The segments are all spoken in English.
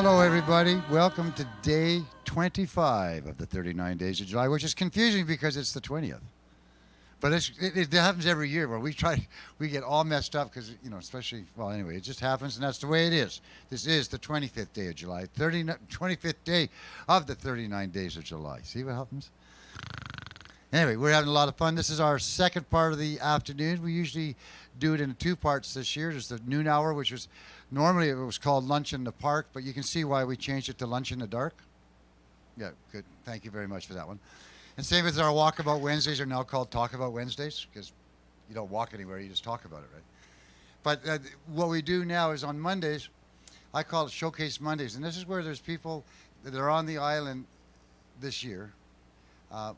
Hello, everybody. Welcome to day 25 of the 39 Days of July, which is confusing because it's the 20th. But it happens every year where we get all messed up because, especially, well, anyway, it just happens, and that's the way it is. This is the 25th day of July, 25th day of the 39 Days of July. See what happens? Anyway, we're having a lot of fun. This is our second part of the afternoon. We usually do it in two parts this year. There's the noon hour, which was normally it was called Lunch in the Park, but you can see why we changed it to Lunch in the Dark. Yeah, good. Thank you very much for that one. And same with our Walkabout Wednesdays are now called Talk About Wednesdays because you don't walk anywhere, you just talk about it, right? But what we do now is on Mondays, I call it Showcase Mondays, and this is where there's people that are on the island this year.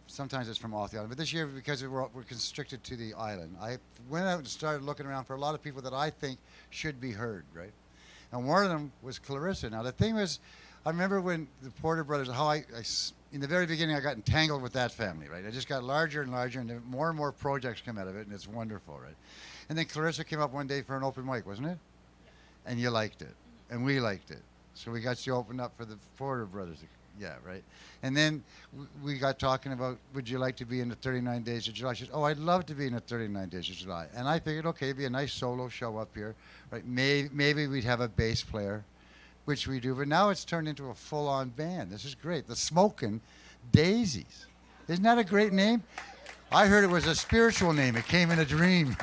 Sometimes it's from off the island, but this year, because we're constricted to the island, I went out and started looking around for a lot of people that I think should be heard, right? And one of them was Clarissa. Now, the thing was, I remember when the Porter brothers, how in the very beginning, I got entangled with that family, right? I just got larger and larger, and more and more projects come out of it, and it's wonderful, right? And then Clarissa came up one day for an open mic, wasn't it? And you liked it, and we liked it. So we got you opened up for the Porter brothers. Yeah, right. And then we got talking about, would you like to be in the 39 Days of July? She said, oh, I'd love to be in the 39 Days of July. And I figured, okay, it'd be a nice solo show up here, right? Maybe we'd have a bass player, which we do. But now it's turned into a full-on band. This is great. The Smokin' Daisies. Isn't that a great name? I heard it was a spiritual name. It came in a dream.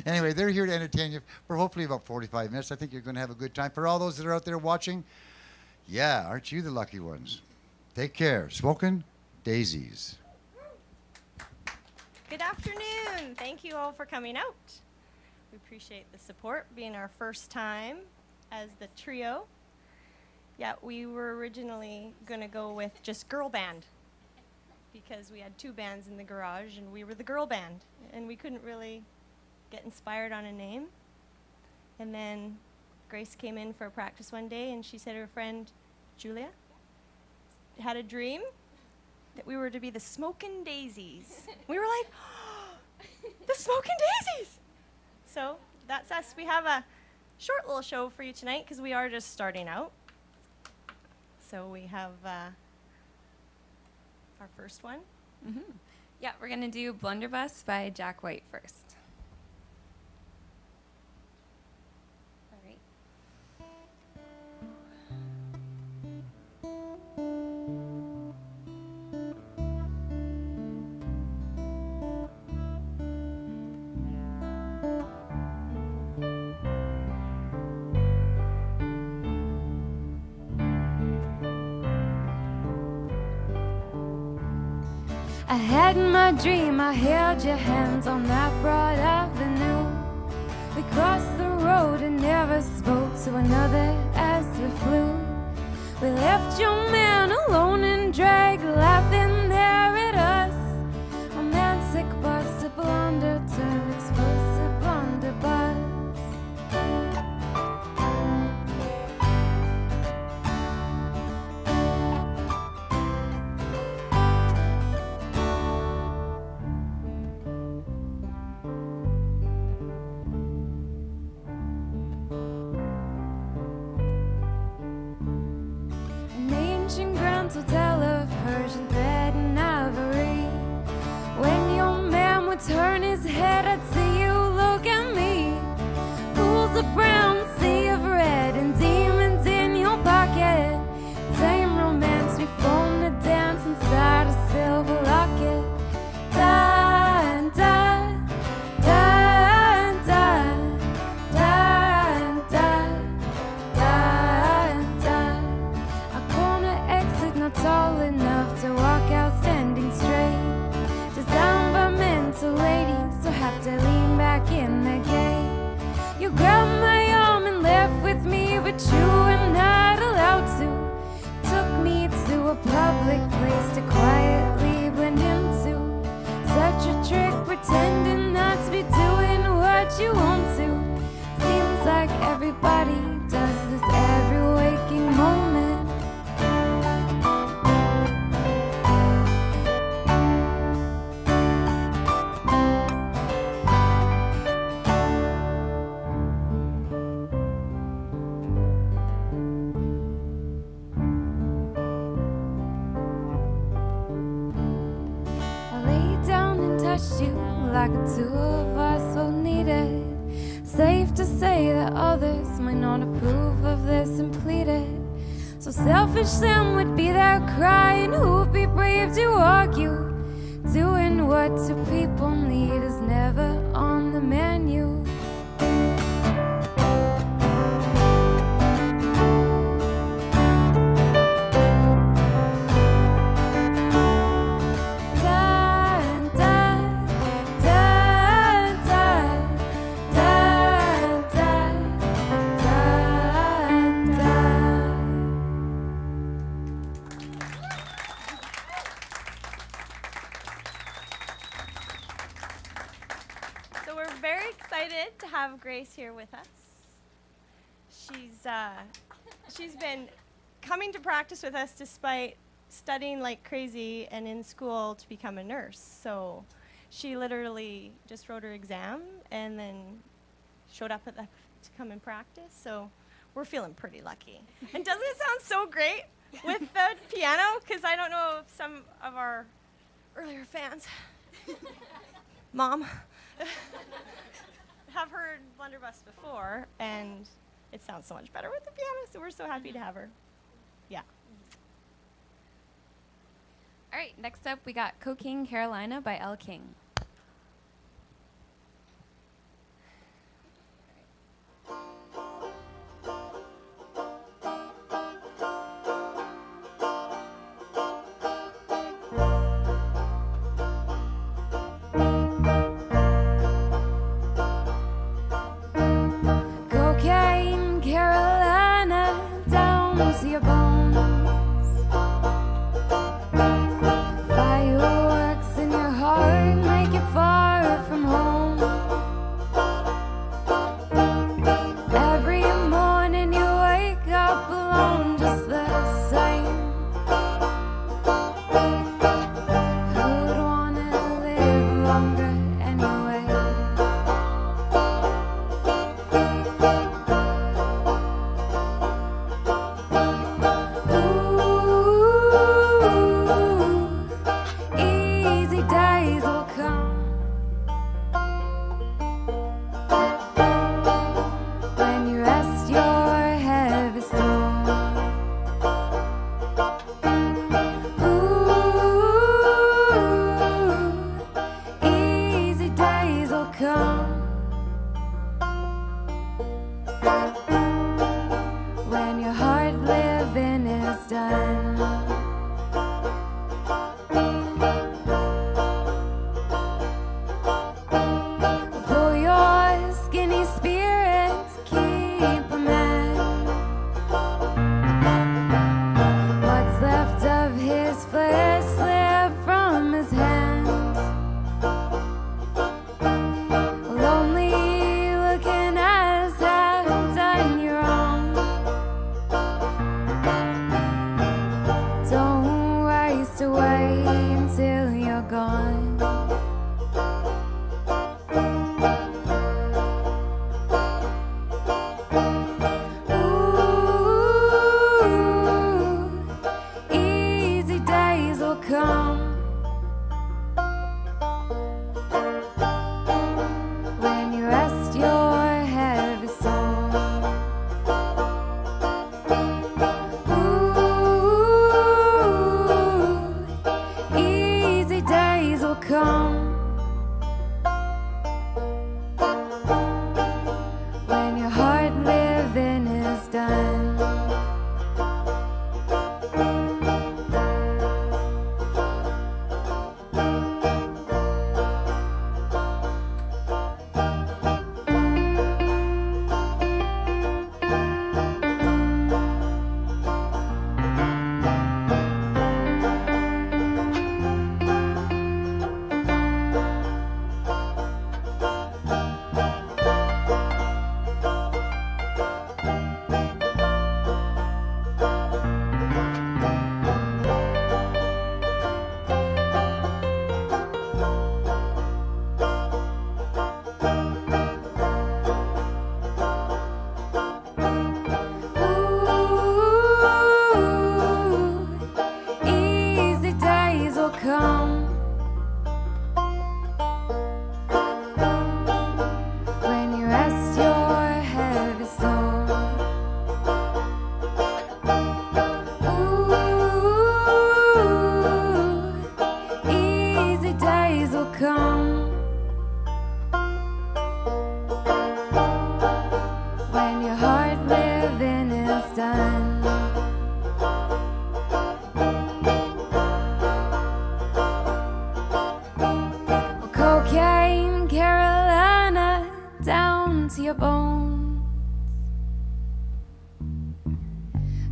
Anyway, they're here to entertain you for hopefully about 45 minutes. I think you're going to have a good time. For all those that are out there watching, yeah, aren't you the lucky ones? Take care. Smokin' Daisies. Good afternoon. Thank you all for coming out. We appreciate the support, being our first time as the trio. Yeah, we were originally going to go with just girl band, because we had two bands in the garage and we were the girl band and we couldn't really get inspired on a name. And then Grace came in for a practice one day and she said her friend Julia had a dream that we were to be the Smokin' Daisies. We were like, oh, the Smokin' Daisies! So that's us. We have a short little show for you tonight because we are just starting out. So we have our first one. Mm-hmm. Yeah, we're going to do Blunderbuss by Jack White first. All right. I had my dream, I held your hands on that broad avenue. We crossed the road and never spoke to another as we flew. We left your man alone and dragged laughing there at us. Romantic bus to blunder, turn explosive blunderbuss. Hotel of like the two of us will need it. Safe to say that others might not approve of this and plead it. So selfish them would be there crying, who'd be brave to argue. Doing what two people need is never on the menu. To have Grace here with us. She's been coming to practice with us despite studying like crazy and in school to become a nurse. So she literally just wrote her exam and then showed up to come and practice. So we're feeling pretty lucky. And doesn't it sound so great with the piano? Because I don't know if some of our earlier fans, Mom, have heard Blunderbuss before, and it sounds so much better with the piano, so we're so happy to have her. Yeah. All right, next up we got Co-King Carolina by Elle King. Fireworks in your heart, my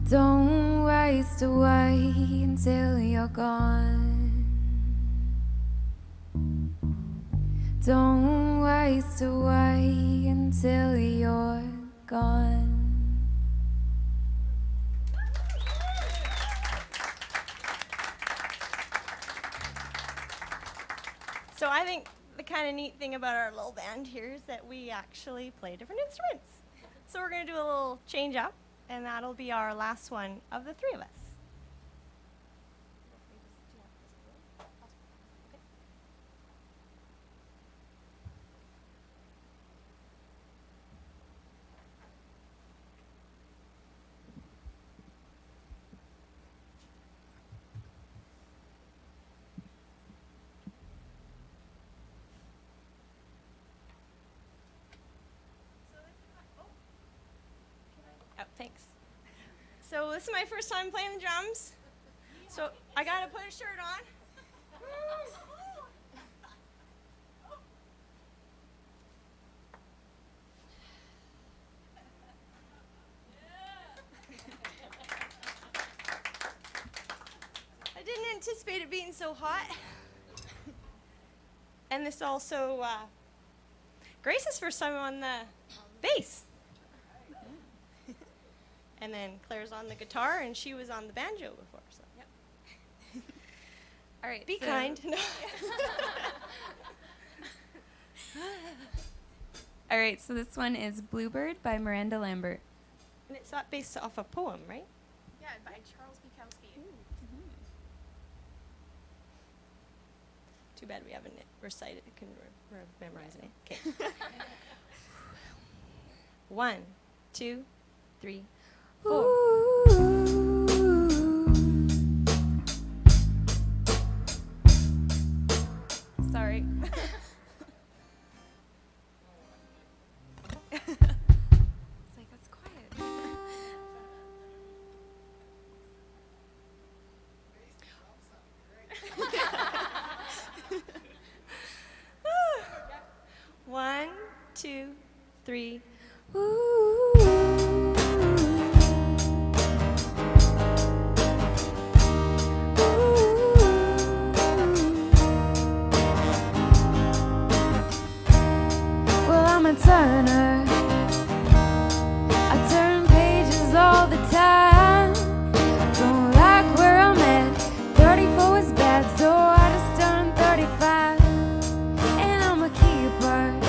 Don't waste away until you're gone. Don't waste away until you're gone. So I think the kind of neat thing about our little band here is that we actually play different instruments. So we're going to do a little change up, and that'll be our last one of the three of us. Oh, thanks. So this is my first time playing the drums. So I gotta put a shirt on. I didn't anticipate it being so hot. And this also, Grace's first time on the bass. And then Claire's on the guitar, and she was on the banjo before. So. Yep. All right. Be so- kind. No. All right, so this one is Bluebird by Miranda Lambert. And it's not based off a poem, right? Yeah, by Charles Bukowski. Too bad we haven't recited it, couldn't memorize it. Okay. 1, 2, 3, 4. Sorry. It's like, that's quiet. One, two, three. Well, I'm a turner. I turn pages all the time. Don't like where I'm at. 34 is bad, so I just turned 35. And I'm a keeper.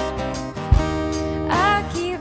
I keep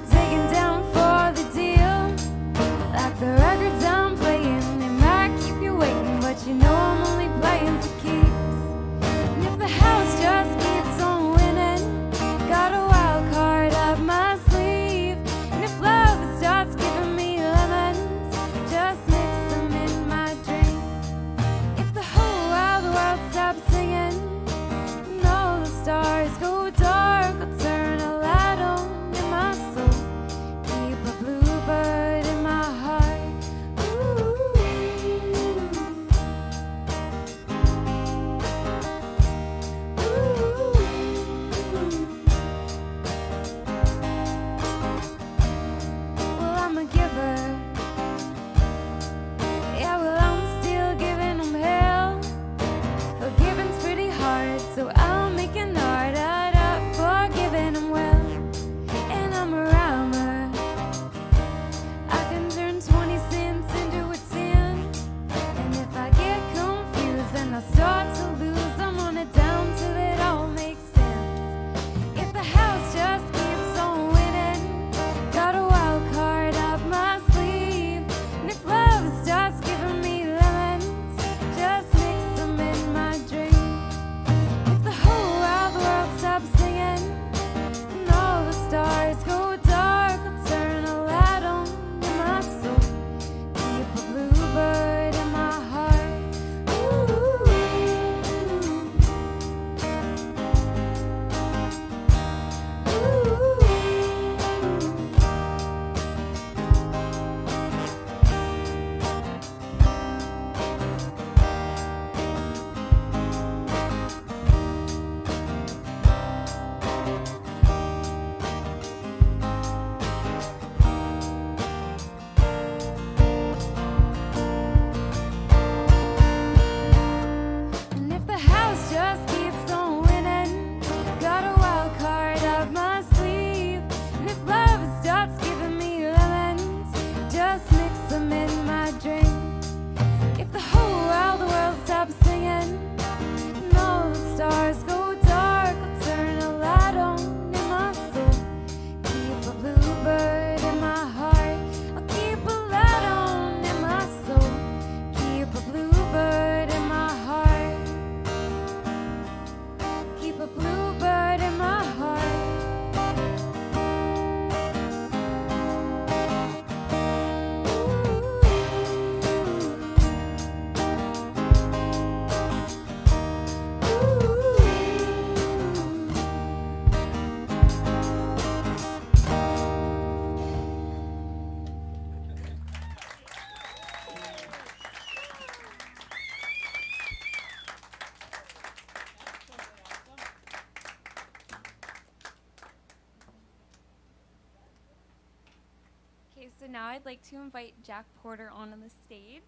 now I'd like to invite Jack Porter onto the stage.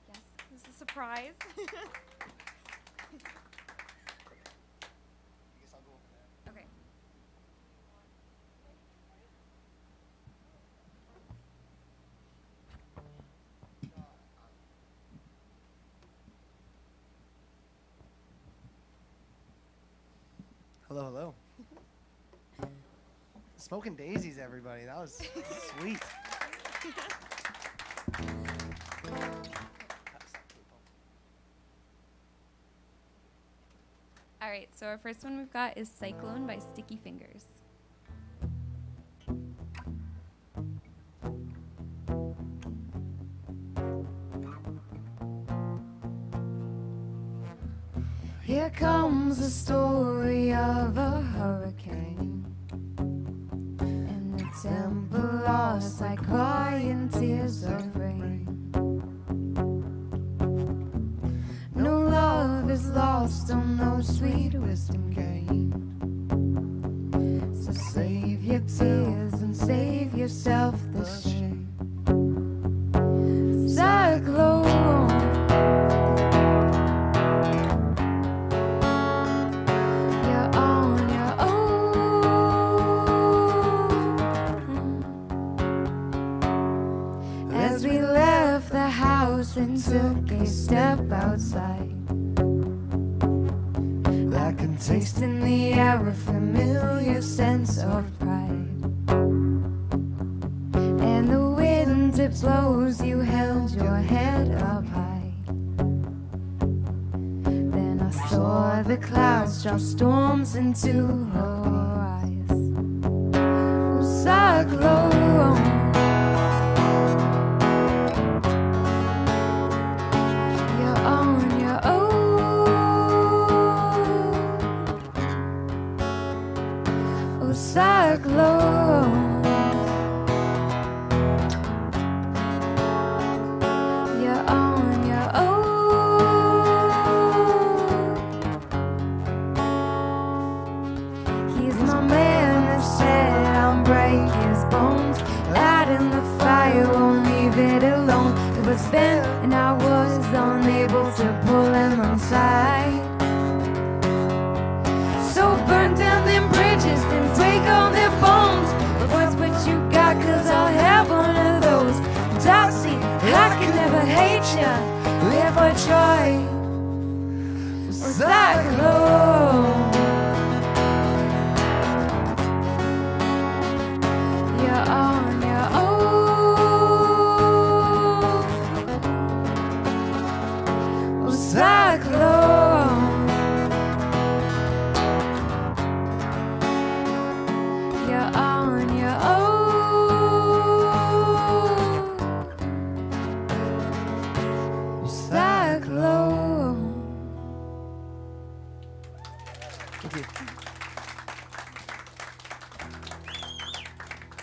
Yes, this is a surprise. Okay. Hello, hello. Smoking Daisies, everybody. That was sweet. All right, so our first one we've got is Cyclone by Sticky Fingers. Here comes the story of a hurricane, and the temple lost like crying tears of rain. No love is lost, on no sweet wisdom gained. So save your tears and save yourself the shame. Cyclone, you're on your own. As we left the house and took a step outside, I can taste in the air a familiar sense of pride. And the wind it blows, you held your head up high. Then I saw the clouds drop storms into her eyes. Oh, cyclone, you're on your own. Oh, cyclone, you're on your own. He's my man that said I'll break his bones. Light in the fire, won't leave it alone. It was then, and I was unable to pull him inside. So burn down them bridges, then break all their bones. But what's what you got, 'cause I'll have one of those. Darcy, I can never hate ya if I try. Cyclone, you're on your own. Oh, cyclone, you're on your own. Cyclone. Thank you.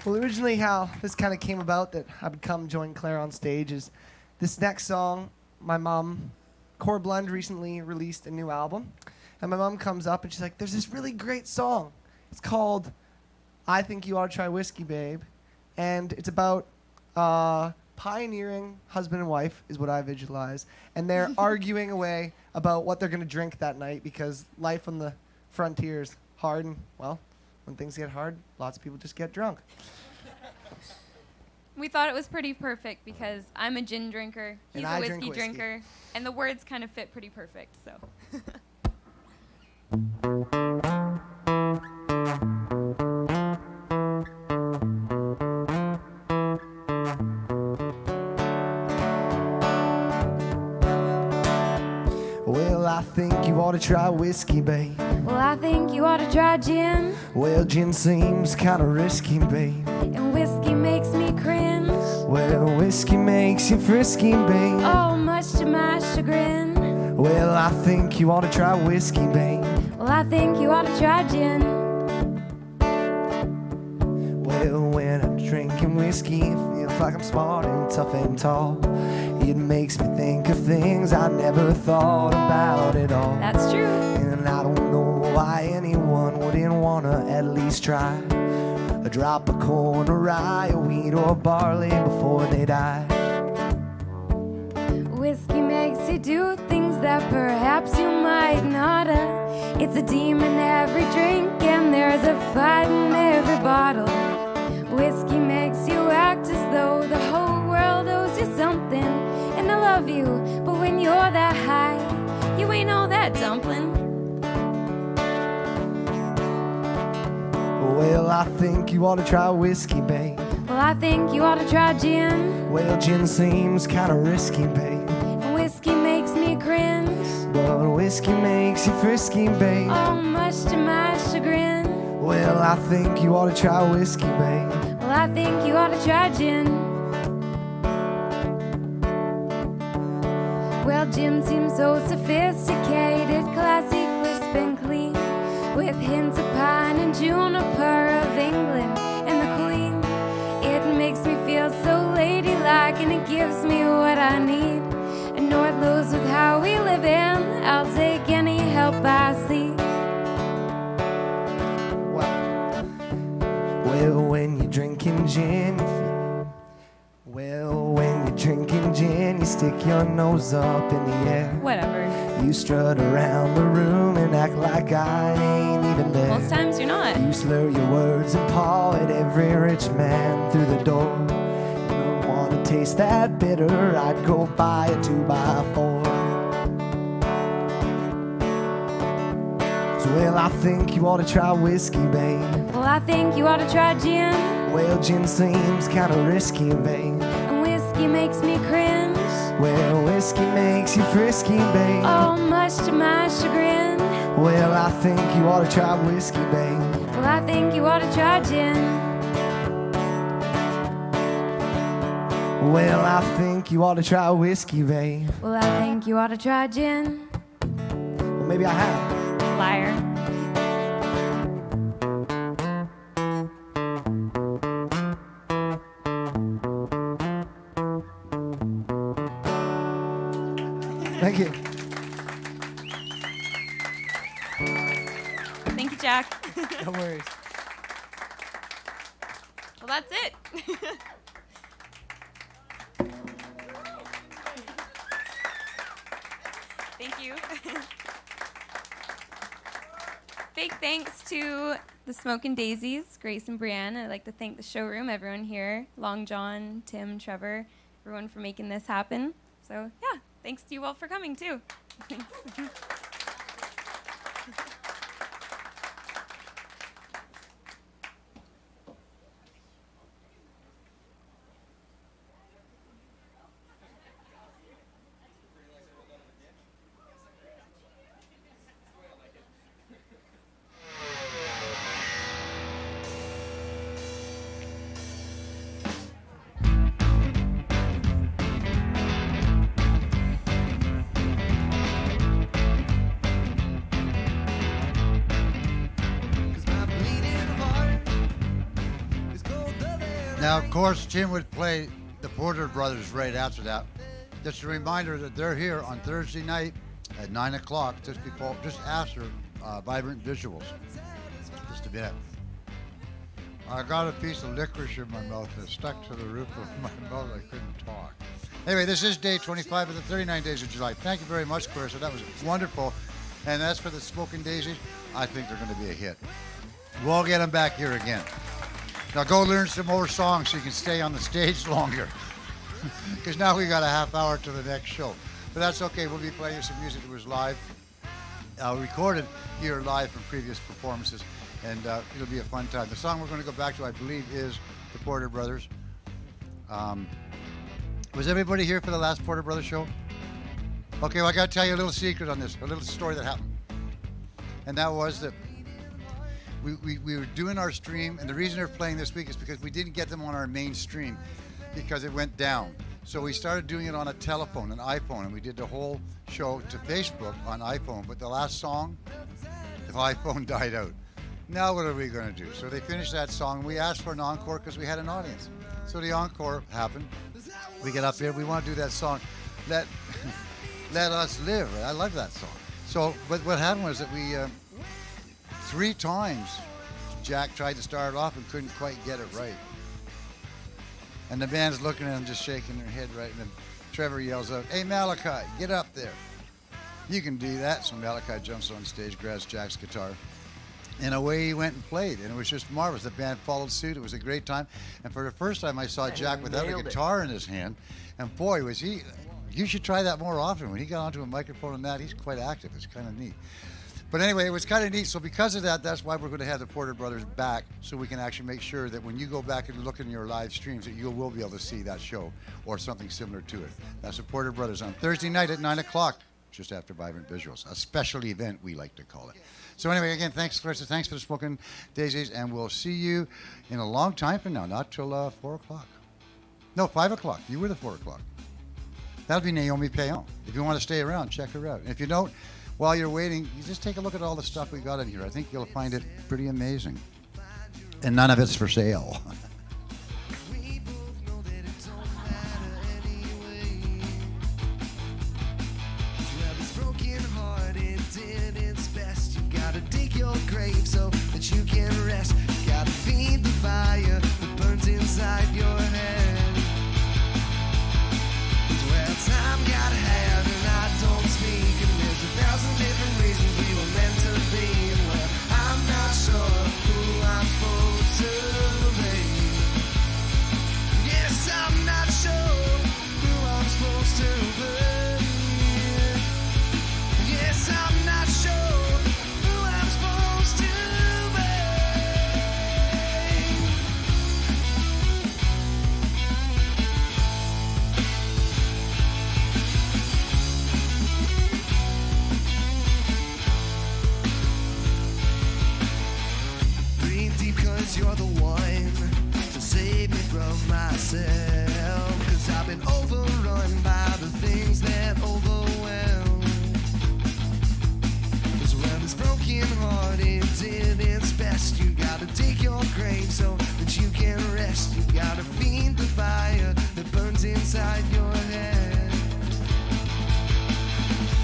Well, originally how this kind of came about that I would come join Claire on stage is this next song. My mom, Core Blend, recently released a new album. And my mom comes up and she's like, there's this really great song. It's called I Think You Ought to Try Whiskey, Babe. And it's about pioneering husband and wife is what I visualize. And they're arguing away about what they're going to drink that night because life on the frontier is hard. And, well, when things get hard, lots of people just get drunk. We thought it was pretty perfect because I'm a gin drinker, he's And a I drink whiskey whiskey. drinker, and the words kind of fit pretty perfect, so. Well, I think you ought to try whiskey, babe. Well, I think you ought to try gin, Well, gin seems kind of risky, babe. and whiskey makes me cringe. Well, whiskey makes you frisky, babe. Oh, much to my chagrin. Well, I think you ought to try whiskey, babe. Well, I think you ought to try gin. Well, when I'm drinking whiskey, it feels like I'm smart and tough and tall. It makes me think of things I never thought about at all. That's true. And I don't know why anyone wouldn't wanna at least try drop of corn or rye, or wheat or barley before they die. Whiskey makes you do things that perhaps you might not have. It's a demon every drink, and there's a fight in every bottle. Whiskey makes you act as though the whole world owes you something. And I love you, but when you're that high, you ain't all that dumpling. Well, I think you ought to try whiskey, babe. Well, I think you ought to try gin. Well, gin seems kinda risky, babe. And whiskey makes me cringe. But whiskey makes you frisky, babe. Oh, much to my chagrin. Well, I think you ought to try whiskey, babe. Well, I think you ought to try gin. Well, gin seems so sophisticated, classy, crisp and clean, with hints of pine and juniper of England and the Queen. It makes me feel so ladylike, and it gives me what I need. And North knows with how we live in, I'll take any help I see. Well, when you're drinking gin, when you're drinking gin, you stick your nose up in the air. Whatever. You strut around the room and act like I ain't even there. Most times you're not. You slur your words and paw at every rich man through the door. You don't want to taste that bitter, I'd go buy a 2x4. So, well, I think you ought to try whiskey, babe. Well, I think you ought to try gin. Well, gin seems kinda risky, babe. And whiskey makes me cringe. Well, whiskey makes you frisky, babe. Oh, much to my chagrin. Well, I think you ought to try whiskey, babe. Well, I think you ought to try gin. Well, I think you ought to try whiskey, babe. Well, I think you ought to try gin. Well, maybe I have. Liar. Thank you. Thank you, Jack. No worries. Well, that's it. Thank you. Big thanks to the Smokin' Daisies, Grace and Brienne. I'd like to thank the showroom, everyone here, Long John, Tim, Trevor, everyone for making this happen. So, yeah, thanks to you all for coming, too. Thanks. Now, of course, Jim would play the Porter Brothers right after that. Just a reminder that they're here on Thursday night at 9 o'clock, just after Vibrant Visuals. Just a bit. I got a piece of licorice in my mouth that stuck to the roof of my mouth. I couldn't talk. Anyway, this is day 25 of the 39 Days of July. Thank you very much, Clarissa. That was wonderful. And as for the Smokin' Daisies, I think they're going to be a hit. We'll get them back here again. Now go learn some more songs so you can stay on the stage longer. Because now we got a half hour to the next show. But that's okay. We'll be playing you some music that was live, recorded here live from previous performances. And it'll be a fun time. The song we're going to go back to, I believe, is the Porter Brothers. Was everybody here for the last Porter Brothers show? Okay, well, I got to tell you a little secret on this, a little story that happened. And that was that we were doing our stream, and the reason they're playing this week is because we didn't get them on our main stream because it went down. So we started doing it on a telephone, an iPhone, and we did the whole show to Facebook on iPhone. But the last song, the iPhone died out. Now what are we going to do? So they finished that song, and we asked for an encore because we had an audience. So the encore happened. We get up here, we want to do that song, Let Us Live. I love that song. So, but what happened was that we, 3 times Jack tried to start off and couldn't quite get it right. And the band's looking at him, just shaking their head right. And then Trevor yells out, "Hey, Malachi, get up there. You can do that." So Malachi jumps on stage, grabs Jack's guitar. And away he went and played. And it was just marvelous. The band followed suit. It was a great time. And for the first time, I saw Jack without a guitar in his hand. And boy, was he... You should try that more often. When he got onto a microphone and that, he's quite active. It's kind of neat. But anyway, it was kind of neat. So because of that, that's why we're going to have the Porter Brothers back, so we can actually make sure that when you go back and look in your live streams, that you will be able to see that show or something similar to it. That's the Porter Brothers on Thursday night at 9 o'clock, just after Vibrant Visuals. A special event, we like to call it. So anyway, again, thanks, Clarissa. Thanks for the Smoking Daisies. And we'll see you in a long time from now, not till 4 o'clock. No, 5 o'clock. You were the 4 o'clock. That'll be Naomi Perot. If you want to stay around, check her out. And if you don't, while you're waiting, you just take a look at all the stuff we got in here. I think you'll find it pretty amazing. And none of it's for sale. Grave so that you can rest. You gotta feed the fire that burns inside your head. Well, time got had and I don't speak, and there's 1,000 different reasons we were meant to be. And well, I'm not sure who I'm supposed to be. Yes, I'm not sure who I'm supposed to be. Yes, I'm not sure. You're the one to save me from myself, 'cause I've been overrun by the things that overwhelm. 'Cause when this broken hearted did its best, you gotta dig your grave so that you can rest. You gotta feed the fire that burns inside your head.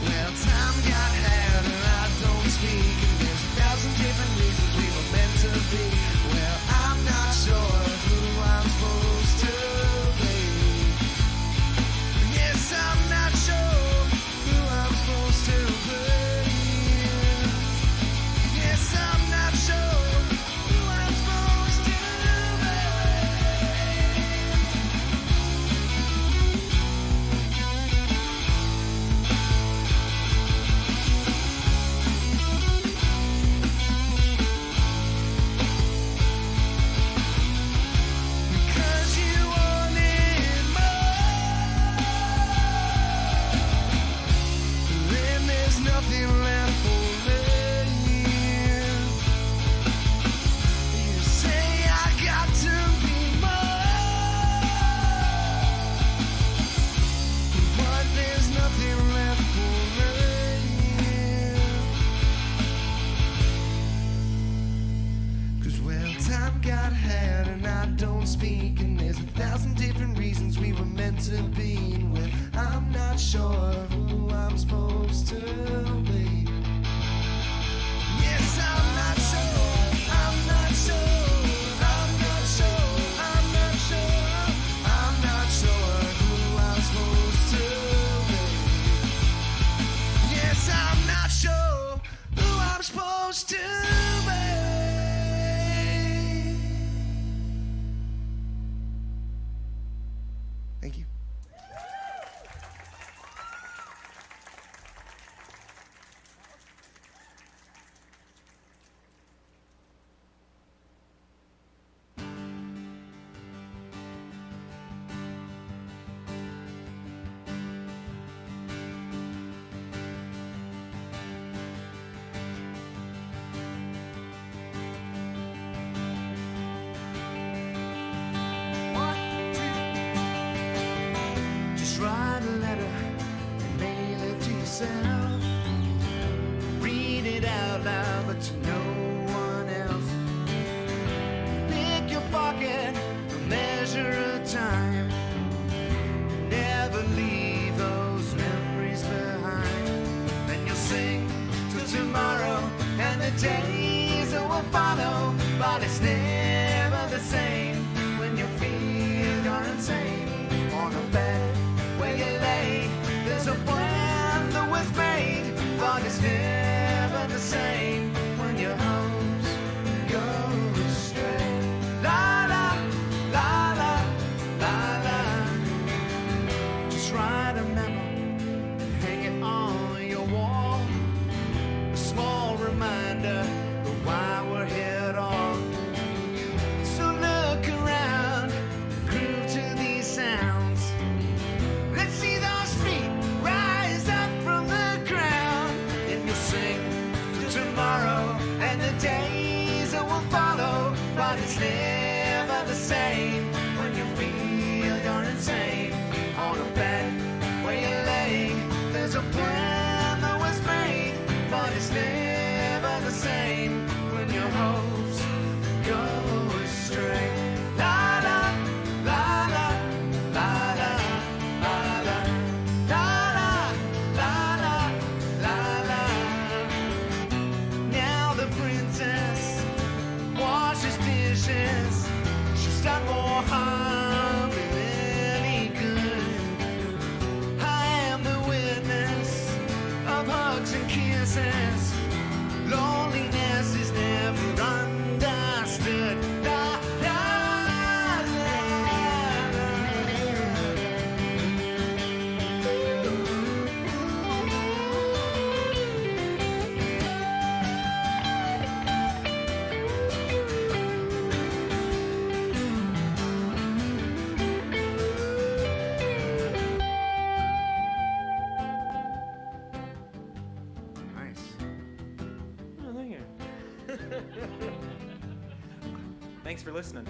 Well, time got had and I don't speak, and there's 1,000 different reasons we were meant to be. Well, I'm not sure who I'm supposed to be. Yes, I'm not sure who I'm supposed to be. Yes, I'm not sure who I'm supposed to to be. Well, I'm not sure who I'm supposed to be. Yes, I'm not sure. I'm not sure. I'm not sure. I'm not sure. I'm not sure who I'm supposed to be. Yes, I'm not sure who I'm supposed to be. Thank you. Write a letter and mail it to yourself. Read it out loud, but to no one else. Pick your pocket, a measure of time. Never leave those memories behind. Then you'll sing till tomorrow, and the days that will follow by memo and hang it on your wall. A small reminder of why we're here at all. So look around, groove to these sounds. Let's see those feet rise up from the ground, and you'll sing to tomorrow and the days that will follow. But it's never the same when you feel you're insane. On a bed where you lay, there's a plan that was made, but it's never the same when your hopes go astray. La la la la la la la la la la la la. Now the princess washes dishes. She's done more harm than any good. I am the witness of hugs and kisses. Loneliness is never understood. La, la, la, Nice. Oh, thank you. Thanks for listening.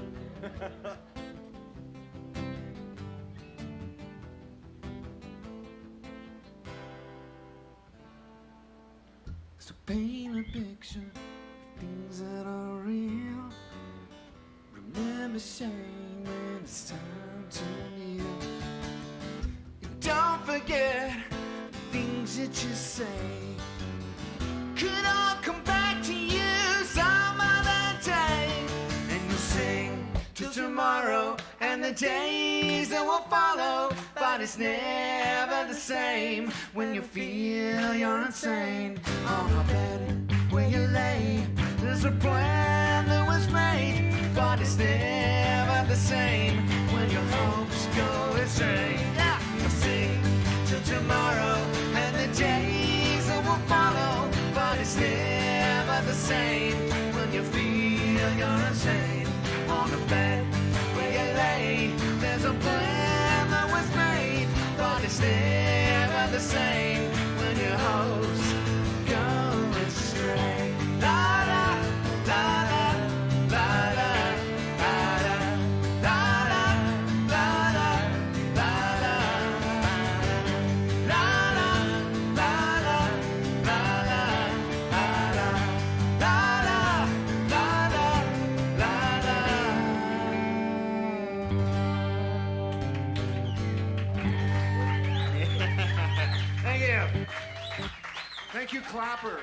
So paint a picture of things that are real. Remember shame when it's time to kneel. And don't forget the things that you say could all come back to you some other day. And you'll sing till tomorrow and the days that will follow. But it's never the same when you feel you're insane. On a bed where you lay, there's a plan that was made, but it's never the same when your hopes go astray. Yeah, you'll sing till tomorrow and the days that will follow, but it's never the same when you feel you're insane. On a bed where you lay, there's a plan that was made, but it's never the same when your hopes go astray. La la la la la la la la la la la la la Thank you. Thank you, clappers.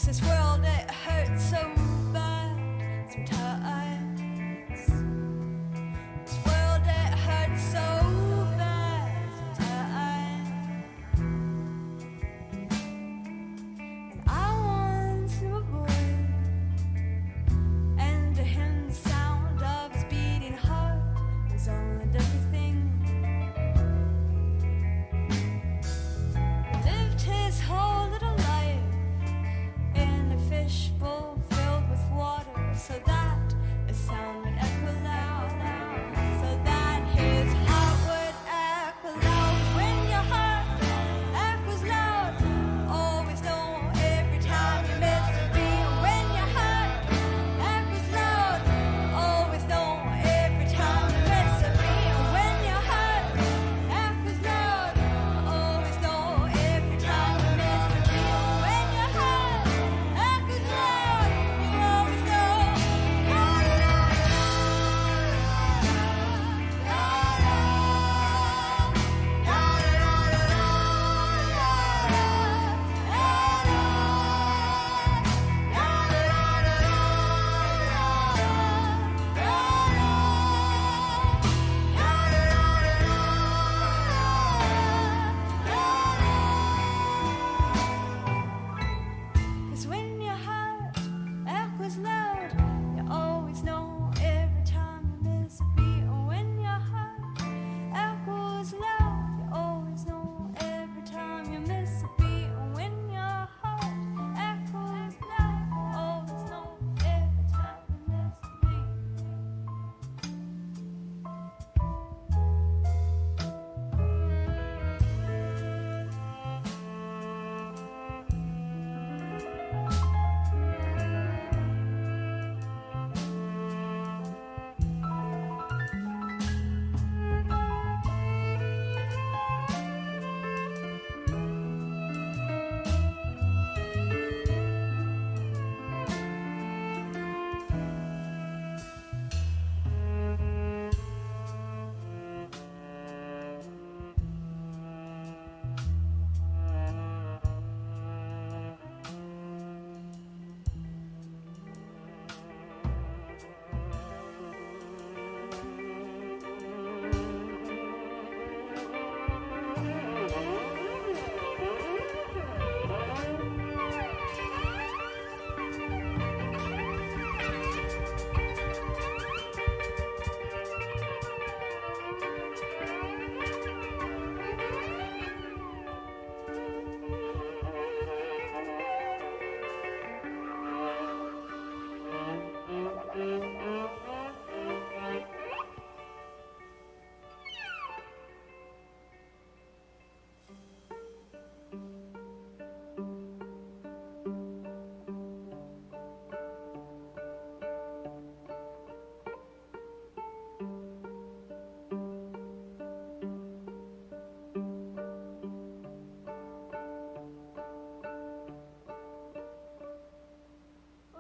'cause this world it hurts so bad sometimes. This world it hurts so bad sometimes. And I once knew a boy, and to him the sound of his beating heart was all and everything. He lived his whole little life in a fishbowl filled with water, so that a sound would echo loud, so that his heart would echo loud. When your heart echoes loud, always know every time you miss a beat. When your heart echoes loud, always know every time you miss a beat. When your heart echoes loud, always know every time you miss a beat. When your heart echoes loud, you always know. Cause when your heart echoes loud, you always know every time you miss a beat. And when your heart echoes loud, you always know every time you miss a beat. And when your heart echoes loud, you always know every time you miss a beat.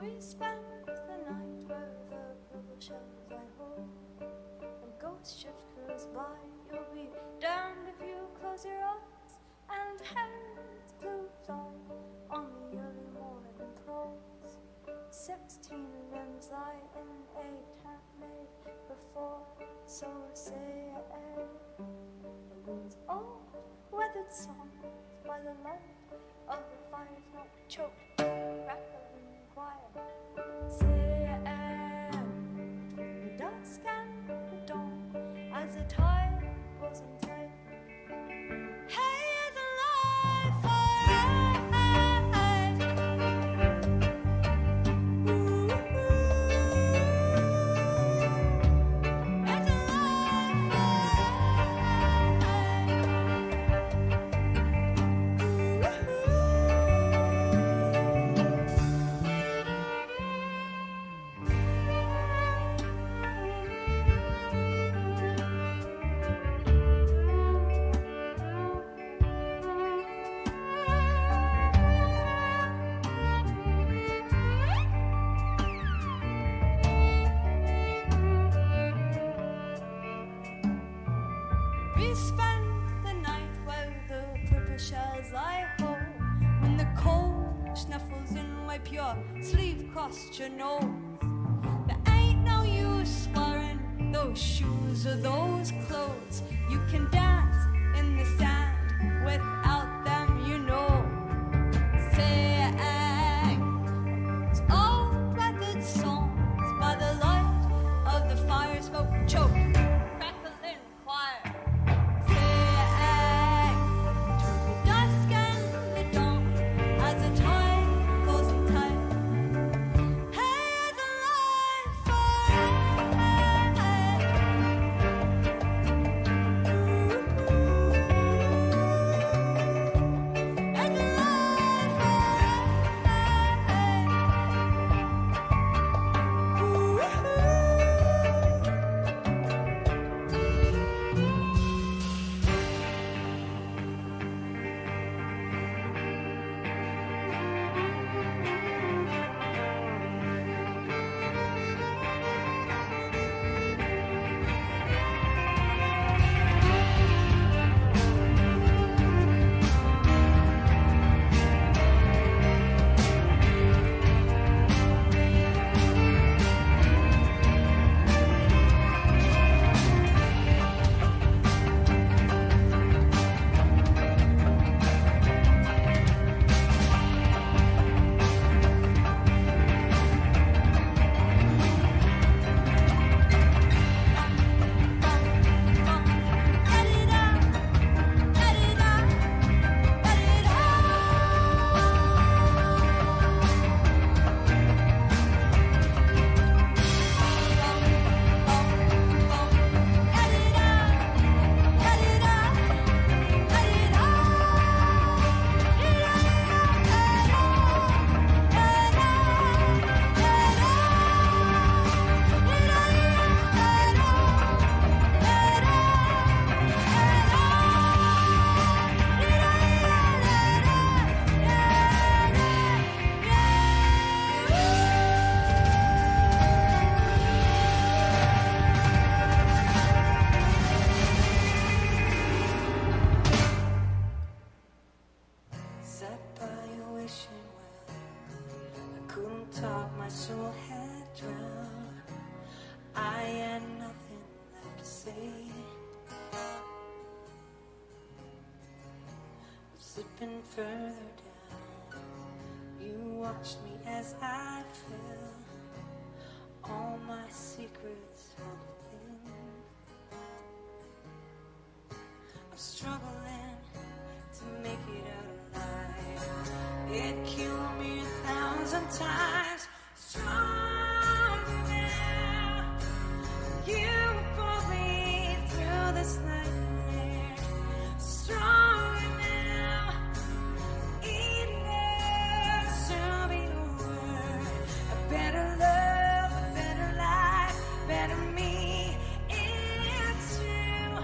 We spent the night where the purple shells I hold, and ghost ships cruise by. You'll be damned if you close your eyes, and hands glue fly on the early morning clothes. 16 limbs lie in a tent made before, so say these old weathered songs by the light of the fire's not choked, crackling quiet. Say the dusk and the dawn as the tide goes in tide. Hey, it's alive forever. Ooh, it's alive forever. wipe your sleeve across your nose. There ain't no use wearing those shoes or those clothes. You can dance in the sand without them, you know. Sing old record songs by the light of the fire smoke choke, crackling choir. Sing through the dusk and the dawn as the time goes tight. Hey, the light soul had drowned. I had nothing left to say. Slipping further down, you watched me as I fell. All my secrets held within. I'm struggling to make it out alive. It killed me 1,000 times. Stronger now. You pulled me through this nightmare. Stronger now. It will soon be over. A better love, a better life, better me. It's true.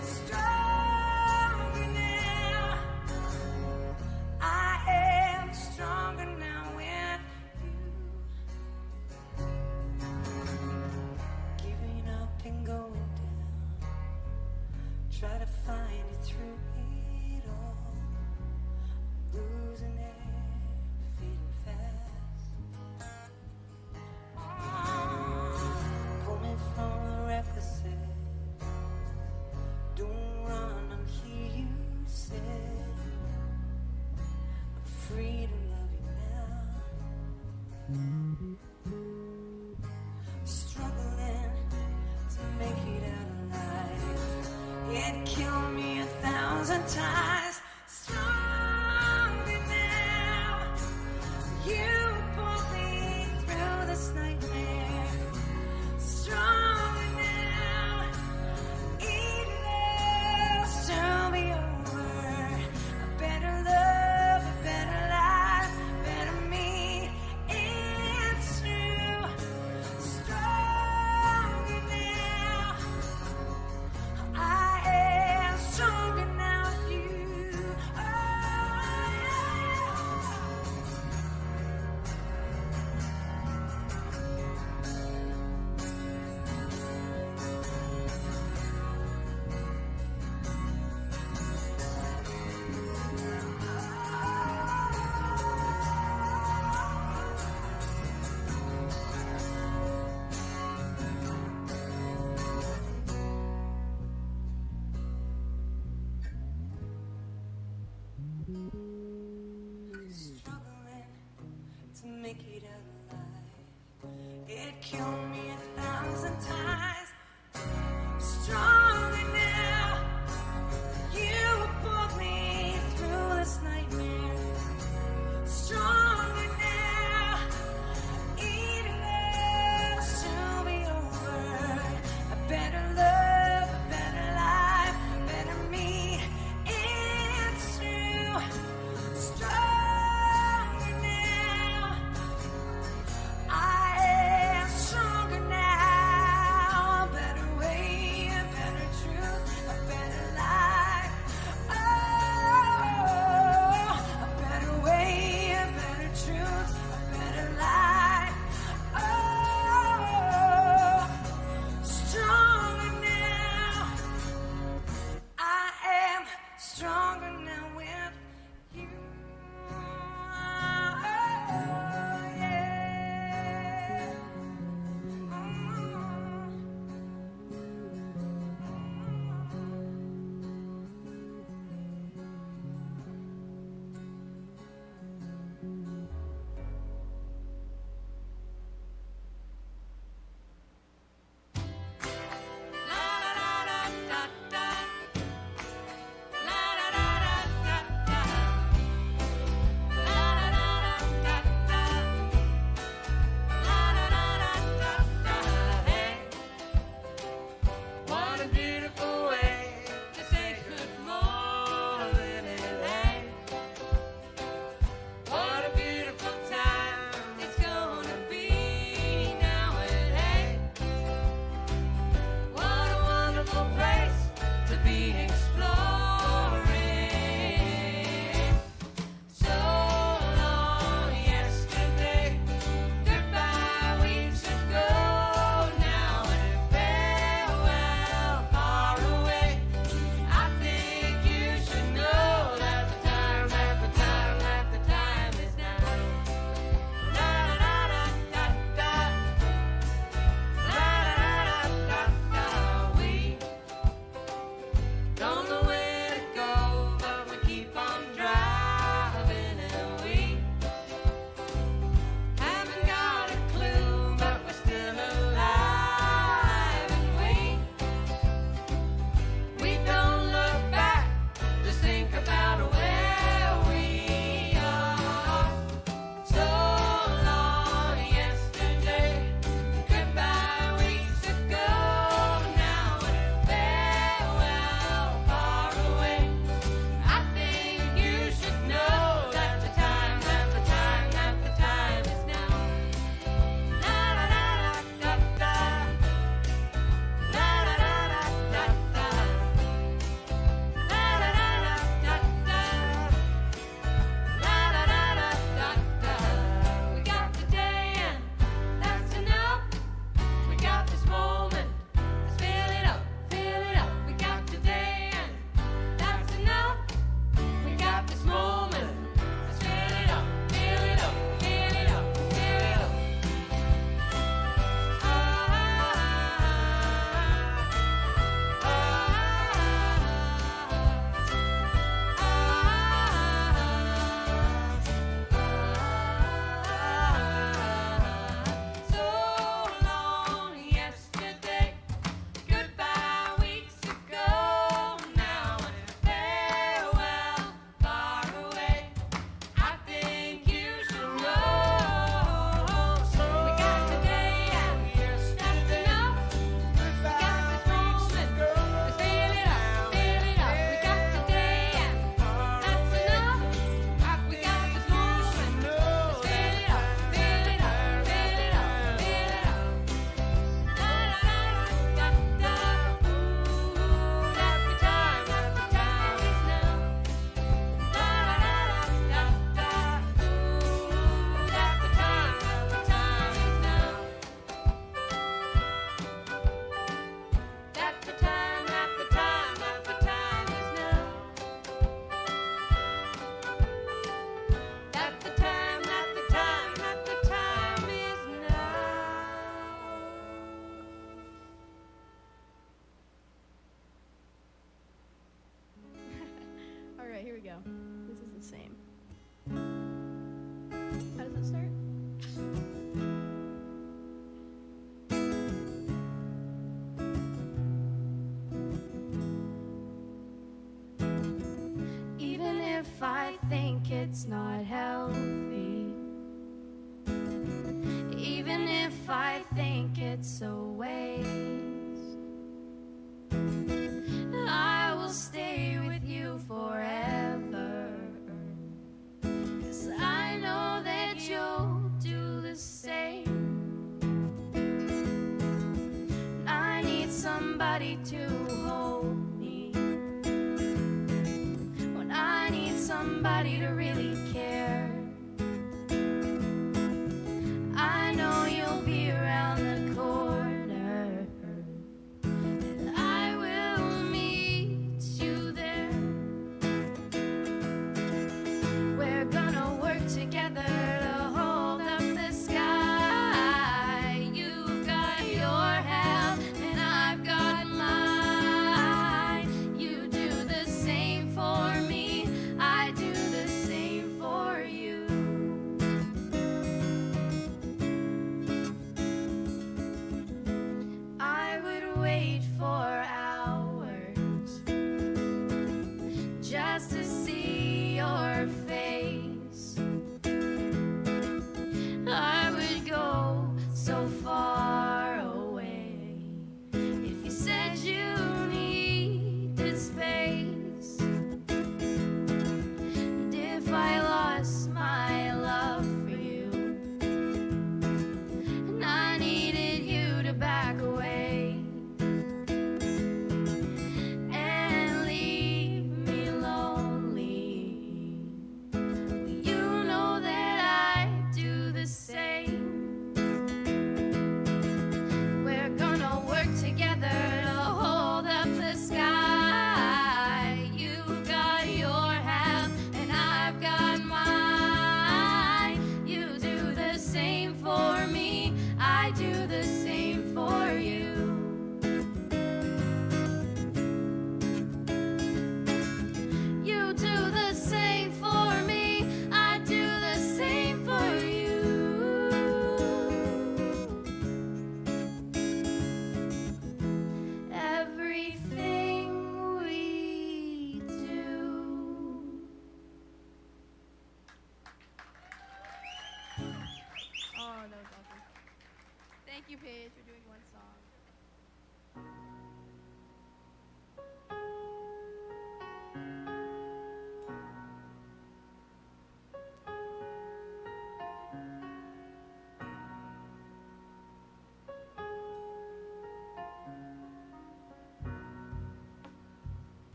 Stronger now. I am stronger now with you. Giving up and going down. Try to find you through it all. Losing air, fading fast. Pull me from the reckless edge. Don't run, I'm here, you said. I'm free to love you now. Struggling to make it out alive. It killed me 1,000 times. Stronger now. You pulled me through this nightmare. Stronger now. It will soon be over. A better love, a better life, better me. It's true. Stronger now. I am stronger now with you. Oh, yeah. kill me 1,000 times. Stronger now. You pulled me through this nightmare. Stronger now. Even though soon be over. A better love, a better life, a better me. It's true. Stronger now. I am stronger. I think it's not healthy, even if I think it's a waste, I will stay with you forever, 'cause I know that you'll do the same. I need somebody to hold me when I need somebody to really care. I know you'll be around the corner, and I will meet you there. We're gonna work together to hold up the sky. You've got your half and I've got mine. You do the same for me, I do the same for you. I would wait for hours just to see your face. I would go so far away if you said you needed space. And if I lost my love for you, and I needed you to back away and leave me lonely, you know that I do the same. We're gonna work together to hold up the sky. You've got your half and I've got mine. You do the same for me, I do the same for you. You do the same for me, I do the same for you. Everything we do. Oh, that was awesome. Thank you, Paige, for doing one song.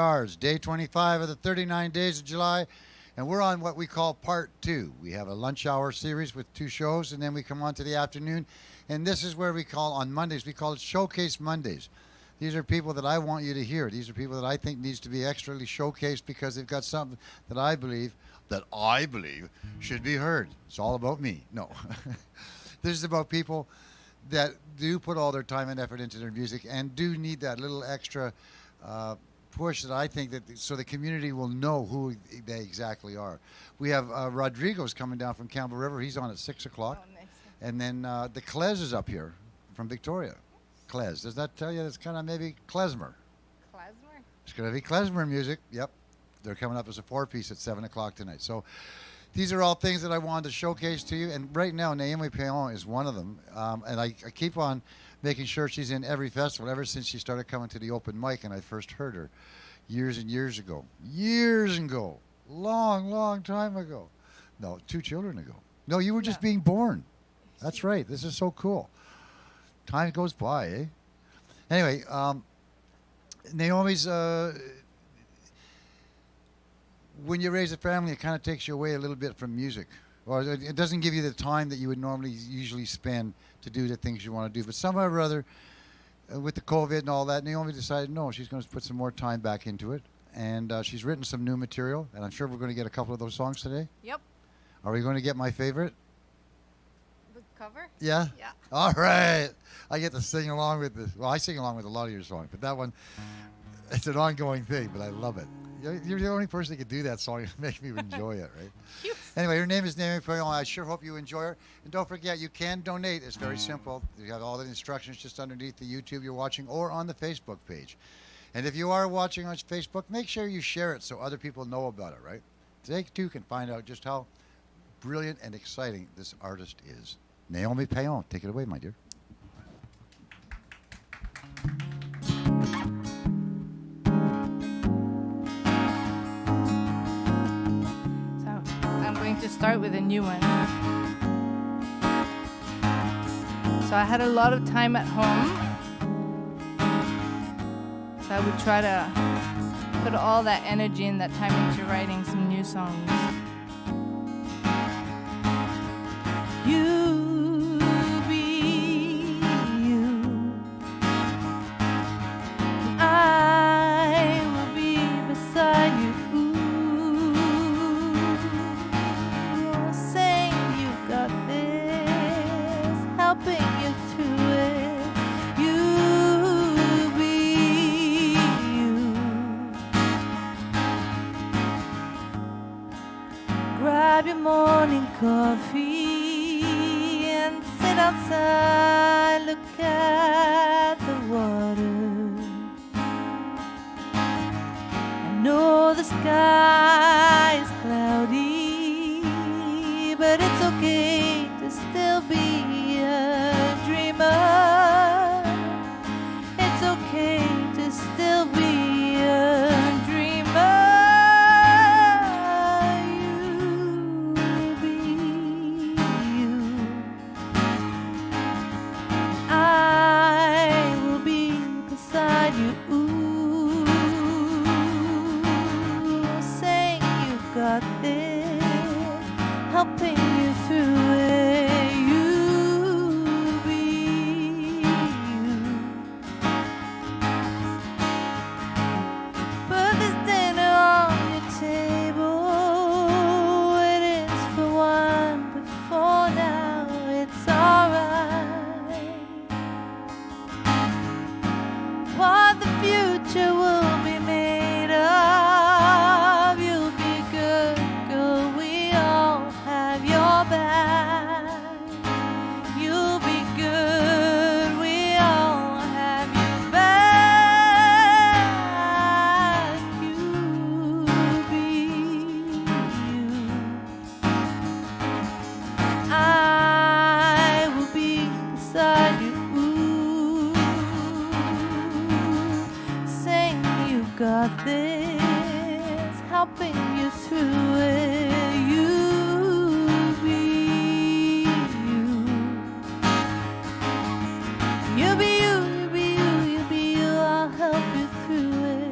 stars. Day 25 of the 39 days of July. And we're on what we call part 2. We have a lunch hour series with 2 shows, and then we come on to the afternoon. And this is where we call, on Mondays, we call it Showcase Mondays. These are people that I want you to hear. These are people that I think needs to be extrally showcased because they've got something that I believe should be heard. It's all about me. No. This is about people that do put all their time and effort into their music and do need that little extra push that I think that so the community will know who they exactly are. We have Rodrigo's coming down from Campbell River. He's on at 6 o'clock. Oh, nice. And then the Klez is up here from Victoria. Klez. Does that tell you it's kind of maybe Klezmer? Klezmer? It's going to be Klezmer music. Yep. They're coming up as a 4-piece at 7 o'clock tonight. So these are all things that I wanted to showcase to you. And right now, Naomi Perot is one of them. And I keep on making sure she's in every festival ever since she started coming to the open mic and I first heard her years and years ago. Years ago. Long, long time ago. No, 2 children ago. No, you were just being born. That's right. This is so cool. Time goes by, eh? Anyway, Naomi's... when you raise a family, it kind of takes you away a little bit from music. Or it doesn't give you the time that you would normally usually spend to do the things you want to do. But somehow or other, with the COVID and all that, Naomi decided, no, she's going to put some more time back into it. And she's written some new material, and I'm sure we're going to get a couple of those songs today. Yep. Are we going to get my favorite? The cover? Yeah? Yeah. All right. I get to sing along with this. Well, I sing along with a lot of your songs, but that one, it's an ongoing thing, but I love it. You're the only person that can do that song and make me enjoy it, right? Anyway, her name is Naomi Perot. I sure hope you enjoy her. And don't forget, you can donate. It's very simple. You have all the instructions just underneath the YouTube you're watching or on the Facebook page. And if you are watching on Facebook, make sure you share it so other people know about it, right? They too can find out just how brilliant and exciting this artist is. Naomi Perot, take it away, my dear. I'm going to start with a new one. So I had a lot of time at home. So I would try to put all that energy and that time into writing some new songs. You be you. I will be beside you. Helping you through it. You be you. Grab your morning coffee and sit outside, look at the water. I know the sky is cloudy, but it's okay to still be a dreamer. It's okay to still be a dreamer. You be you. I will be beside you. Saying you've got this, helping you through it. Got this, helping you through it. You be you. You be you, you be you, you be you. I'll help you through it.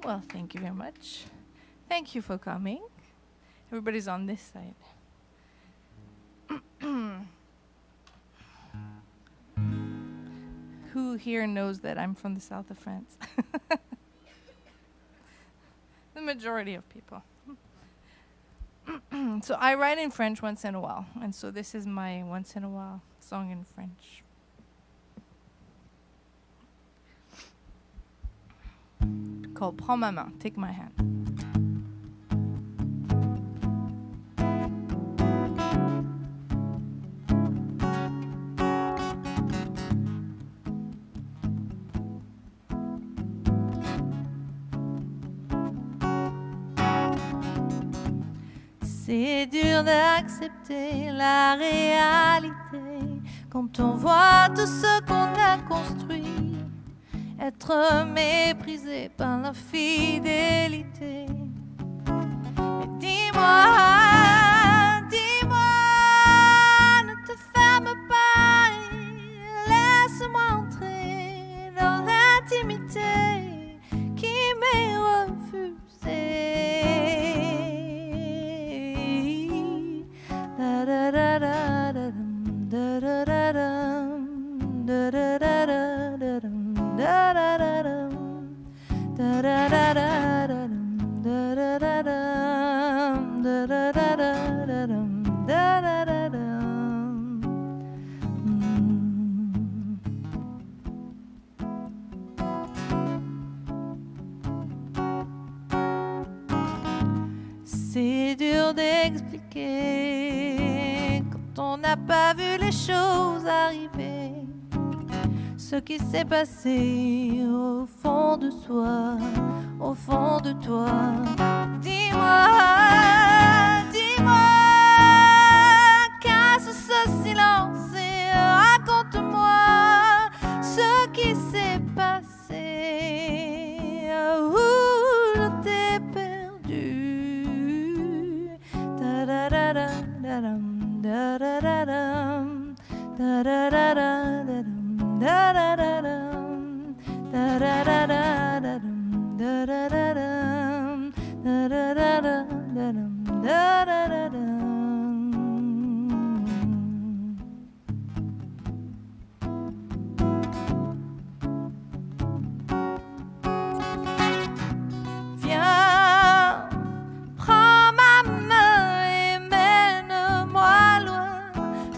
Well, thank you very much. Thank you for coming. Everybody's on this side. Who here knows that I'm from the south of France? The majority of people. So I write in French once in a while, and so this is my once in a while song in French. Called Prends ma main, take my hand. C'est dur d'accepter la réalité quand on voit tout ce qu'on a construit, être méprisé par la fidélité. Mais dis-moi, ne te ferme pas et laisse-moi entrer dans l'intimité qui m'est refusée. C'est dur d'expliquer quand on n'a pas vu les choses arriver, ce qui s'est passé au fond de soi, au fond de toi. Dis-moi, casse ce silence et raconte-moi ce qui s'est passé, où je t'ai perdu. Da-da-da-da-da-dum, da-da-da-dum, da-da-da-da-da-dum. Da-da-da-dum, da-da-da-da-dum, da-da-da-dum, da-da-da-da-dum, da-da-da-dum. Viens, prends ma main et mène-moi loin,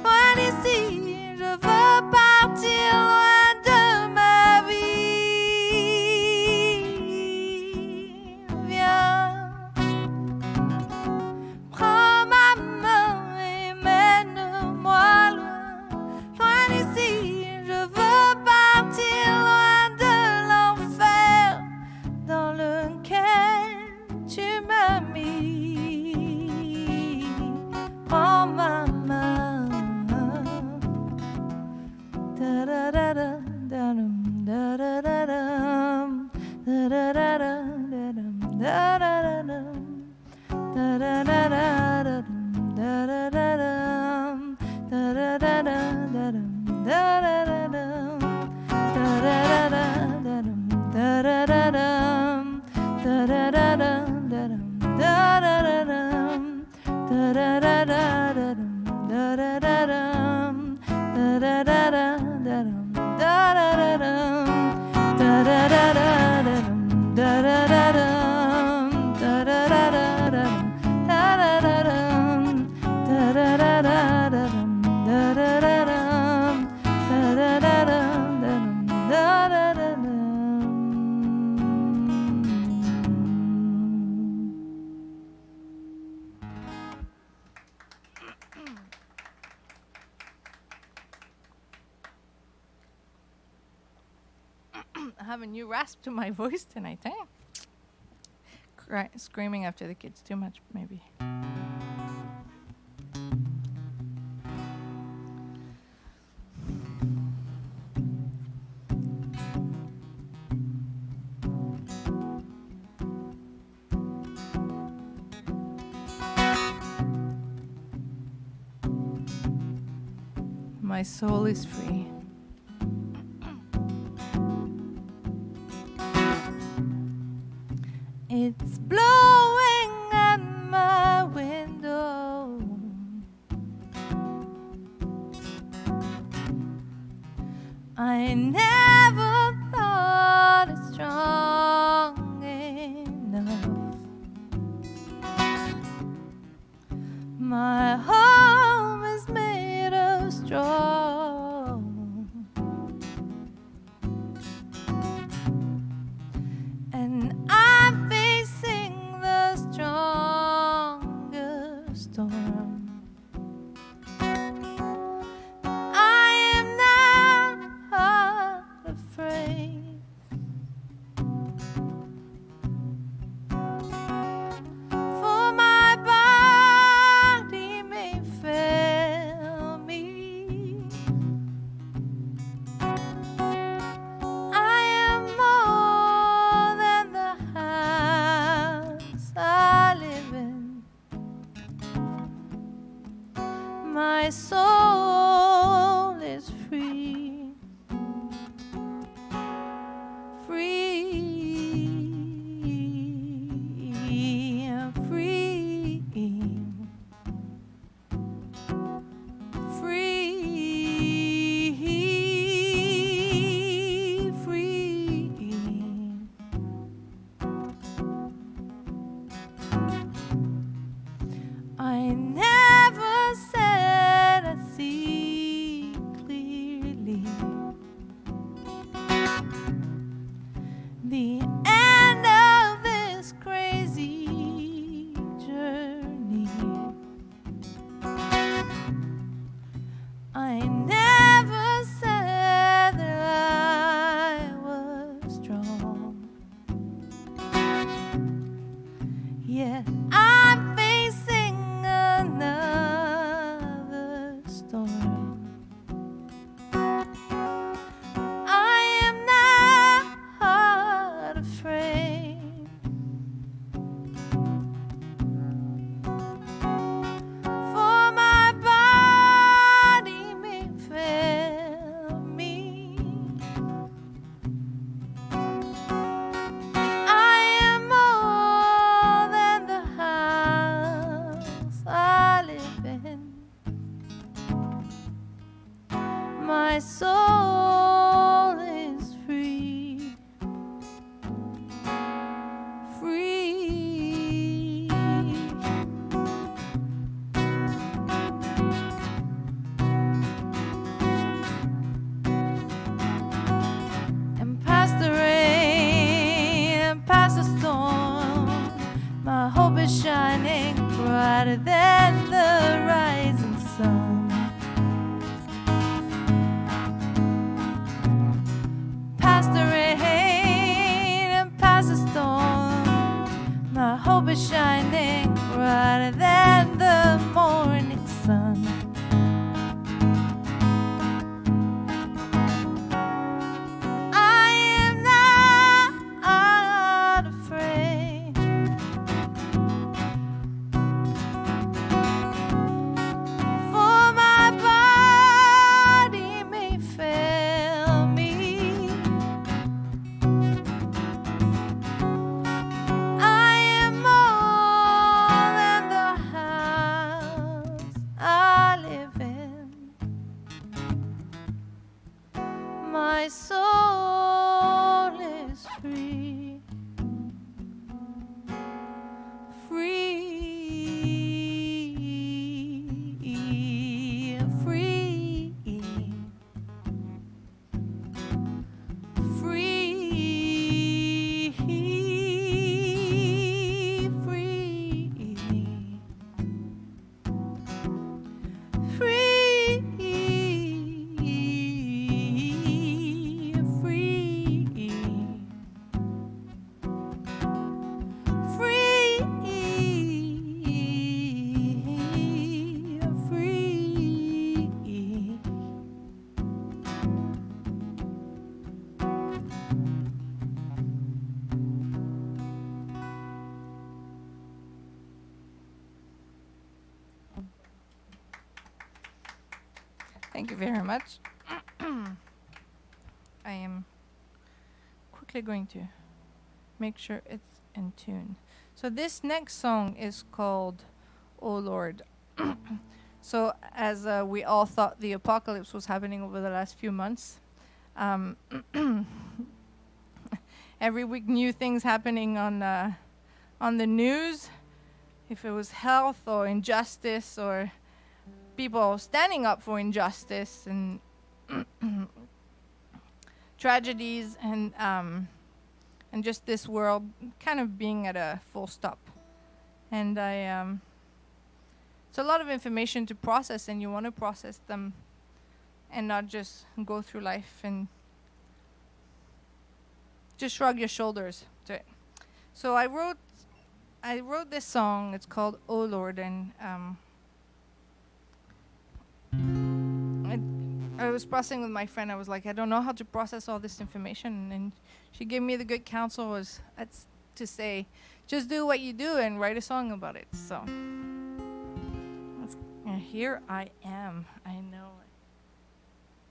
loin d'ici. Je veux partir loin de ma vie. Viens, prends ma main et mène-moi loin, loin d'ici. Je veux partir loin de l'enfer dans lequel tu m'as mis. Prends ma main. Da-da-da-da-dum, da-da-da-dum, da-da-da-da-dum, da-da-da-dum, da-da-da-da-dum, da-da-da-dum, da-da-da-da-dum, da-da-da-dum, da-da-da-da-dum, da-da-da-dum, da-da-da-da-dum, da-da-da-dum, da-da-da-da-dum, da-da-da-dum. Da-da-da-da-dum, da-da-da-dum, da-da-da-da-dum, da-da-da-dum, da-da-da-da-dum, da-da-da-dum, da-da-da-da-dum, da-da-da-dum, da-da-da-dum, da-da-da-dum. I have a new rasp to my voice tonight, eh? Screaming after the kids too much, maybe. My soul is free. It's blowing at my window. I never thought it strong enough. My home is made of straw. And I'm facing the strongest storm. I am not afraid. For my body may fail me. I am more than the house I live in. My soul is free, free, free, free, free. I never said I see clearly the end of this crazy journey. I never said that I was strong. Yet I'm facing another storm. I am not afraid. For my body may fail me. I am more than the house I live in. My soul is free, free. And past the rain and past the storm, my hope is shining brighter than the rising sun. Past the rain and past the storm, my hope is shining brighter than the morning sun. I am not afraid. For my body may fail me. I am more than the house I live in. My soul is free, free, free, Thank you very much. I am quickly going to make sure it's in tune. So this next song is called "Oh Lord." So as we all thought the apocalypse was happening over the last few months, every week new things happening on the news. If it was health or injustice or people standing up for injustice and tragedies and just this world kind of being at a full stop. And it's a lot of information to process, and you want to process them and not just go through life and just shrug your shoulders to it. So I wrote this song. It's called "Oh Lord," and I was processing with my friend. I was like, I don't know how to process all this information, and she gave me the good counsel to say, just do what you do and write a song about it. So here I am. I know it.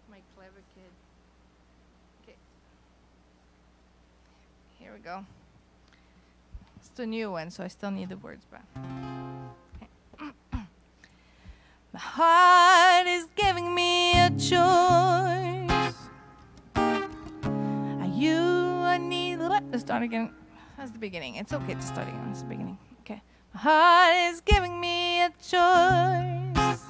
My clever kid. Okay. Here we go. It's the new one, so I still need the words back. My heart is giving me a choice. I need. Let's start again. That's the beginning. It's okay to start again. That's the beginning. Okay. My heart is giving me a choice.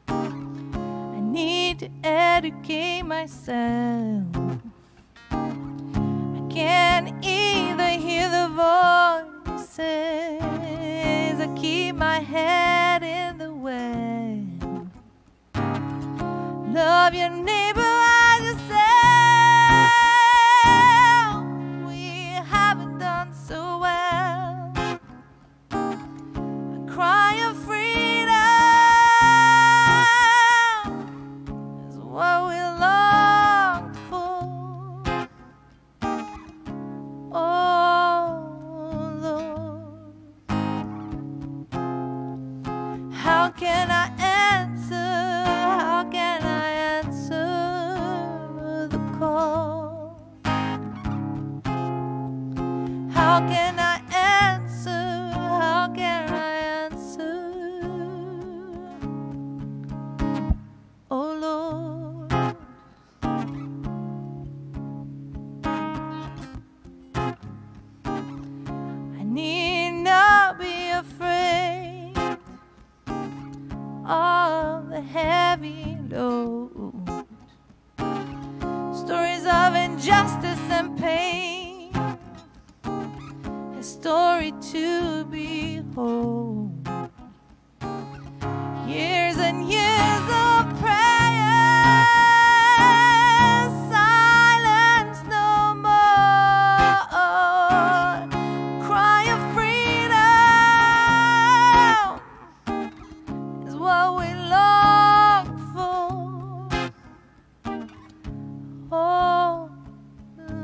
I need to educate myself. I can either hear the voices or keep my head in the web. Love your neighbor as yourself. We haven't done so well. A cry of freedom is what we long for. Oh Lord, how can I answer? How can I answer the call? How can I answer? How can I answer? Oh Lord, I need not be afraid of the heavy load. Stories of injustice and pain, a story to behold. Years and years of prayer, silence no more. Cry of freedom is what we long for. Oh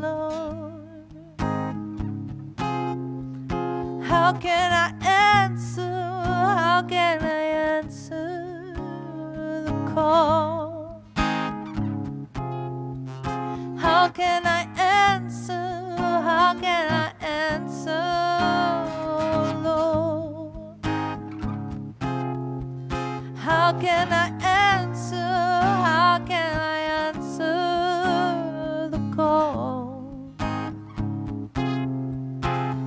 Lord, how can I answer? How can I answer the call? How can I answer? How can I answer, oh Lord? How can I answer? How can I answer the call?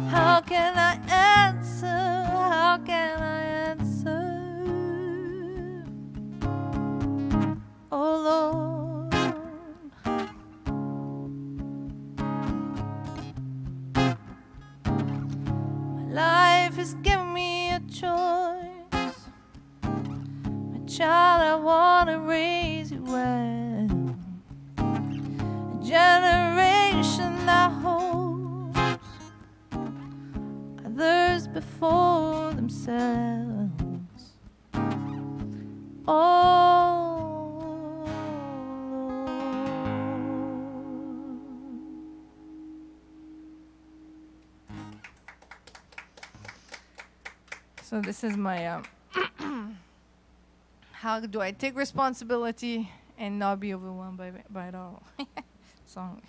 How can I answer? How can I answer? Oh Lord, my life is giving me a choice. My child, I want to raise you well. A generation that holds others before themselves. Oh Lord. So this is my how do I take responsibility and not be overwhelmed by it all song.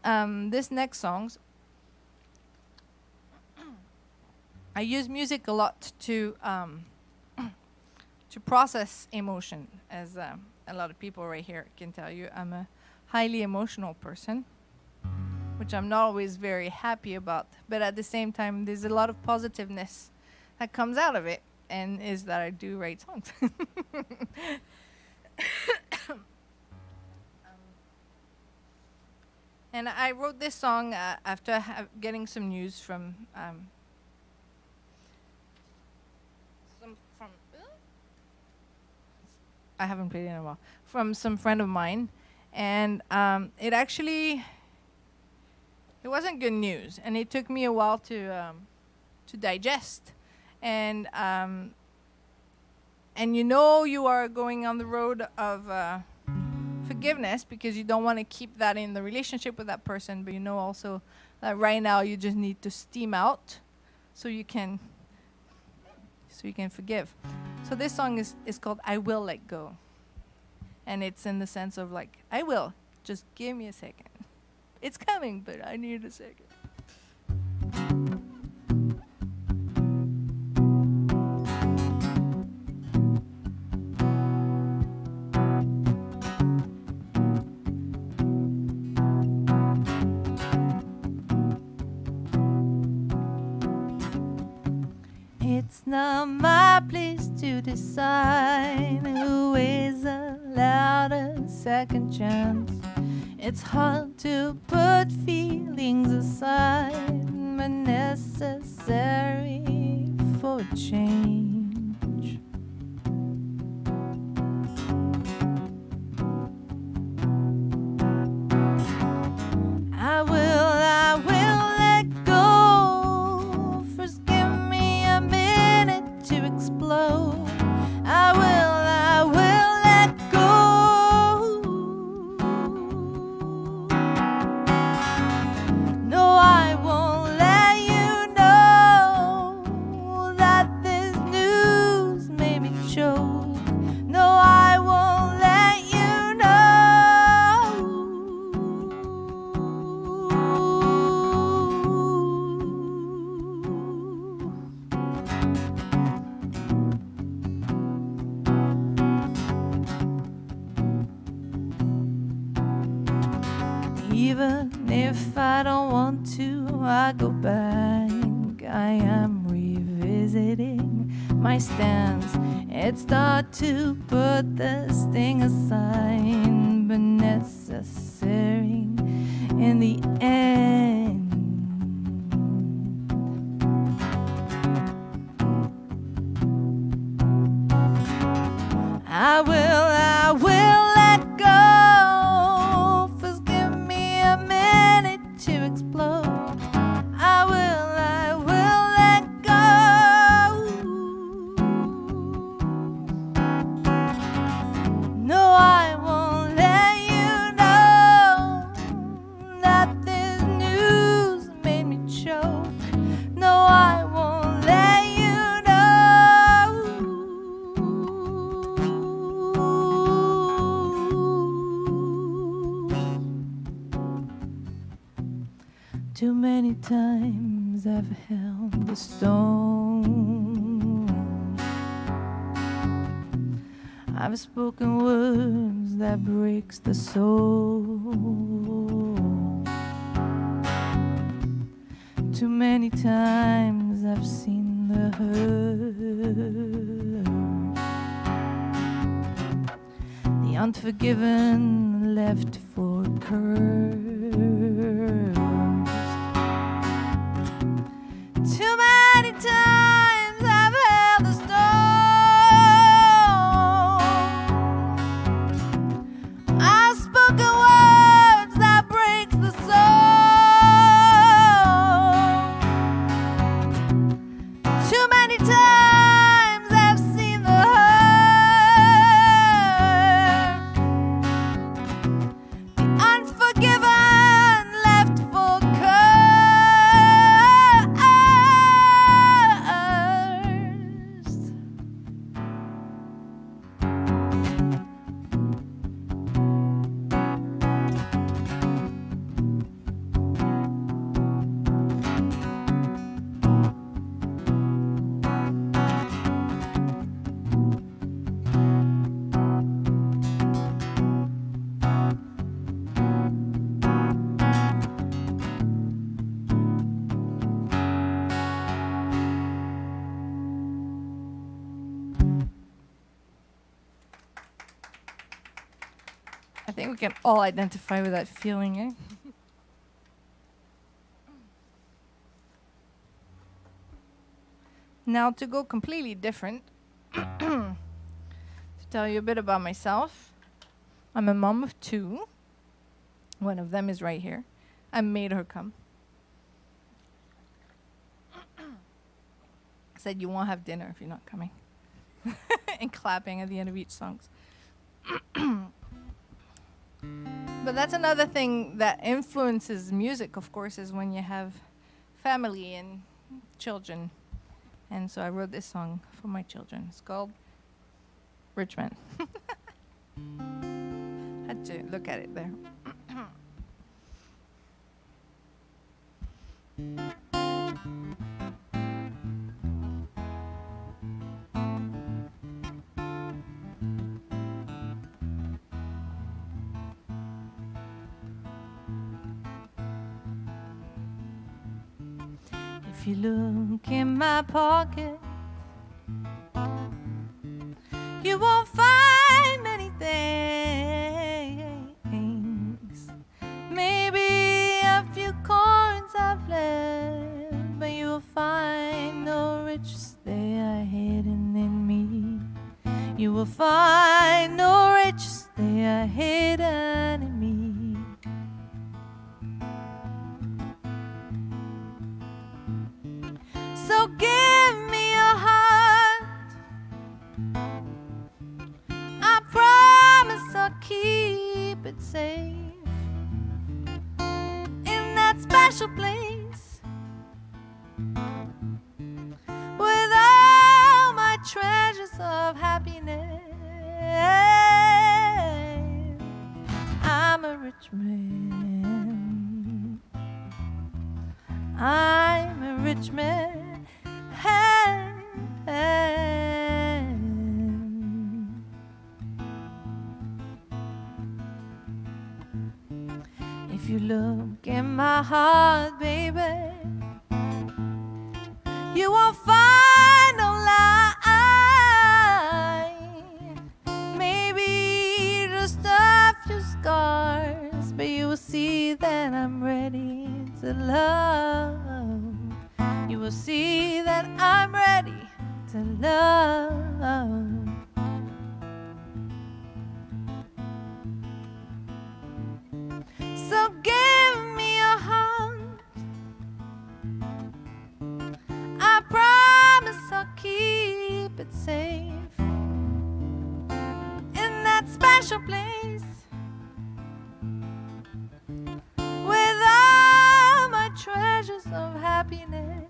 this next songs, I use music a lot to process emotion, as a lot of people right here can tell you. I'm a highly emotional person, which I'm not always very happy about. But at the same time, there's a lot of positiveness that comes out of it, and is that I do write songs. And I wrote this song after getting some news from I haven't played it in a while, from some friend of mine, and it wasn't good news, and it took me a while to digest, and you are going on the road of forgiveness because you don't want to keep that in the relationship with that person, but you know also that right now you just need to steam out so you can forgive. So this song is called I Will Let Go. And it's in the sense of like, I will, just give me a second. It's coming, but I need a second. It's not my place to decide who is allowed a second chance. It's hard to put feelings aside, but necessary for a change. I will let go. First give me a minute to explode. I will let go. No, I won't let you know that this news made me choke. No, I won't let you know. Even if I don't want to, I go back. I am revisiting my stance. It's hard to put this thing aside, but necessary in the end. I will let go. First give me a minute to explode. I will let go. No, I won't let you know that this news made me choke. No, I won't let you know. Too many times I've held the stone. I've spoken words that breaks the soul. Too many times I've seen the hurt, the unforgiven left for curse. Too many times I've held the stone. I've spoken words that breaks the soul. Too many times I've seen the hurt, the unforgiven think we can all identify with that feeling, eh? Now to go completely different, to tell you a bit about myself. I'm a mom of 2. One of them is right here. I made her come. Said you won't have dinner if you're not coming. And clapping at the end of each song. But that's another thing that influences music, of course, is when you have family and children. And so I wrote this song for my children. It's called Richmond. Had to look at it there. If you look in my pocket, you won't find many things. Maybe a few coins I've left, but you will find no riches, they are hidden in me. You will find no riches, they are hidden in me. So give me your heart, I promise I'll keep it safe in that special place with all my treasures of happiness. I'm a rich man, I'm a rich man. If you look in my heart, baby, you won't find no lie. Maybe just a few scars, but you will see that I'm ready to love. You will see that I'm ready to love. So give me your heart, I promise I'll keep it safe in that special place with all my treasures of happiness.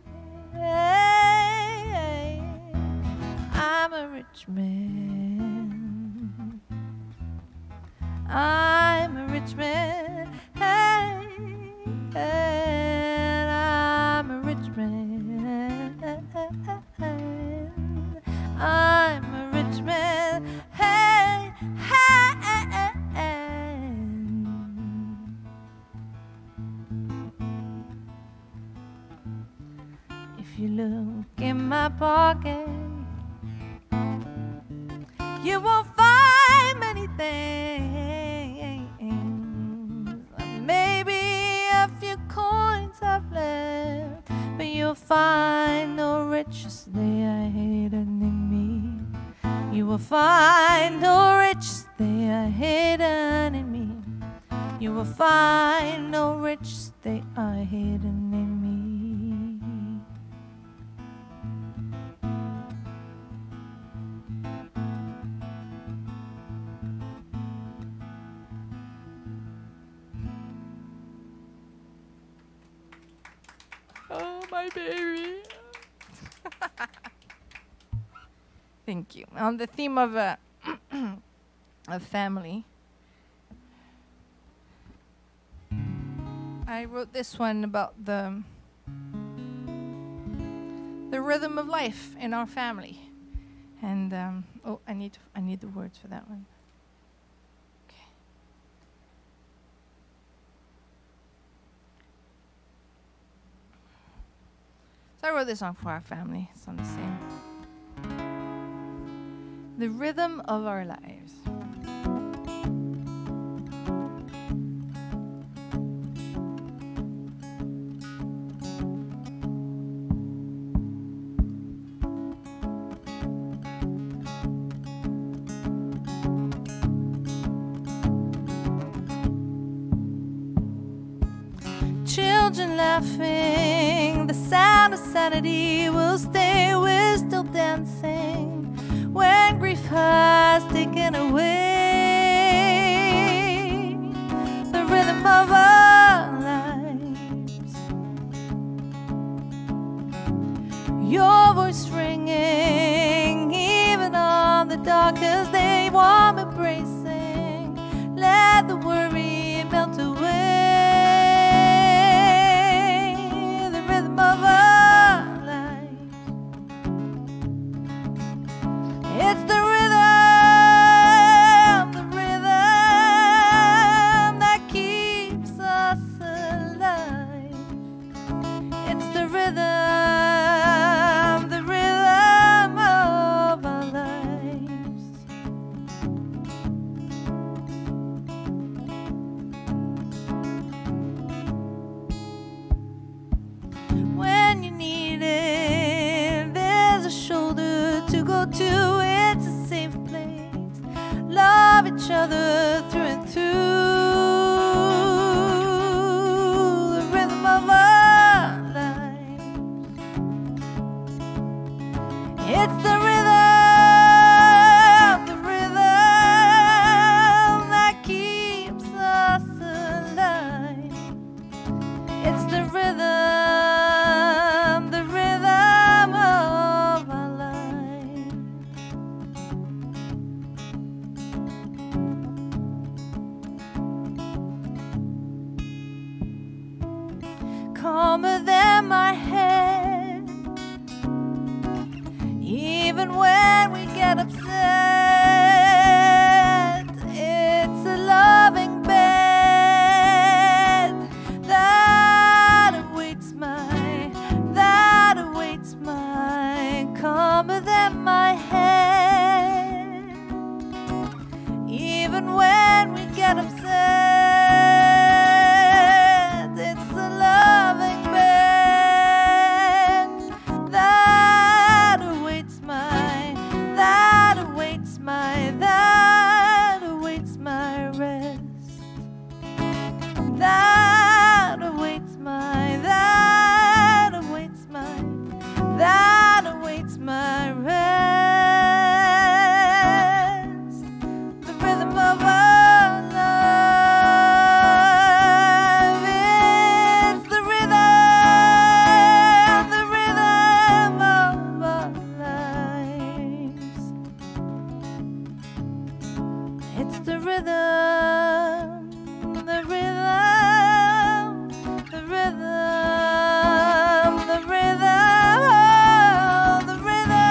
I'm a rich man, I'm a rich man, and I'm a rich man, I'm a rich man, If you look in my pocket, you won't find many things. Maybe a few coins I've left, but you'll find no riches, they are hidden in me. You will find no riches, they are hidden in me. You will find no riches, they are hidden in me. Oh, my baby. Thank you. On the theme of of family, I wrote this one about the rhythm of life in our family. And oh, I need the words for that one. Okay. So I wrote this song for our family. It's on the same. The rhythm of our lives. children laughing. The sound of sanity will stay. We're still dancing when grief has taken away the rhythm of our lives. Your voice ringing even on the darkest day, warm embracing. Let the worry melt away. The rhythm of our lives. It's the rhythm that keeps us alive. It's the rhythm of our lives. When you need it, there's a shoulder to go to. It's a safe place. Love each other through and through. The rhythm of our lives. It's the rhythm that keeps us alive. It's the rhythm of our life. Calmer than my head, even when we get upset. It's a loving bed that awaits my calmer than my head, even when we get upset. It's a loving bed that awaits my rest. That awaits my rest. The rhythm of our life. It's the rhythm of our lives. It's the rhythm, the rhythm, the rhythm, the rhythm, the rhythm,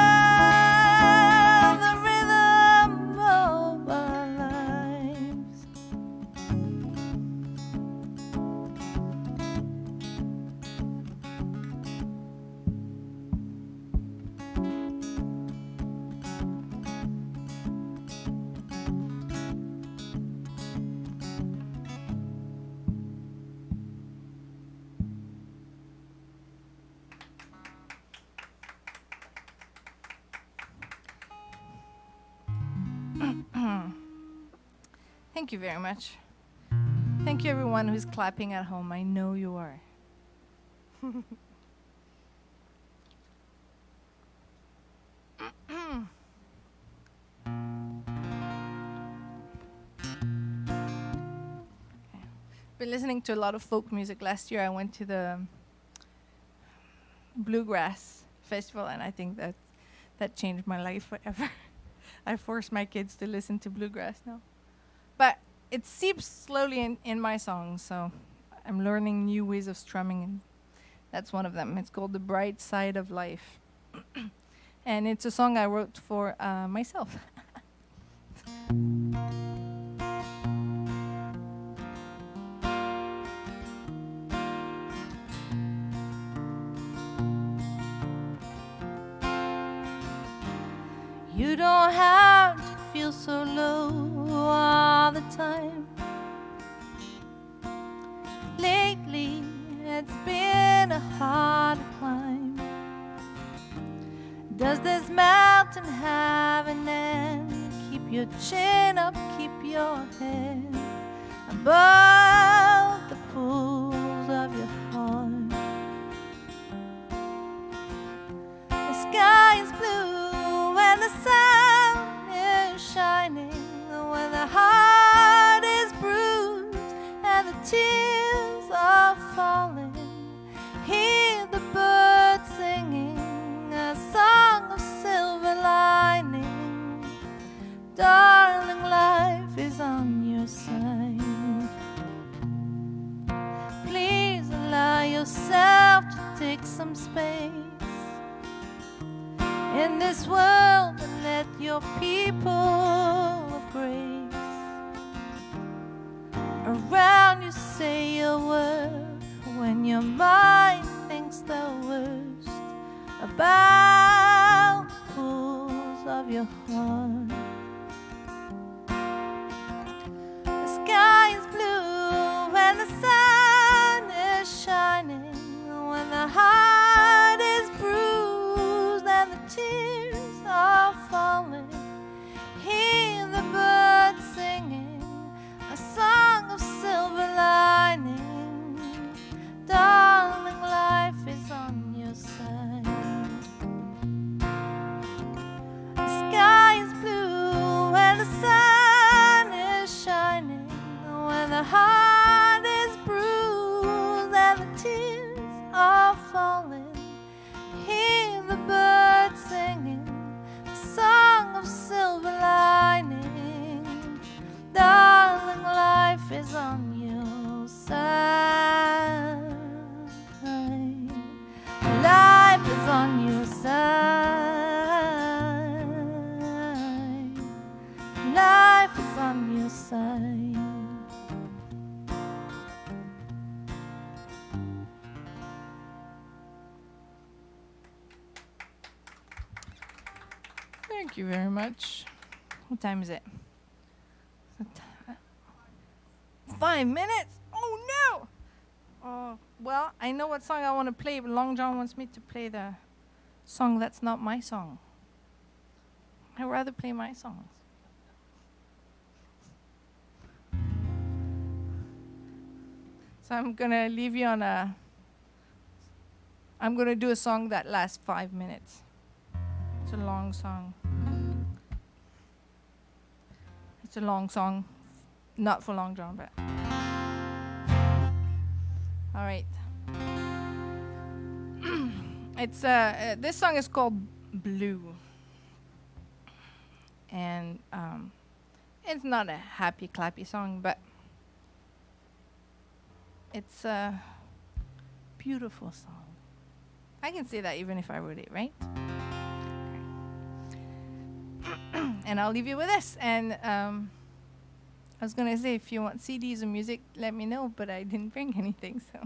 the rhythm of our lives. Thank you very much. Thank you, everyone who's clapping at home. I know you are. Been listening to a lot of folk music. Last year, I went to the Bluegrass Festival, and I think that changed my life forever. I force my kids to listen to bluegrass now. But it seeps slowly in my songs, so I'm learning new ways of strumming, and that's one of them. It's called The Bright Side of Life. And it's a song I wrote for myself. You don't have to feel so low all the time. Lately, it's been a hard climb. Does this mountain have an end? Keep your chin up, keep your head above the pools of your heart. side. Please allow yourself to take some space in this world and let your people of grace around you say your worth when your mind thinks the worst about the pulls of your heart. The sky is blue and the sun is shining when the heart is bruised and the tears are falling. Hear the birds singing a song of silver lining. Darling, life is on your side. The sky is blue and the sun is shining when the heart is bruised and the tears are falling. Hear the birds singing a song of silver lining. Darling, life is on your side. Life is on your side. Life is on your side. Thank you very much. What time is it? 5 minutes? Oh no! Oh, well, I know what song I want to play, but Long John wants me to play the song that's not my song. I'd rather play my songs. So I'm gonna leave you on a. I'm gonna do a song that lasts 5 minutes. It's a long song. It's a long song, not for Long John, but. All right. It's this song is called Blue, and it's not a happy clappy song, but it's a beautiful song. I can say that even if I wrote it, right? And I'll leave you with this. And I was gonna say, if you want CDs or music, let me know, but I didn't bring anything, so.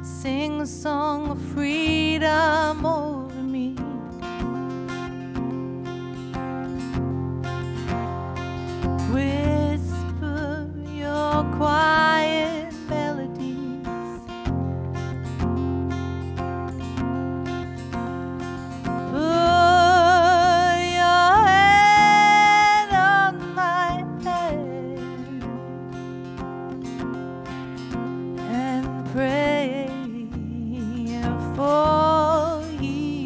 Sing a song of freedom over me. Whisper your quiet melodies. Put your head on my head and pray for healing.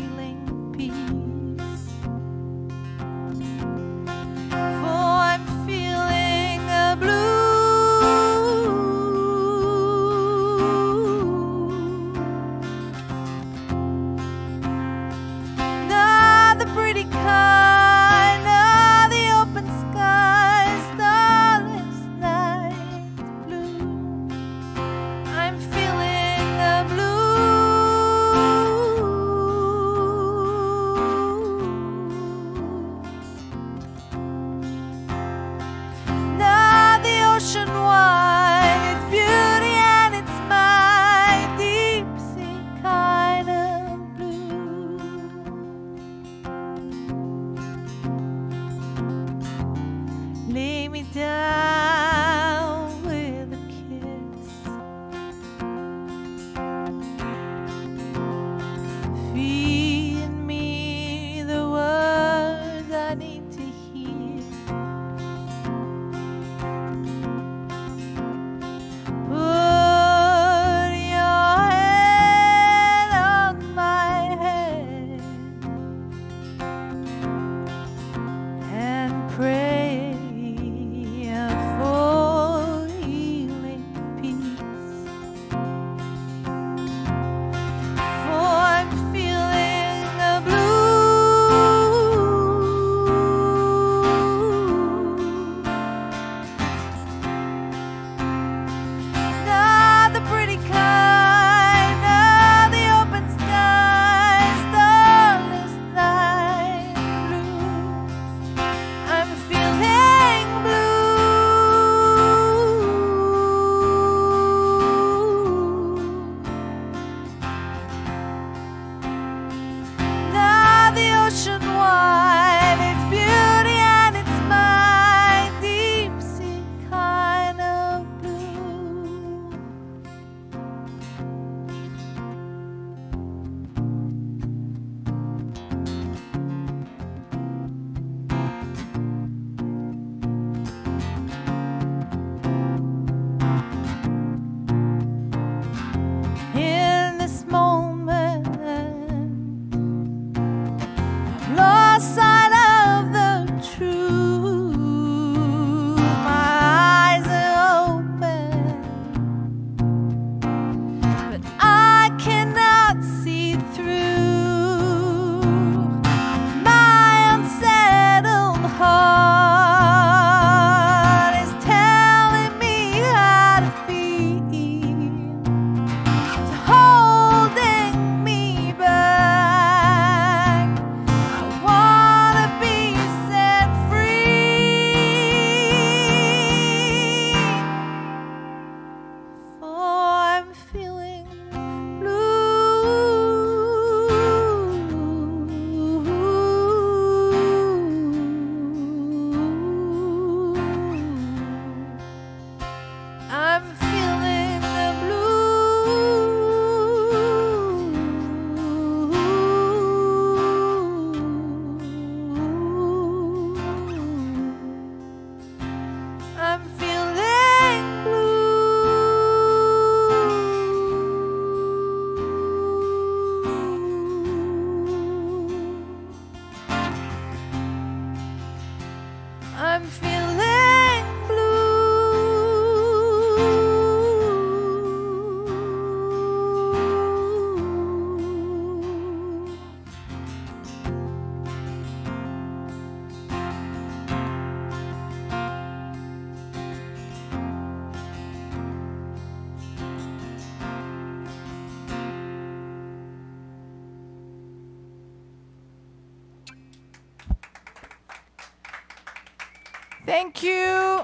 Thank you,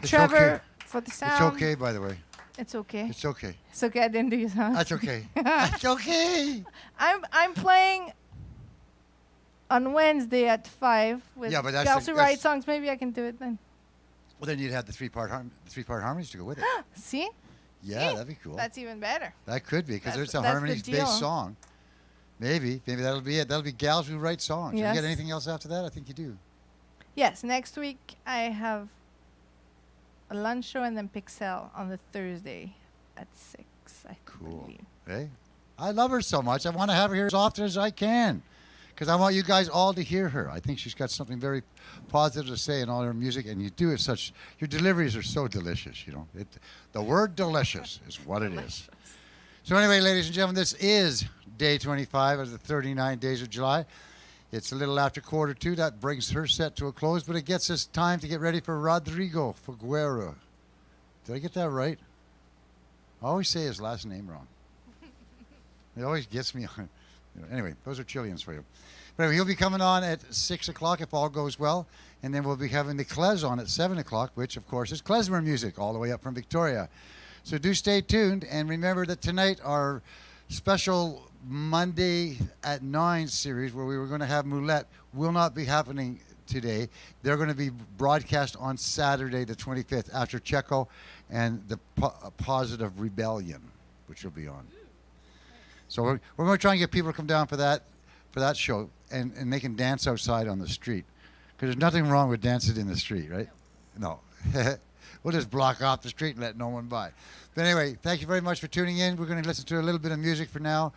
It's Trevor, okay. for the It's sound. okay, by the way. It's okay. It's okay. It's okay. I didn't do your sound. That's okay. That's okay. I'm playing on Wednesday at 5 with Yeah, but that's Gals the- Who Write that's- Songs. Maybe I can do it then. Well, then you'd have the three-part harmonies to go with it. See? Yeah, that'd be cool. That's even better. That could be, because That's- there's a that's the harmonies-based deal. song. Maybe that'll be it. That'll be Gals Who Write Songs. You got Yes. anything else after that? I think you do. Yes, next week I have a lunch show and then Pixel on the Thursday at 6. I Cool. believe. Hey, I love her so much. I want to have her here as often as I can, because I want you guys all to hear her. I think she's got something very positive to say in all her music, and you do it such. Your deliveries are so delicious. You know, the word "delicious" is what it is. So anyway, ladies and gentlemen, this is day 25 of the 39 days of July. It's a little after 1:45. That brings her set to a close, but it gets us time to get ready for Rodrigo Guerrero. Did I get that right? I always say his last name wrong. It always gets me on. Anyway, those are Chileans for you. But anyway, he'll be coming on at 6 o'clock if all goes well. And then we'll be having the Klez on at 7 o'clock, which, of course, is Klezmer music all the way up from Victoria. So do stay tuned. And remember that tonight our special Monday at 9 series where we were going to have Moulette will not be happening today. They're going to be broadcast on Saturday the 25th after Checo and the Positive Rebellion, which will be on. So we're going to try and get people to come down for that show, and they can dance outside on the street, because there's nothing wrong with dancing in the street, right? No. We'll just block off the street and let no one by. But anyway, thank you very much for tuning in. We're going to listen to a little bit of music for now,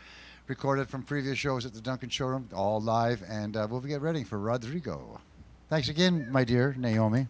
recorded from previous shows at the Duncan Showroom, all live, and we'll get ready for Rodrigo. Thanks again, my dear Naomi.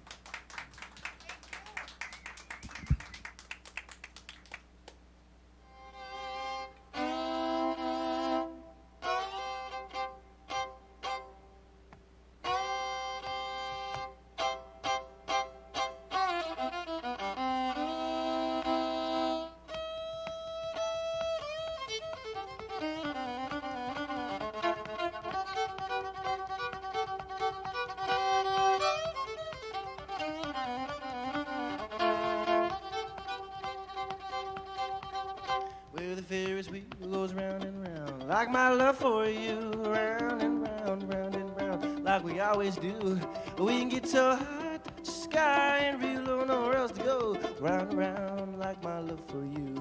Where the Ferris wheel goes round and round, like my love for you, round and round, round and round, like we always do. We can get so high, touch the sky, and real low, nowhere else to go. Round and round, like my love for you.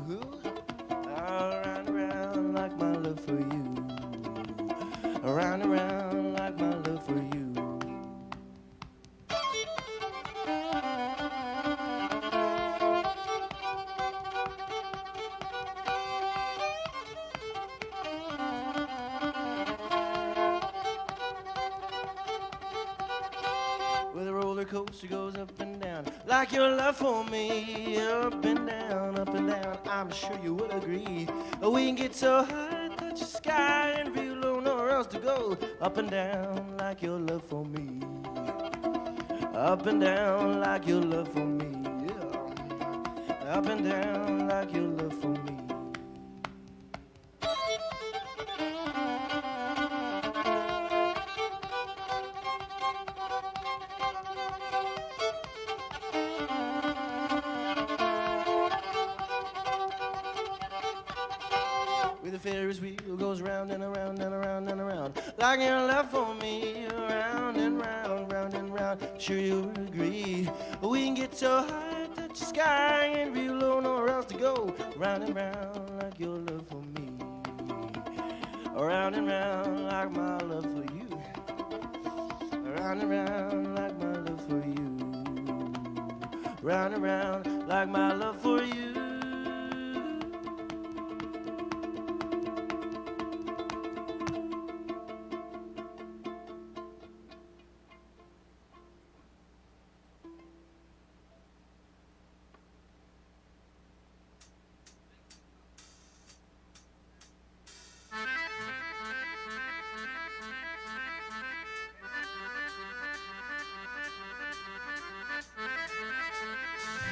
Round and round, like my love for you. Round and round, like my love for you. Where the roller coaster goes up and down, like your love for me, up and down, up and down. I'm sure you would agree. We can get so high, touch the sky, and real low, nowhere else to go. Up and down, like your love for me. Up and down, like your love for me. Yeah. Up and down, like your love for me. Where the Ferris wheel goes round and around and around and around, like your love for me, round and round, round and round. Sure you would agree. We can get so high, touch the sky, and real low, nowhere else to go. Round and round, like your love for me. Round and round, like my love for you. Round and round, like my love for you. Round and round, like my love for you.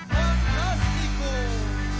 Fantástico!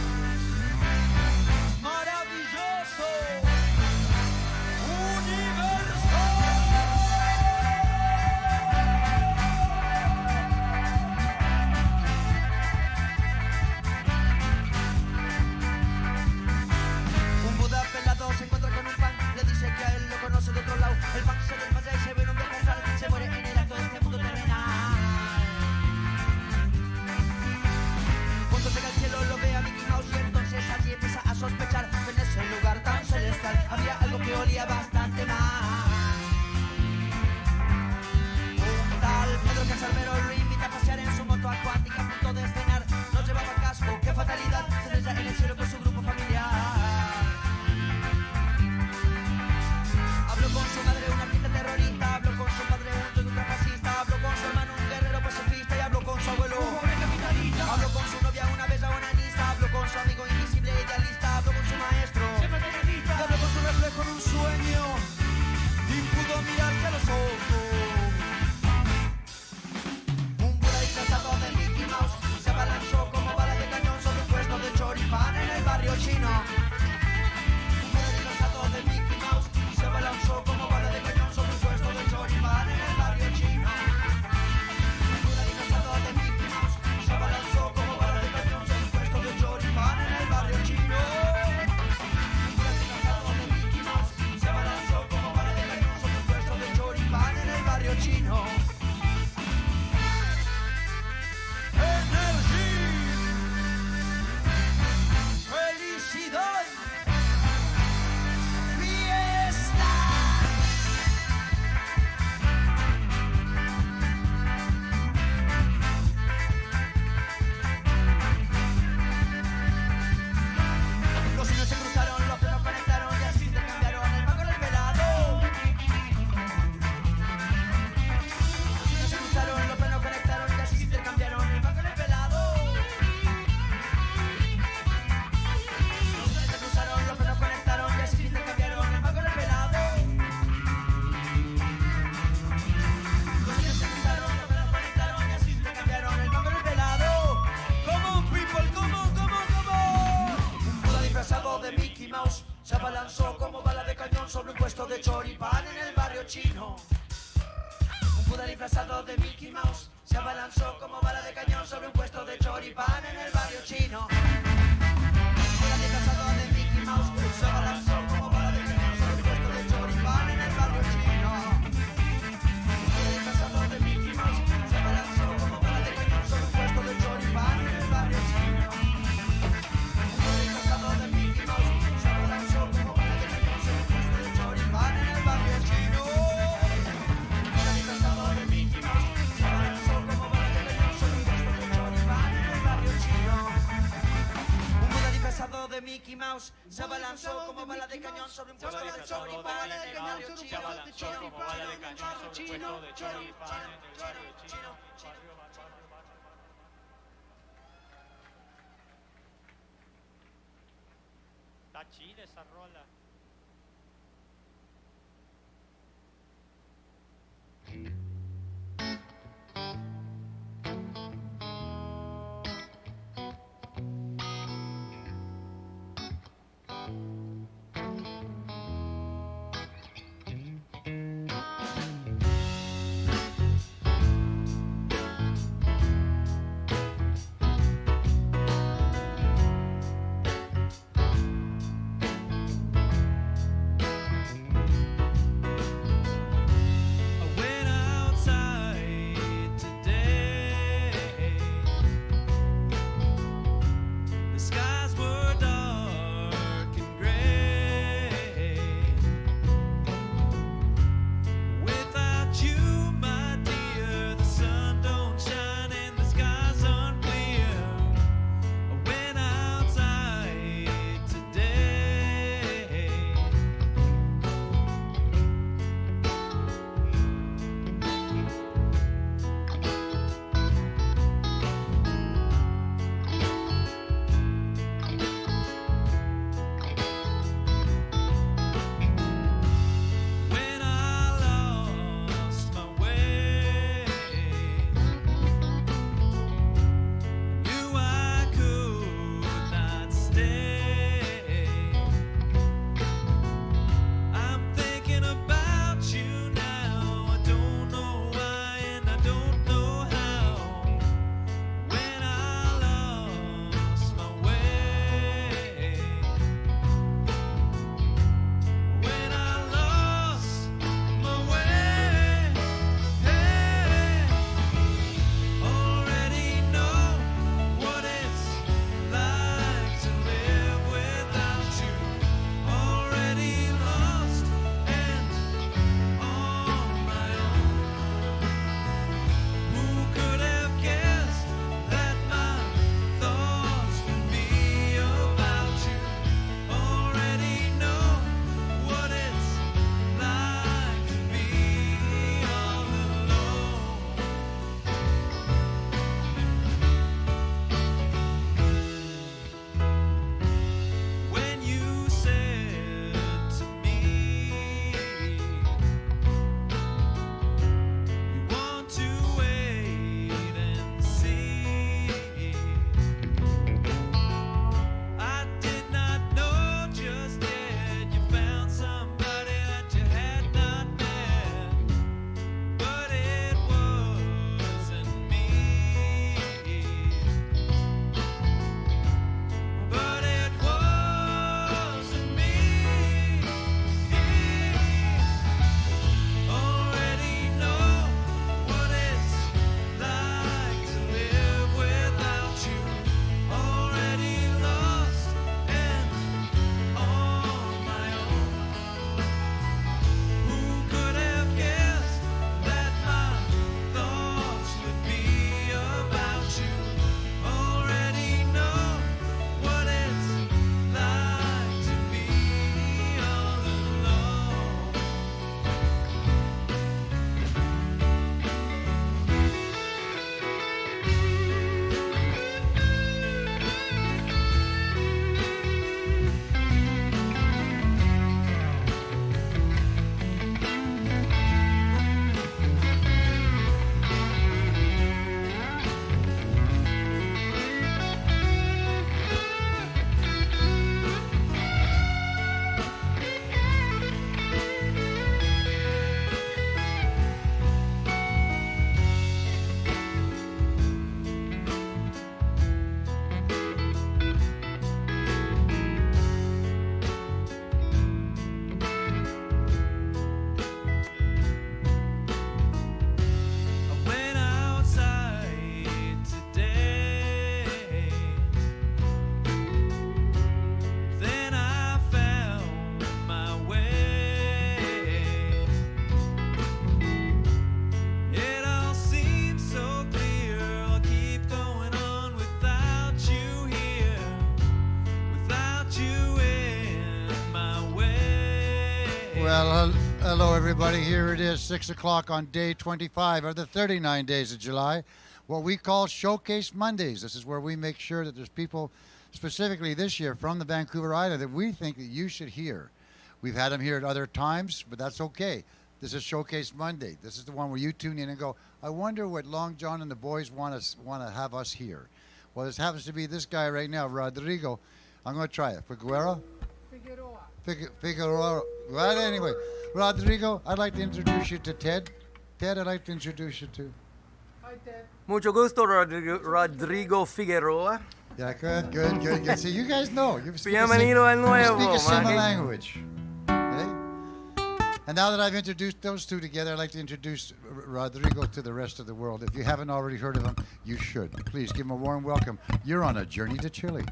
chino. Un Buda disfrazado de Mickey Mouse se abalanzó como bala de cañón sobre un puesto de choripán en el barrio chino. Un Buda disfrazado de Mickey Mouse se abalanzó como bala de cañón sobre un puesto de choripán en el barrio chino. Un Buda disfrazado de Mickey Mouse se abalanzó como bala de cañón sobre un puesto de choripán en el barrio chino. Felicidad, fiesta. Los niños se cruzaron, los perros conectaron y así intercambiaron el pan con el pelado. Los niños se cruzaron, los perros conectaron y así intercambiaron el pan con el pelado. Se cruzaron, los perros conectaron y así intercambiaron el pan con el pelado. Los niños se cruzaron, los perros conectaron y así intercambiaron el pan con el pelado. Come on, people, come on, come on, come on. Un Buda disfrazado de Mickey Mouse se abalanzó como bala de cañón sobre un puesto de choripán en el barrio chino. Un Buda disfrazado de Mickey Mouse se abalanzó como bala de cañón sobre un puesto de choripán en el barrio chino. Buda disfrazado de Mickey Mouse se abalanzó como bala de cañón sobre un puesto de choripán en el barrio chino. Buda disfrazado de Mickey Mouse se abalanzó como bala de cañón sobre un puesto de choripán en el barrio chino. Buda disfrazado de Mickey Mouse se abalanzó como bala de cañón sobre un puesto de choripán en el barrio chino. Buda disfrazado de Mickey Mouse se abalanzó como bala de cañón sobre un puesto de choripán en el barrio chino. Un Buda disfrazado de Mickey Mouse se abalanzó como bala de cañón sobre un puesto de choripán en el barrio chino. Está chida esa rola. I went out Well, hello everybody. Here it is, 6 o'clock on day 25 of the 39 days of July, what we call Showcase Mondays. This is where we make sure that there's people, specifically this year from the Vancouver Island, that we think that you should hear. We've had them here at other times, but that's okay. This is Showcase Monday. This is the one where you tune in and go, I wonder what Long John and the boys want to have us hear. Well, this happens to be this guy right now, Rodrigo. I'm going to try it. Figueroa? Figueroa. Well, anyway, Rodrigo, I'd like to introduce you to Ted. Ted, I'd like to introduce you to. Hi, Ted. Mucho gusto, Rodrigo Figueroa. Yeah, good. See, you guys know. You speak Bienvenido al nuevo. You speak a similar man. language. Okay? And now that I've introduced those two together, I'd like to introduce Rodrigo to the rest of the world. If you haven't already heard of him, you should. Please give him a warm welcome. You're on a journey to Chile.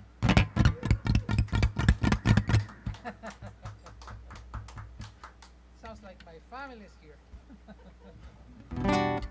Sounds like my family's here. All right.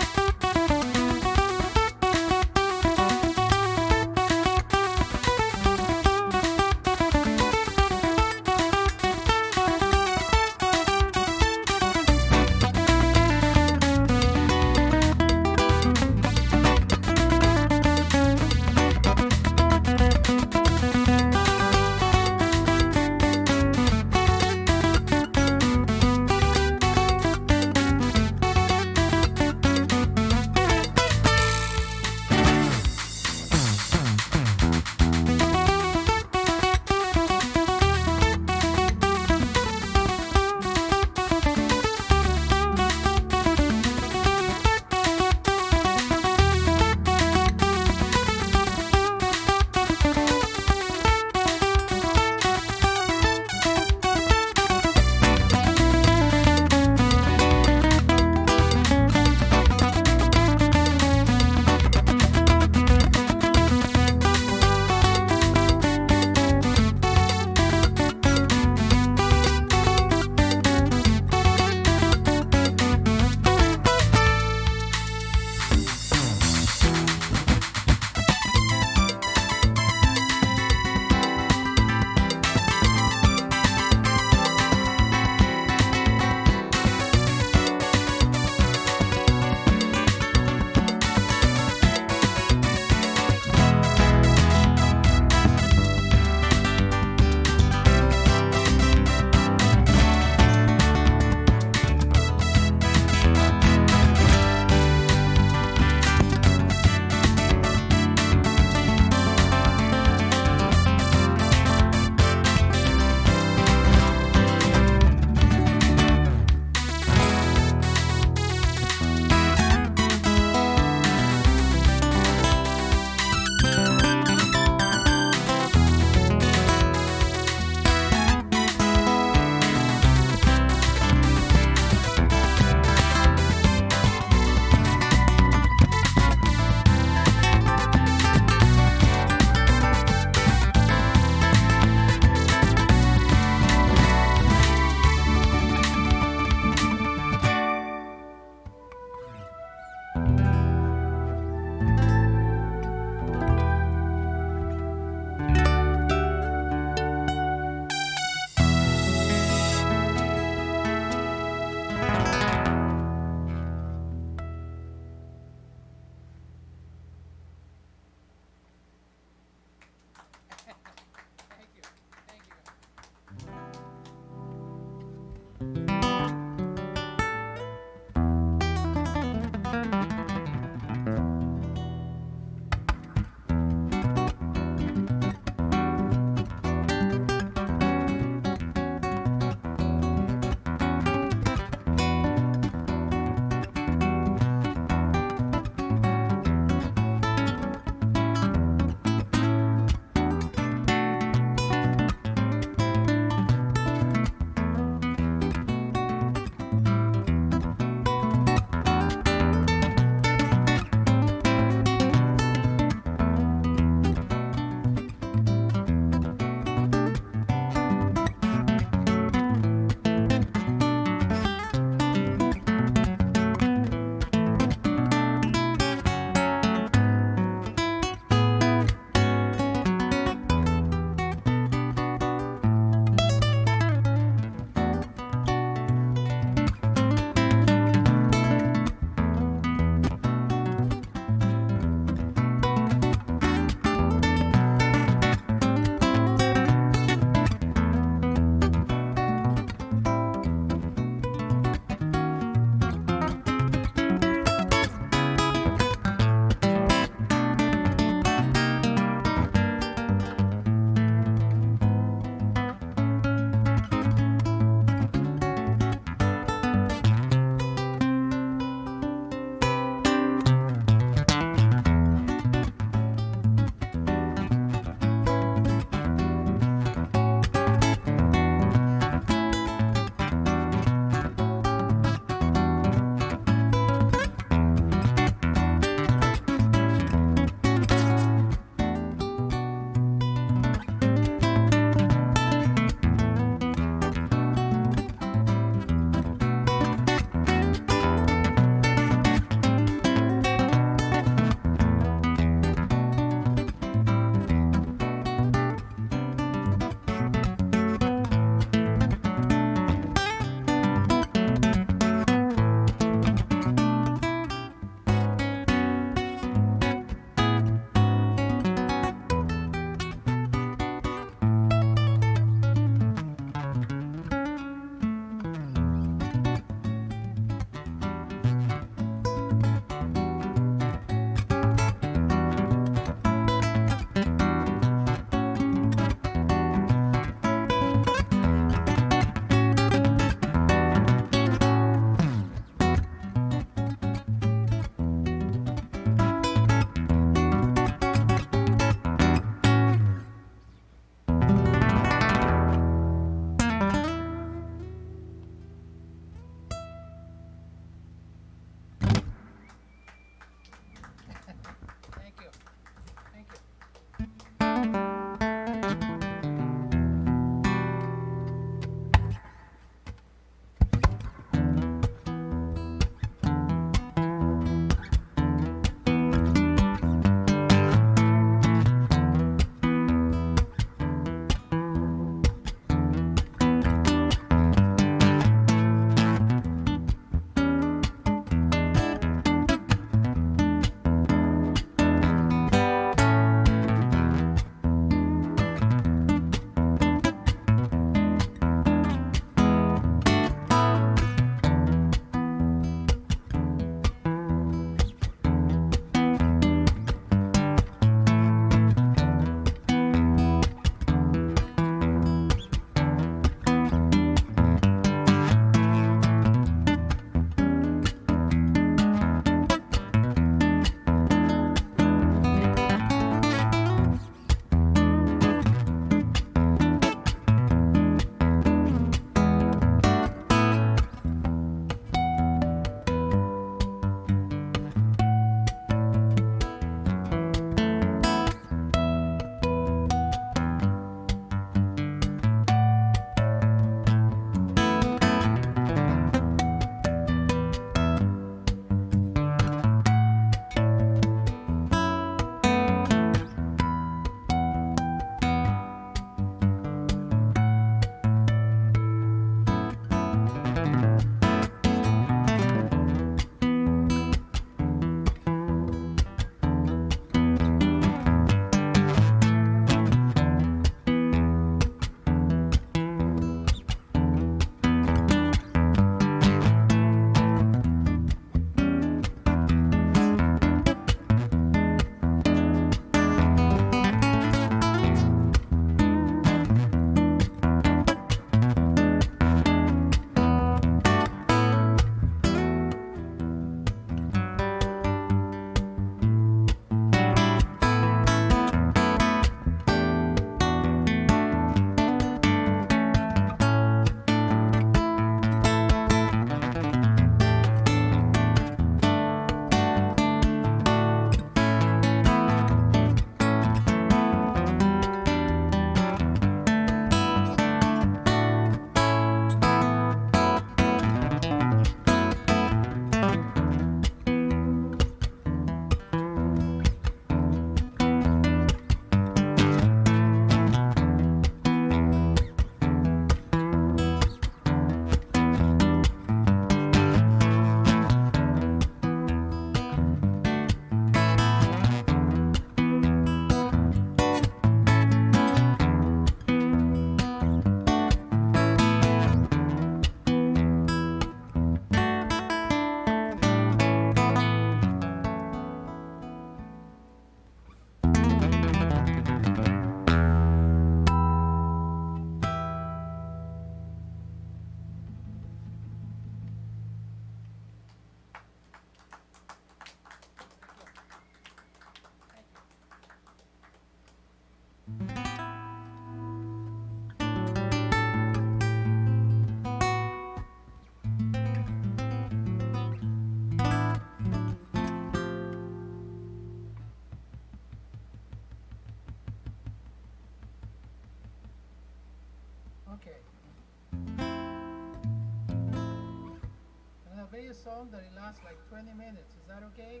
play a song that it lasts like 20 minutes. Is that okay?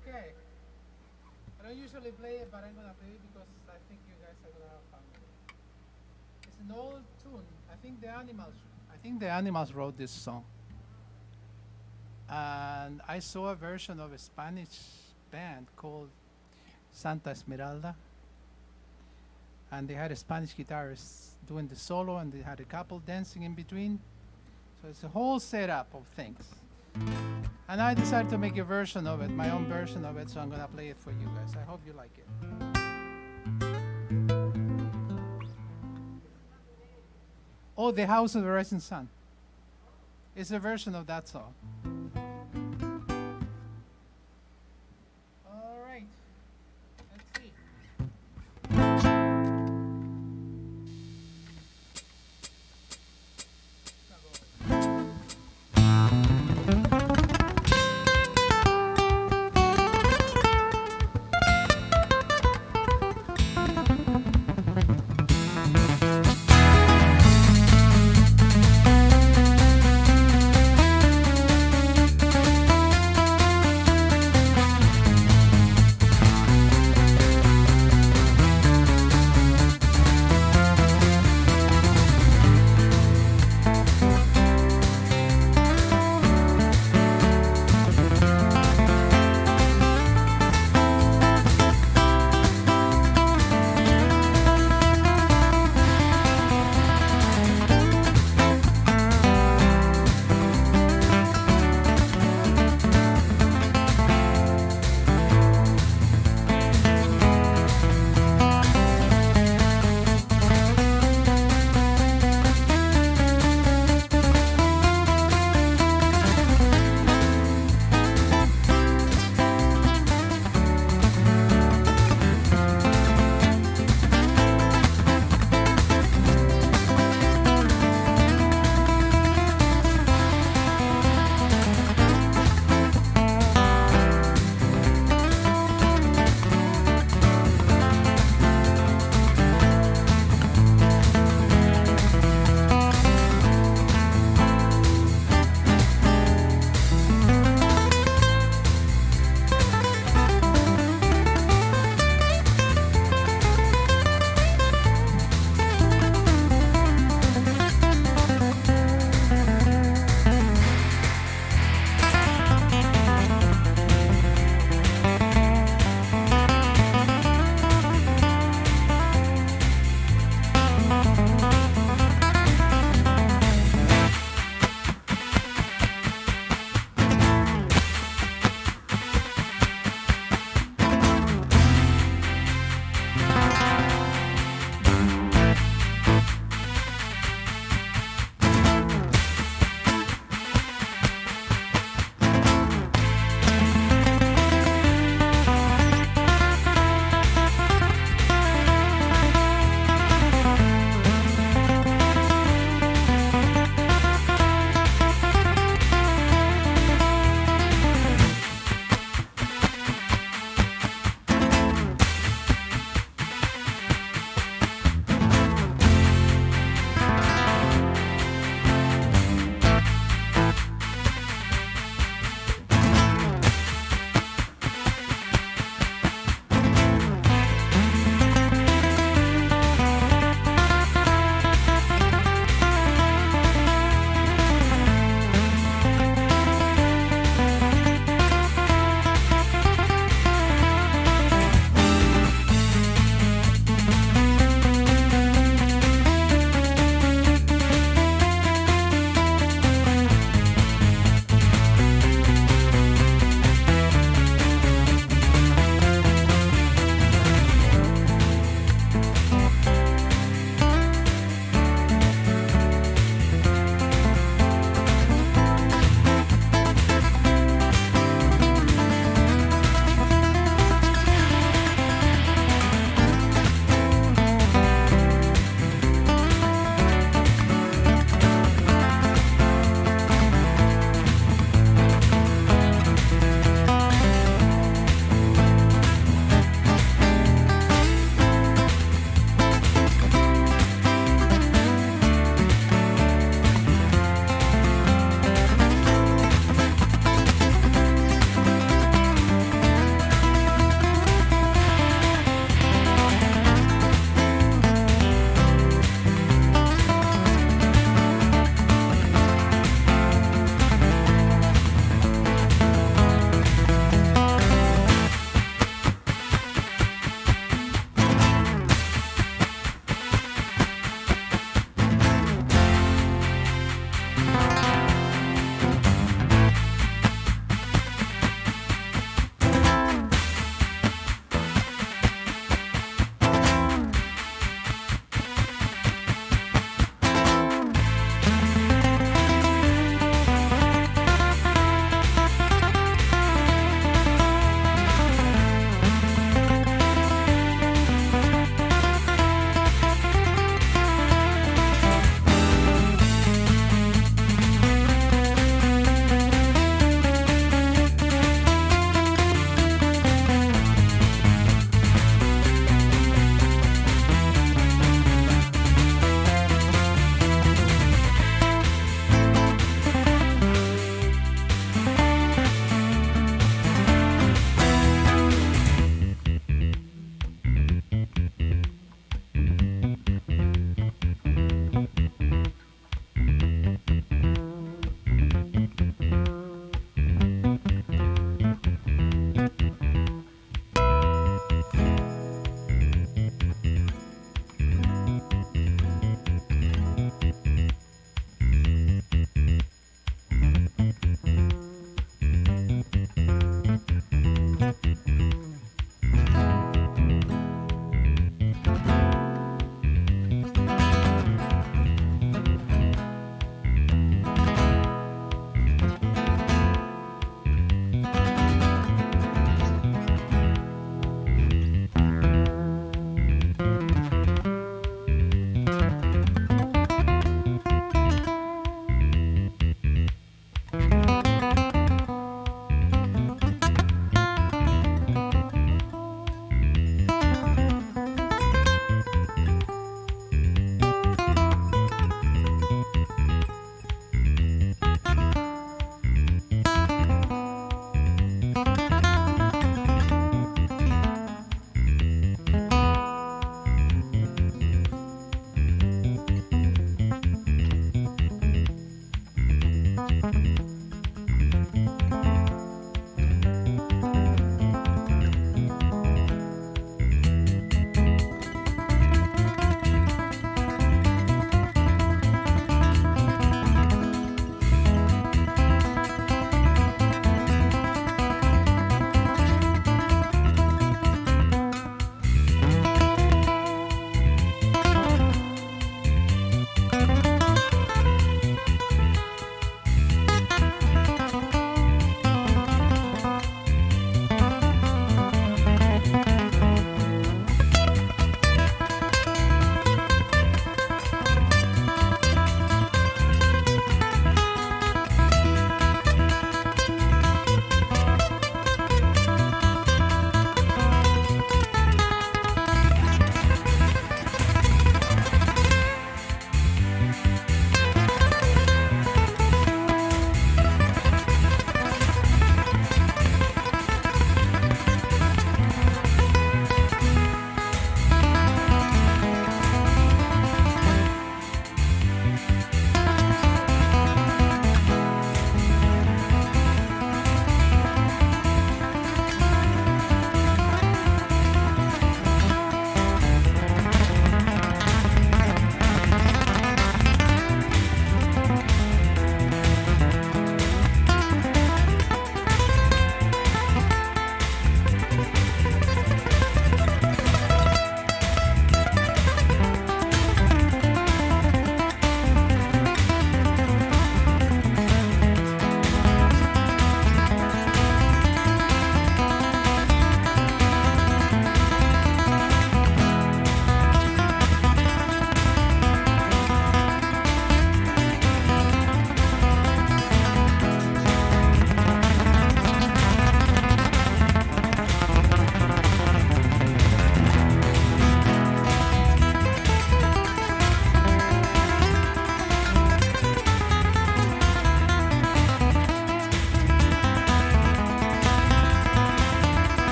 Okay. I don't usually play it, but I'm gonna play it because I think you guys are gonna have fun with it. It's an old tune. I think the Animals wrote this song. And I saw a version of a Spanish band called Santa Esmeralda. And they had a Spanish guitarist doing the solo, and they had a couple dancing in between. So it's a whole setup of things. And I decided to make a version of it, my own version of it, so I'm gonna play it for you guys. I hope you like it. Oh, The House of the Rising Sun. It's a version of that song. All right, let's see.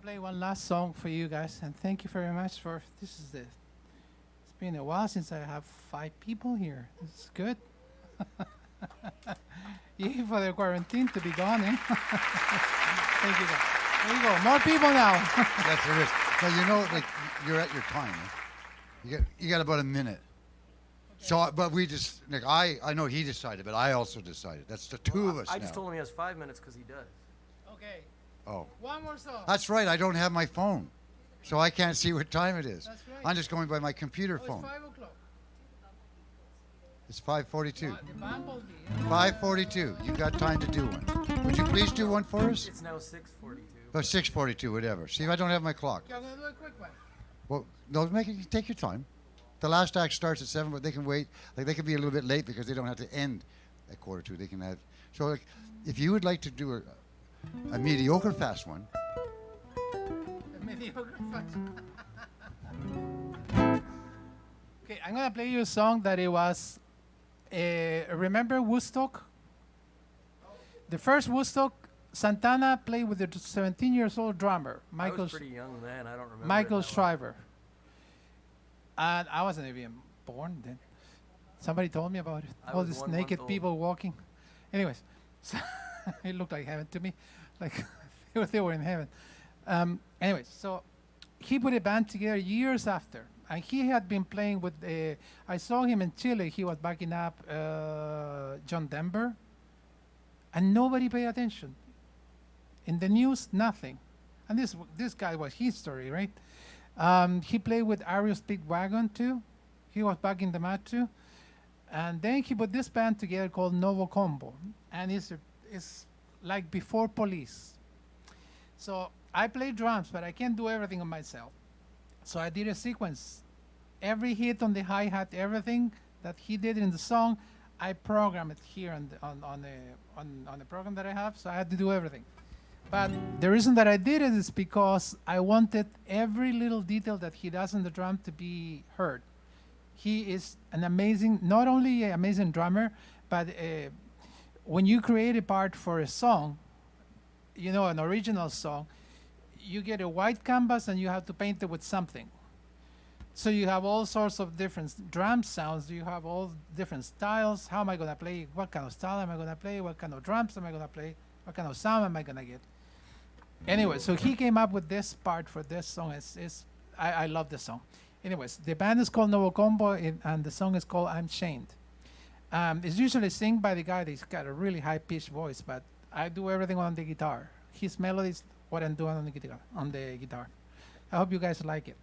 play one last song for you guys, and thank you very much for this. It's been a while since I have 5 people here. This is good. Yay for the quarantine to be gone, eh? Thank you, guys. There you go. More people now. Yes, there is. Now, you know, like, you're at your time. Eh? You got about a minute. So, but we just, like, I know he decided, but I also decided. That's the two of us I now. just told him he has 5 minutes because he does. Okay. Oh. One more song. That's right. I don't have my phone, so I can't see what time it is. That's right. I'm just going by my computer Oh, phone. it's 5 o'clock. It's 5:42. The band will be. 5:42. You got time to do one. Would you please do one for us? It's now 6:42. Oh, 6:42, whatever. See, I don't have my clock. Okay, I'm gonna do a quick one. Well, no, take your time. The last act starts at 7, but they can wait. Like, they can be a little bit late because they don't have to end at 1:45. They can have. So, like, if you would like to do a mediocre fast one. A mediocre fast. Okay, I'm gonna play you a song that it was. Remember Woodstock? The first Woodstock, Santana played with the 17-year-old drummer, I was pretty young then. I don't remember. Michael it that well. Shriver. And I wasn't even born then. Somebody told me about it. I All was these 1 naked month old. people walking. Anyways, so it looked like heaven to me, like they were in heaven. Anyways, so he put a band together years after, and he had been playing with. I saw him in Chile. He was backing up John Denver, and nobody paid attention. In the news, nothing. And this guy was history, right? He played with Ariel Speedwagon too. He was backing them out too. And then he put this band together called Novo Combo, and it's like before Police. So I play drums, but I can't do everything on myself. So I did a sequence. Every hit on the hi-hat, everything that he did in the song, I programmed it here on the program that I have. So I had to do everything. But the reason that I did it is because I wanted every little detail that he does on the drum to be heard. He is an amazing, not only an amazing drummer, but when you create a part for a song, you know, an original song, you get a white canvas and you have to paint it with something. So you have all sorts of different drum sounds. You have all different styles. How am I going to play? What kind of style am I going to play? What kind of drums am I going to play? What kind of sound am I going to get? Anyway, so he came up with this part for this song. I love the song. Anyways, the band is called Novo Combo, and the song is called I'm Chained. It's usually sung by the guy that's got a really high-pitched voice, but I do everything on the guitar. His melody is what I'm doing on the guitar. I hope you guys like it.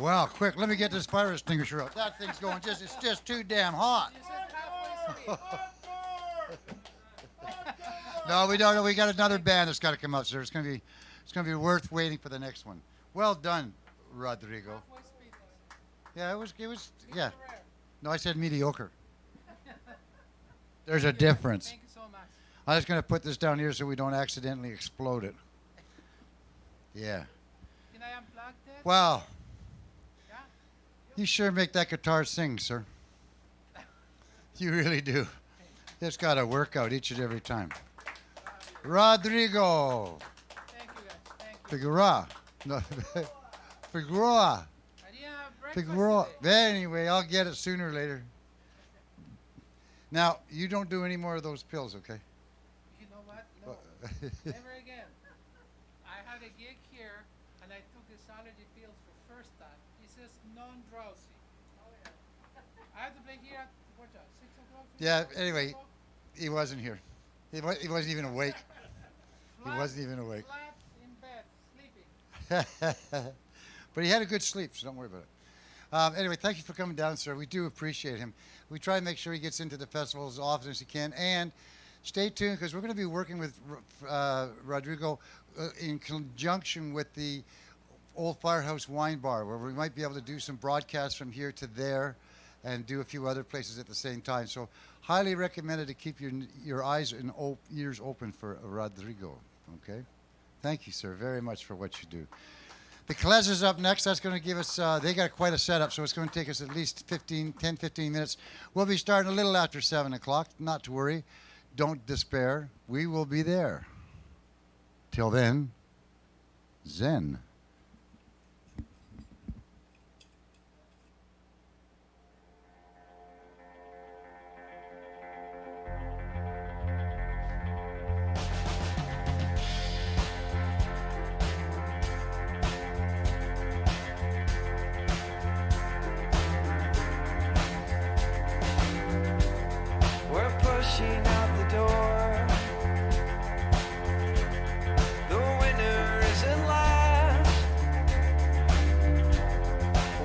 Well, quick, let me get this fire extinguisher out. That thing's going it's just too damn hot. No, we don't. We got another band that's got to come up, sir. It's gonna be worth waiting for the next one. Well done, Rodrigo. Yeah, it was. Yeah. No, I said mediocre. There's a difference. Thank you so much. I'm just gonna put this down here so we don't accidentally explode it. Yeah. Can I unplug this? Wow. Yeah. You sure make that guitar sing, sir. You really do. It's got to work out each and every time. Rodrigo. Thank you, guys. Thank you. Figueroa. No, Figueroa. I didn't have breakfast Figueroa. today. Anyway, I'll get it sooner or later. Now, you don't do any more of those pills, okay? You know what? No. Never again. I had a gig here, and I took this allergy pills for first time. It says non-drowsy. Oh, yeah. I have to play here at, 6 o'clock? Yeah, anyway, he wasn't here. He wasn't even awake. He wasn't even awake. Flat in bed, sleeping. But he had a good sleep, so don't worry about it. Anyway, thank you for coming down, sir. We do appreciate him. We try and make sure he gets into the festival as often as he can. And stay tuned, because we're going to be working with Rodrigo in conjunction with the Old Firehouse Wine Bar, where we might be able to do some broadcasts from here to there and do a few other places at the same time. So highly recommended to keep your eyes and ears open for Rodrigo, okay? Thank you, sir, very much for what you do. The Klezmer's up next. That's going to give us, they got quite a setup, so it's going to take us at least 10, 15 minutes. We'll be starting a little after 7 o'clock. Not to worry. Don't despair. We will be there. Till then, Zen. We're pushing out the door. The winner isn't last.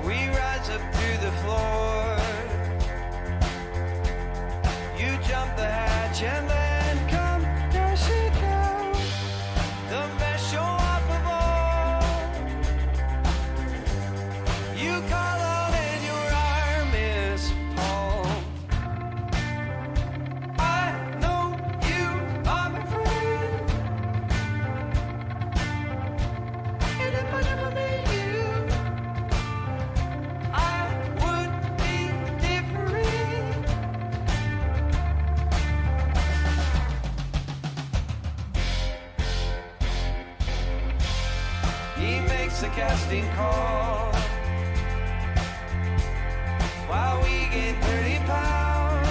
We rise up through the floor. You jump the hatch and then come crashing down. The best show off of all. You call out and your arm is pulled. I know you are my friend, and if I never met you, I would be different. He makes a casting call while we gain 30 pounds.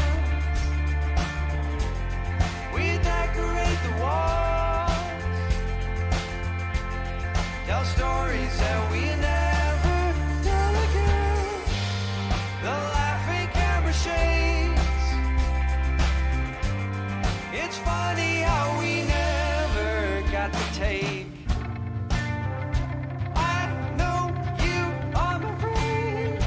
We decorate the walls, tell stories that we never tell again. The laughing camera shakes. It's funny how we never got the take. I know you are my friend,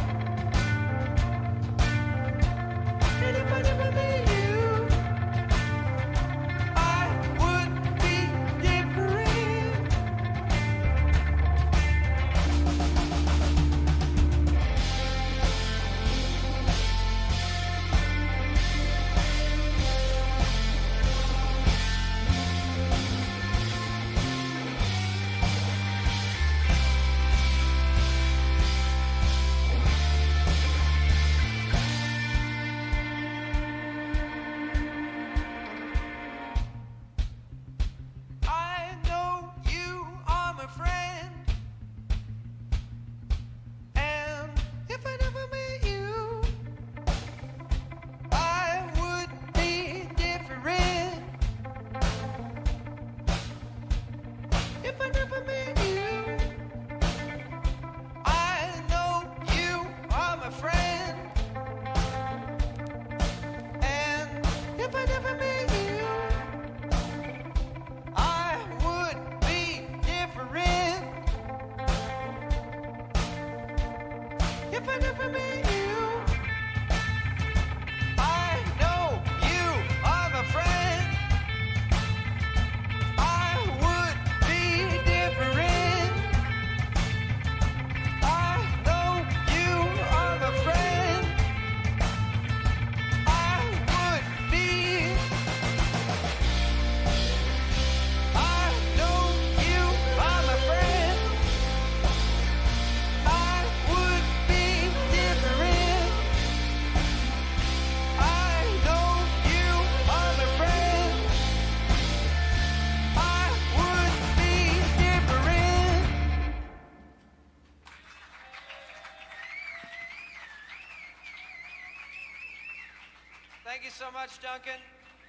so much, Duncan.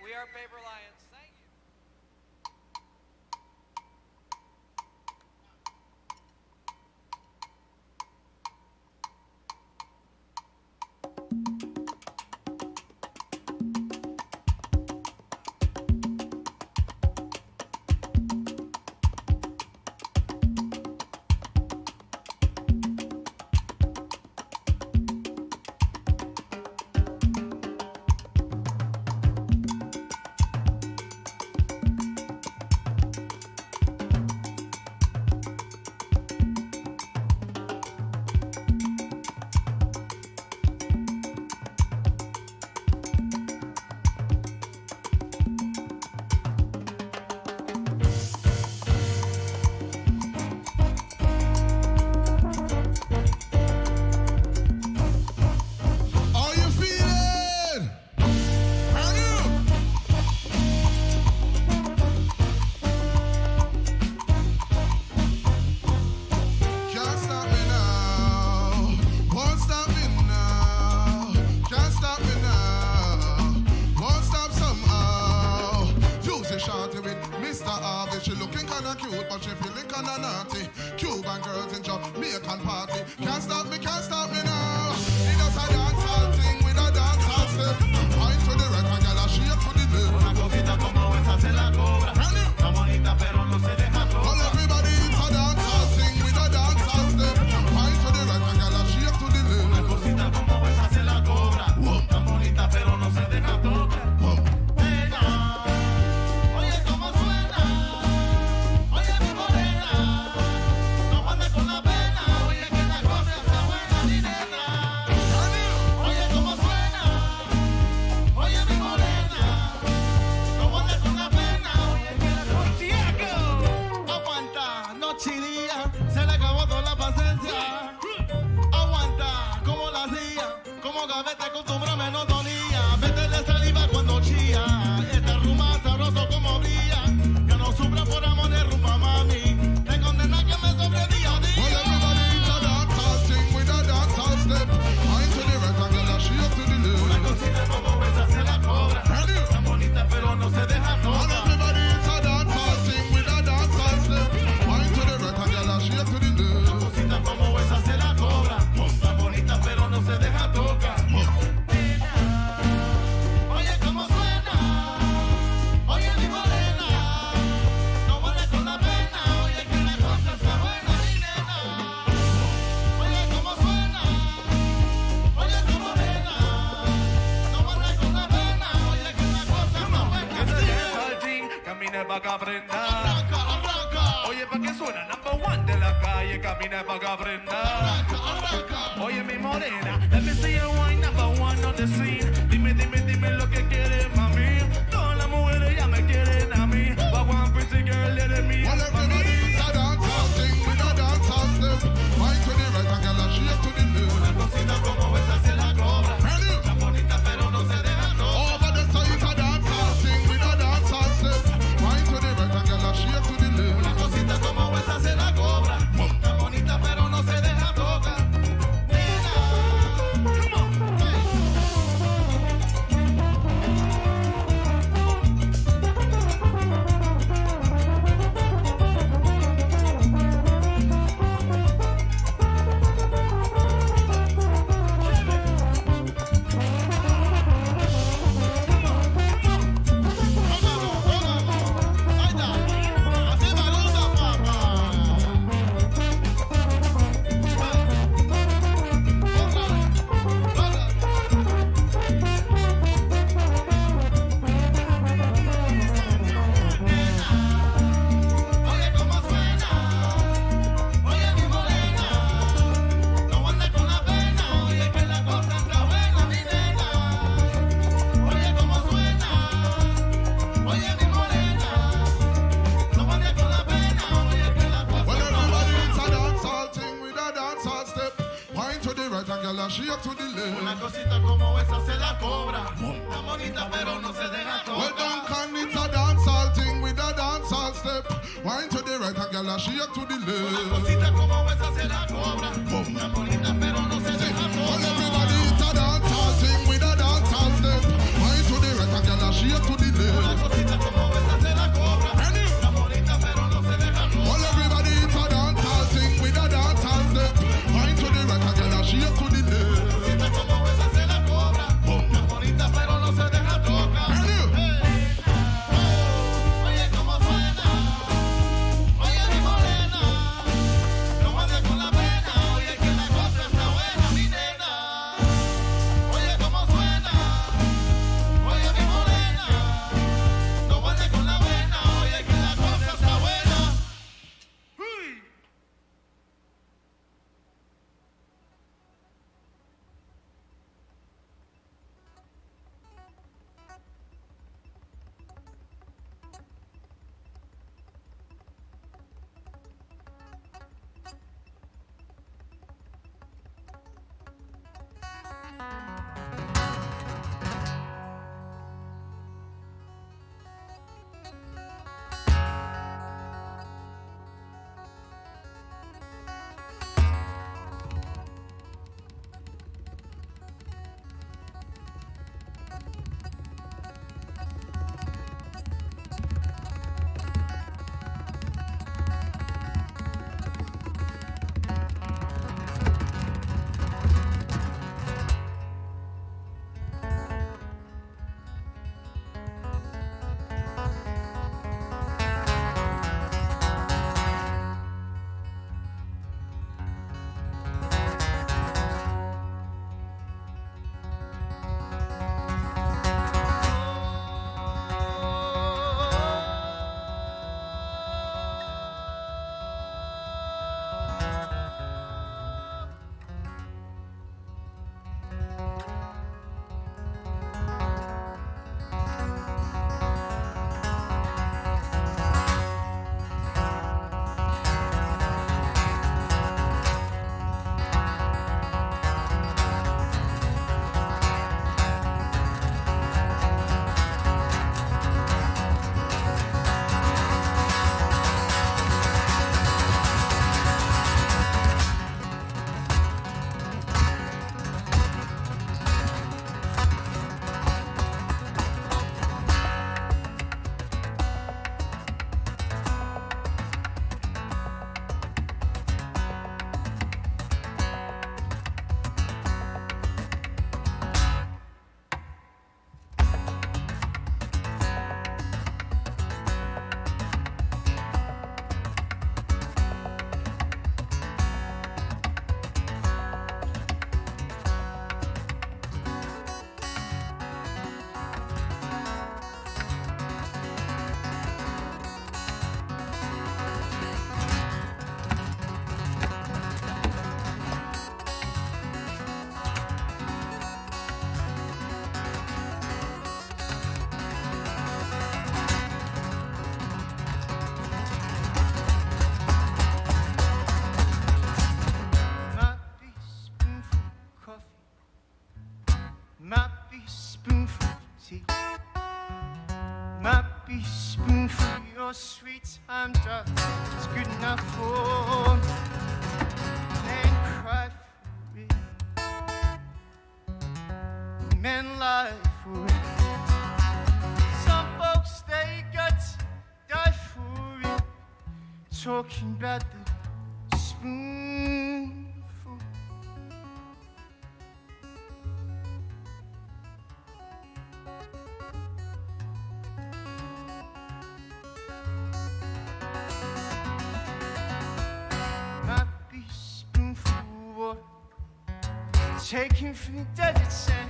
We are Paper Lions. Thank you. Everybody, it's a dancehall thing with a dancehall step. Wine to the shake to the left. Una cosita como esa se la cobra. Una bonita pero no se deja robar. All everybody it's a dancehall thing with a dancehall step. Wine to the right again and shake to the left. Una cosita como esa se la cobra. Una bonita pero no se deja tocar. Oye cómo suena. Oye mi morena. No vale con la pena. Oye que la cosa está buena mi nena. Oye cómo suena. Oye mi morena. No vale con la pena. Oye que la cosa está buena. Uy. Might be a spoonful of tea. Might be a spoonful of your sweet time, darling. It's good enough for me. And cry for it. Men lie for it. Some folks, they got to die for it. Talking about the spoonful. Taken from the desert sand.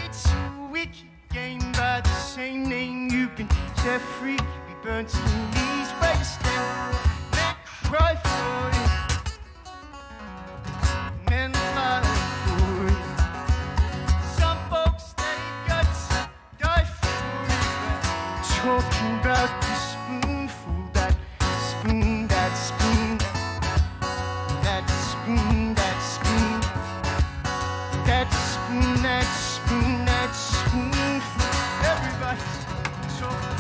It's a wicked game by the same name. You've been set free, be burnt to the knees, break a stem. Men cry for it. Men lie for it. Some folks, they got to die for it. Talking about the spoonful, that spoon, that spoon, that spoon, that spoon. That spoon, that spoon, that spoonful. Everybody's talking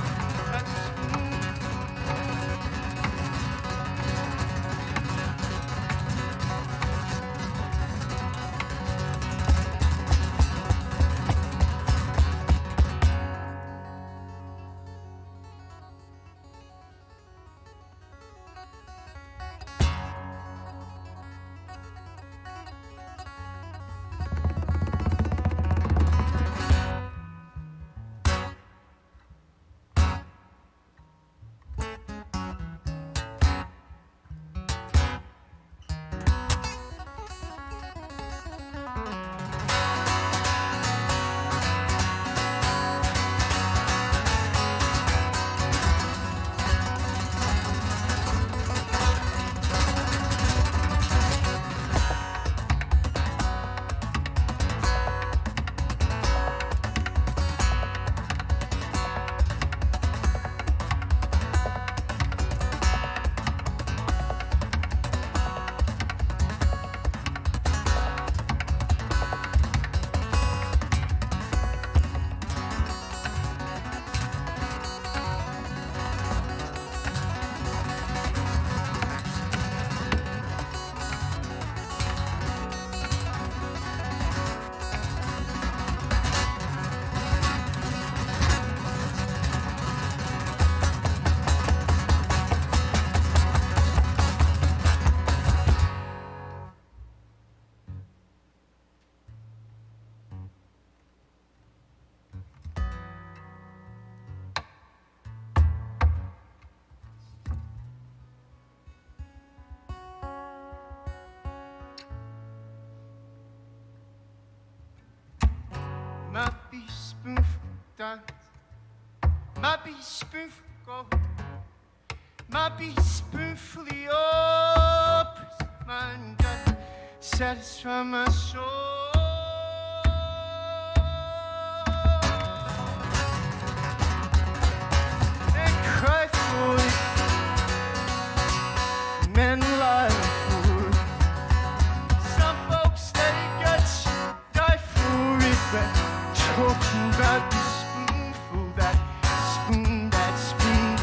that spoon. dance. Might be a spoonful of gold, might be a spoonful of your prison mind, just satisfy my soul. And cry for it, men lie for it. Some folks that guts die for it, but talking about the spoonful, that spoon, that spoon,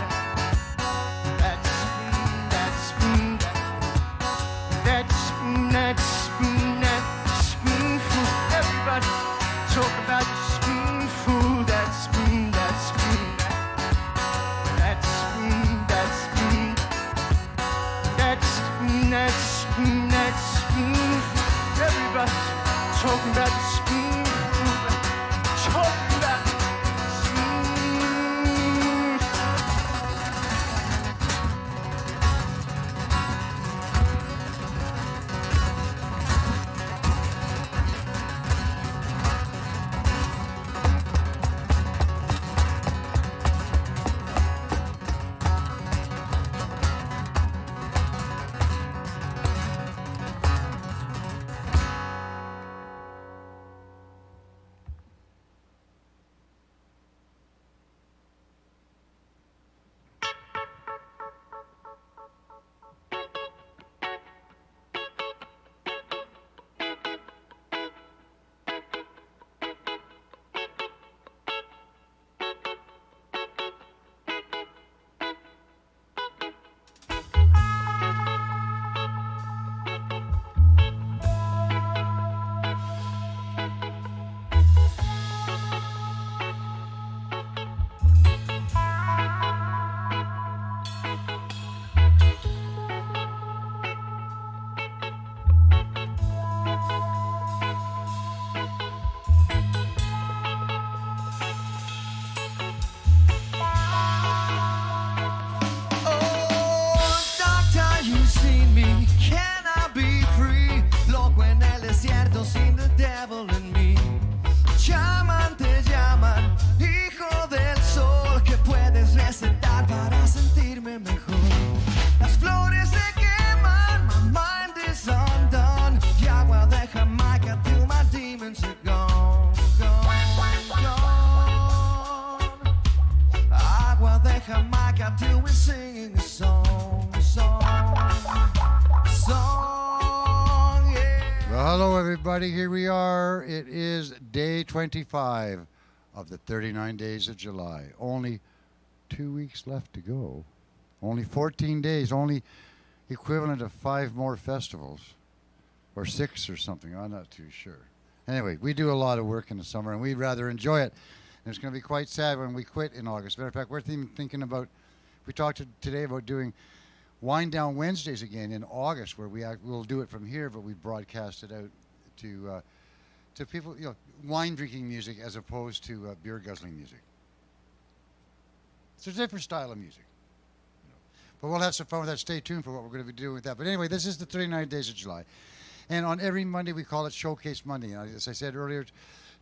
that spoon, that spoon, that spoon, that spoon, that spoonful. Everybody talk about the spoonful, that spoon, that spoon, that spoon, that spoon, that spoon, that spoon, that spoonful. Everybody talking about the spoonful, talking about the spoonful. Hello, everybody. Here we are. It is day 25 of the 39 days of July. Only 2 weeks left to go. Only 14 days. Only equivalent of 5 more festivals. Or 6 or something. I'm not too sure. Anyway, we do a lot of work in the summer, and we'd rather enjoy it. And it's going to be quite sad when we quit in August. Matter of fact, we're even thinking about, we talked today about doing Wind Down Wednesdays again in August, where we'll do it from here, but we broadcast it out to people, wine drinking music as opposed to beer guzzling music. It's a different style of music. But we'll have some fun with that. Stay tuned for what we're going to be doing with that. But anyway, this is the 39 days of July. And on every Monday, we call it Showcase Monday. And as I said earlier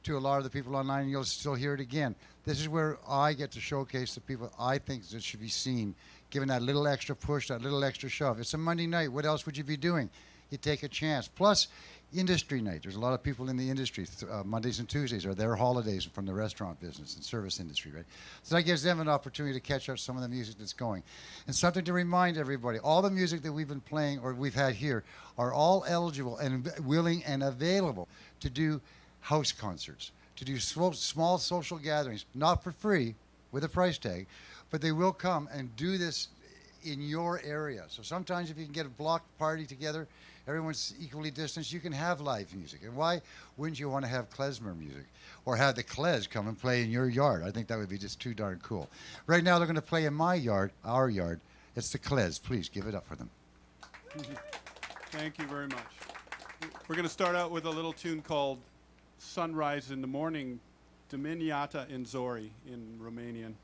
to a lot of the people online, you'll still hear it again. This is where I get to showcase the people I think that should be seen, given that little extra push, that little extra shove. It's a Monday night. What else would you be doing? You take a chance. Plus, industry night. There's a lot of people in the industry. Mondays and Tuesdays are their holidays from the restaurant business and service industry, right? So that gives them an opportunity to catch up some of the music that's going. And something to remind everybody, all the music that we've been playing or we've had here are all eligible and willing and available to do house concerts, to do small social gatherings, not for free with a price tag, but they will come and do this in your area. So sometimes if you can get a block party together, everyone's equally distanced, you can have live music. And why wouldn't you want to have Klezmer music? Or have the Klez come and play in your yard? I think that would be just too darn cool. Right now they're going to play in my yard, our yard. It's the Klez. Please give it up for them. Thank you very much. We're going to start out with a little tune called Sunrise in the Morning, Dimineața în Zori in Romanian.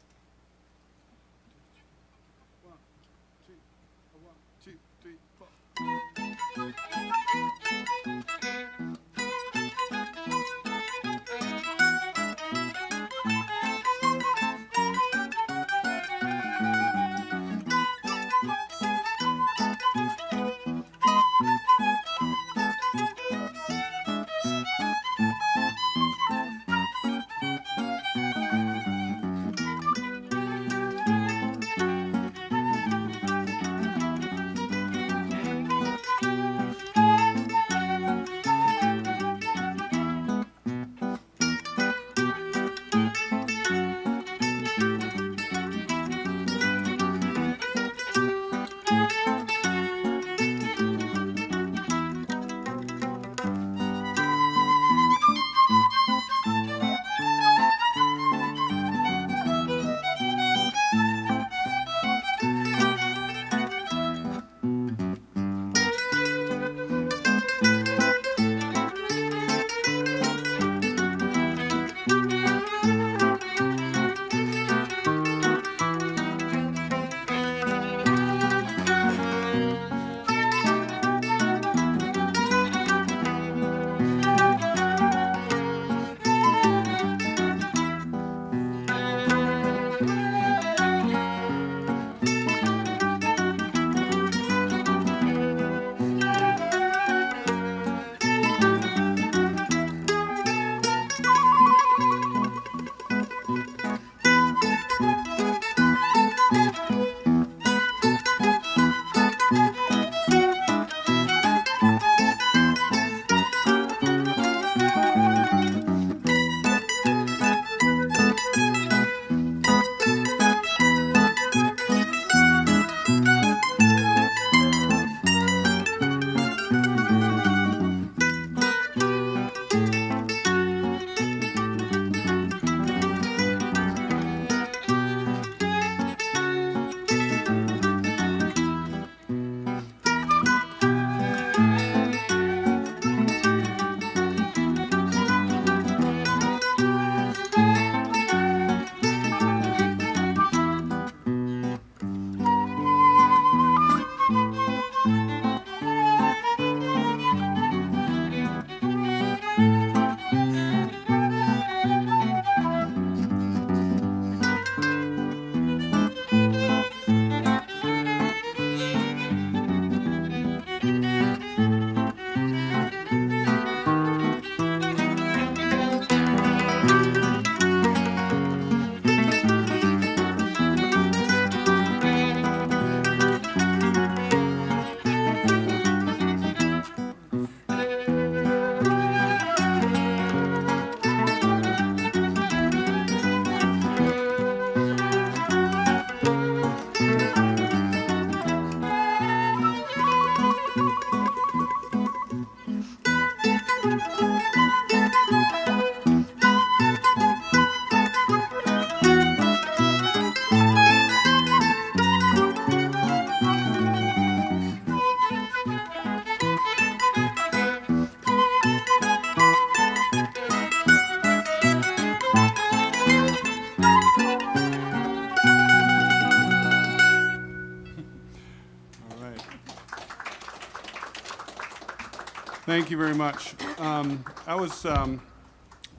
Thank you very much. I was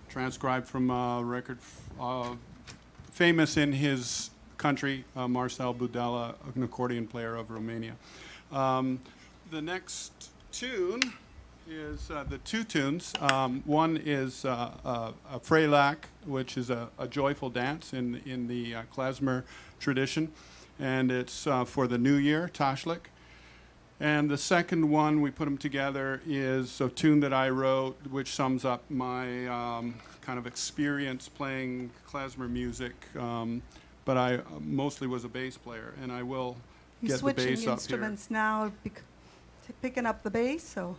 transcribed from a record famous in his country, Marcel Budala, an accordion player of Romania. The next tune is the two tunes. One is a Freilach, which is a joyful dance in the Klezmer tradition, and it's for the New Year, Tashlik. And the second one, we put them together, is a tune that I wrote, which sums up my kind of experience playing klezmer music. But I mostly was a bass player, and I will You're get the bass switching up instruments now, picking up the bass, so.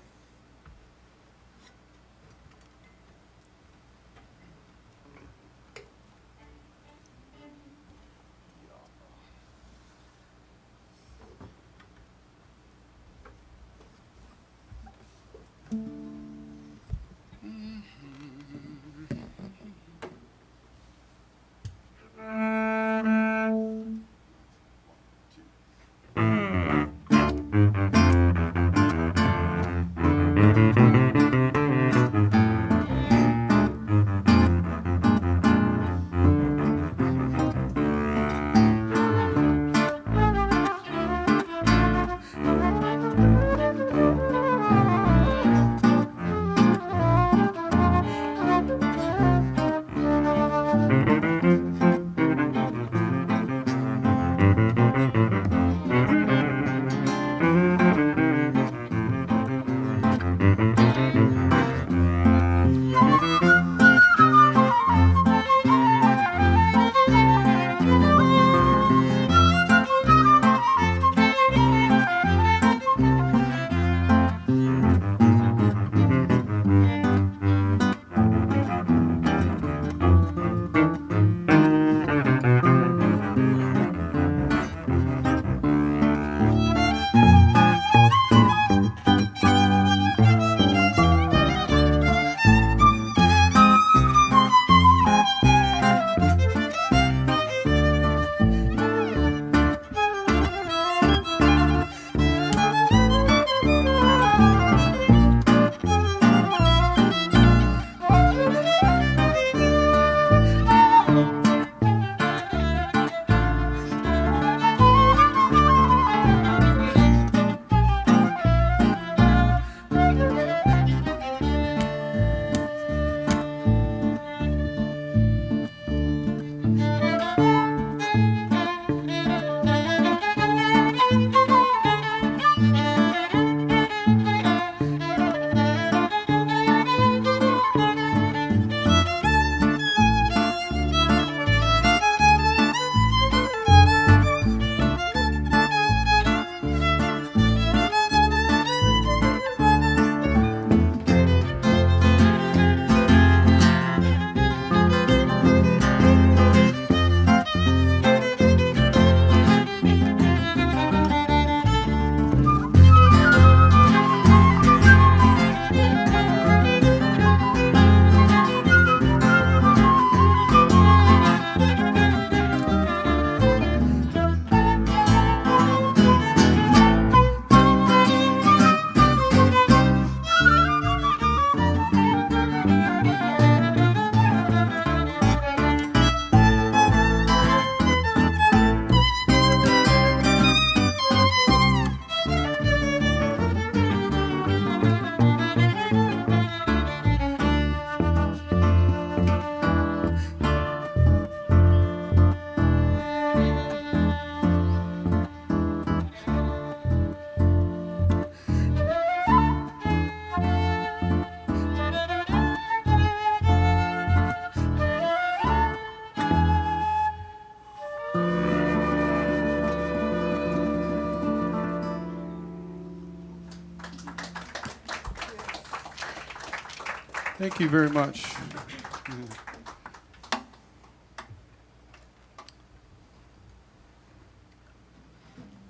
Thank you very much.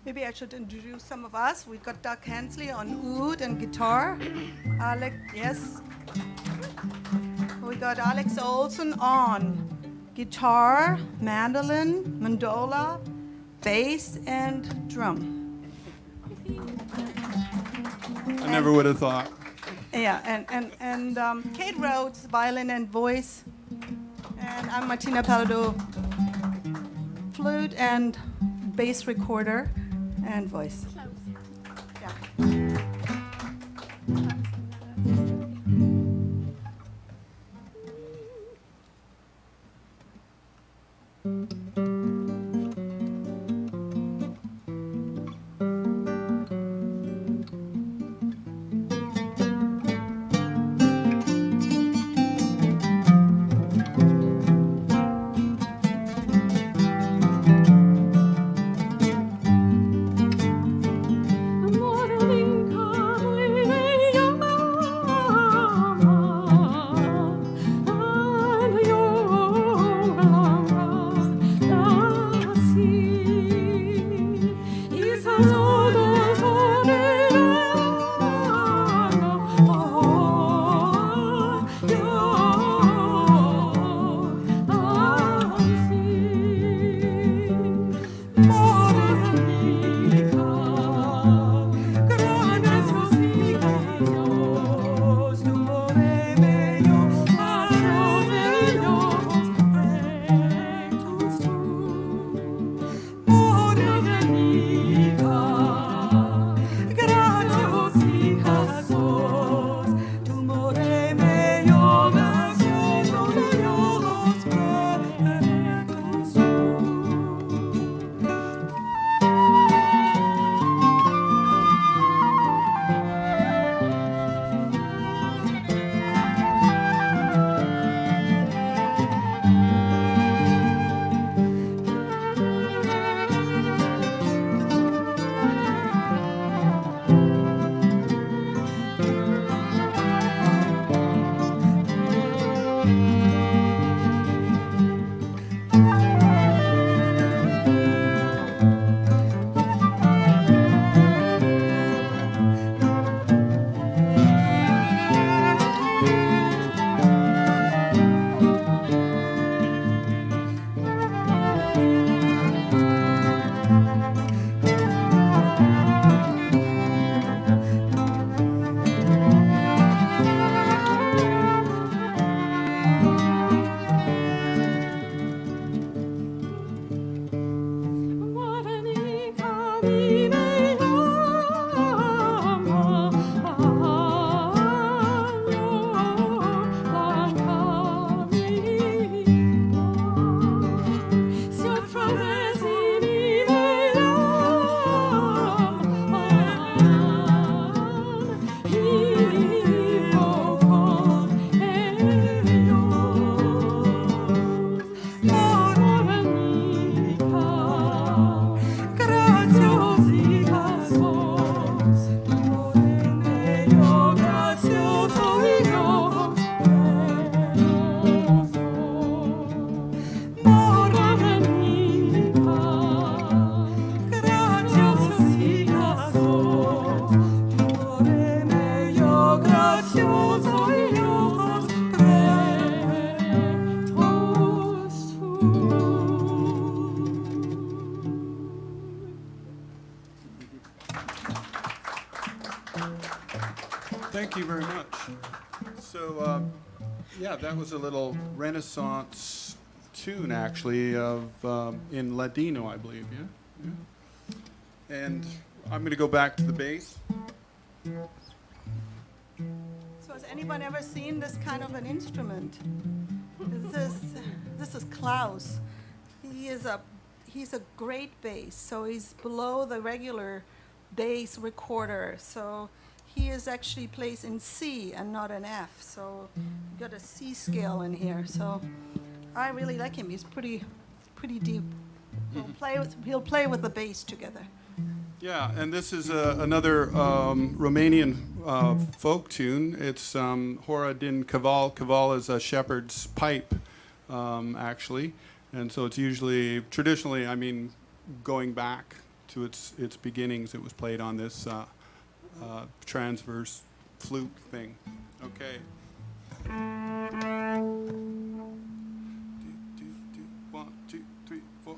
Maybe I should introduce some of us. We got Doug Hensley on oud and guitar. Alex, yes. We got Alex Olson on guitar, mandolin, mandola, bass, and drum. I never would have thought. Yeah, and Kate Rhodes, violin and voice. And I'm Martina Pardo, flute and bass recorder and voice. Yeah. Thank you very much. So, yeah, that was a little Renaissance tune, actually, of in Ladino, I believe. Yeah. And I'm going to go back to the bass. So has anyone ever seen this kind of an instrument? This is Klaus. He's a great bass, so he's below the regular bass recorder. So he is actually plays in C and not an F. So you got a C scale in here. So I really like him. He's pretty deep. He'll play with the bass together. Yeah, and this is another Romanian folk tune. It's Hora din Caval. Caval is a shepherd's pipe, actually. And so it's usually, traditionally, I mean, going back to its beginnings, it was played on this transverse flute thing. Okay. 1, 2, 3, 4.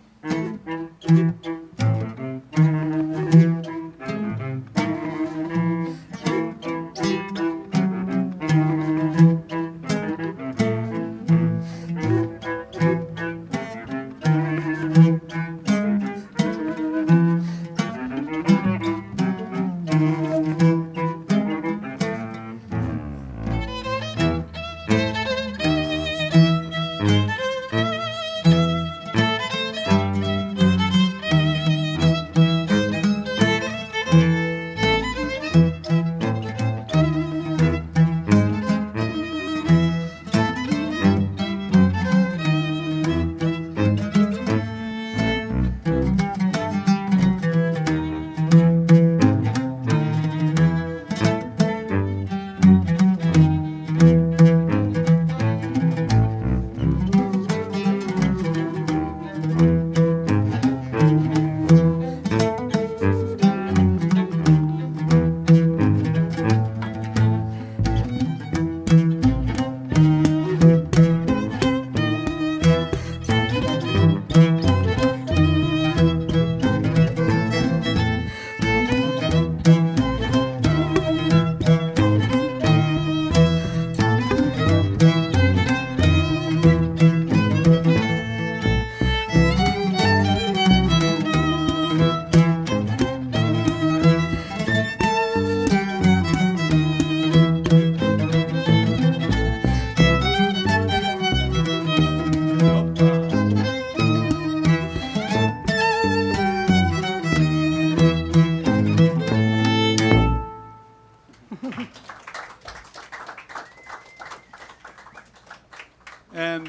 And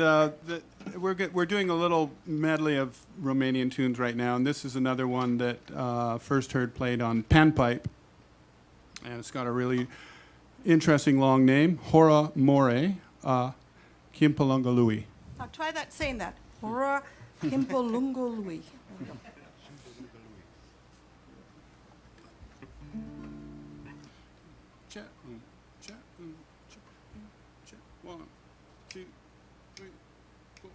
we're doing a little medley of Romanian tunes right now, and this is another one that first heard played on panpipe, and it's got a really interesting long name, Hora More Kimpalungalui. Now try that, saying that. Hora Kimpalungalui. One, two, three, four.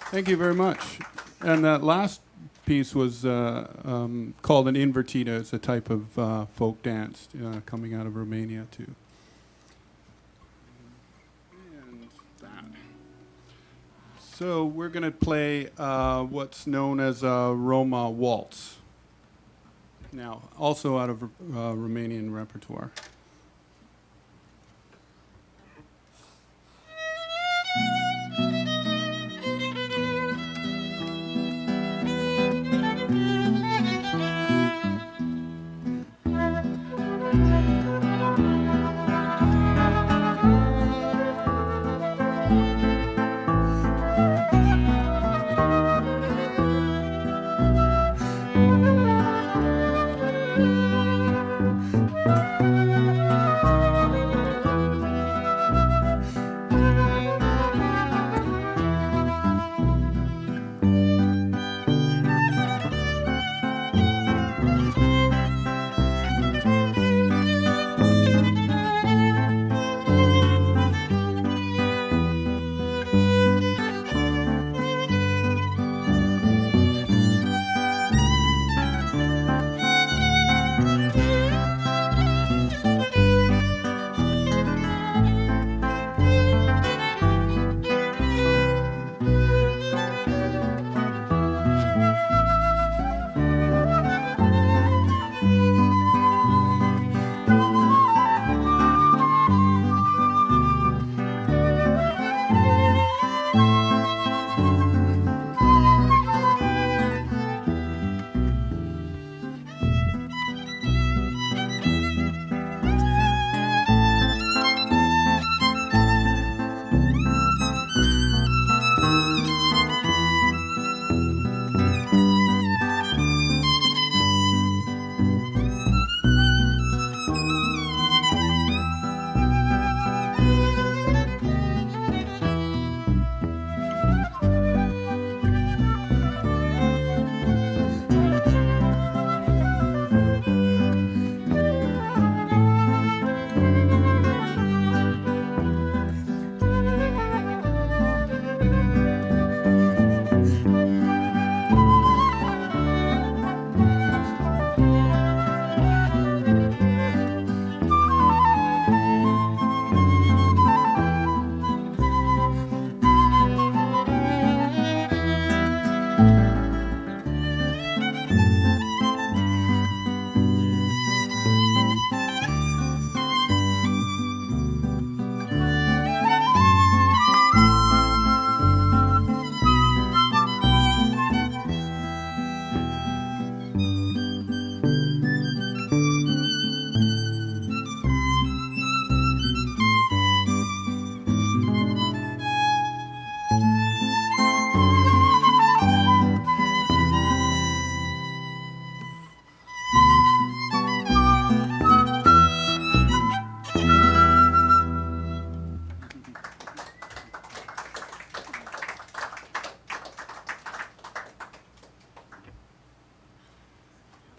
Thank you very much. And that last piece was called an invertita. It's a type of folk dance coming out of Romania, too. And that. So we're going to play what's known as a Roma waltz. Now, also out of Romanian repertoire.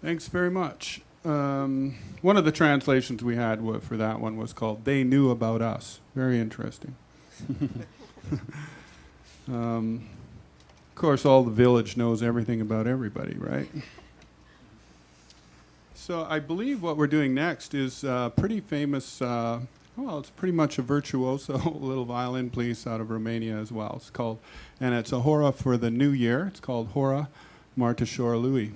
Thanks very much. One of the translations we had for that one was called "They Knew About Us." Very interesting. Of course, all the village knows everything about everybody, right? So I believe what we're doing next is pretty famous, well, it's pretty much a virtuoso little violin piece out of Romania as well. It's called, and it's a hora for the new year. It's called Hora Martyșor lui.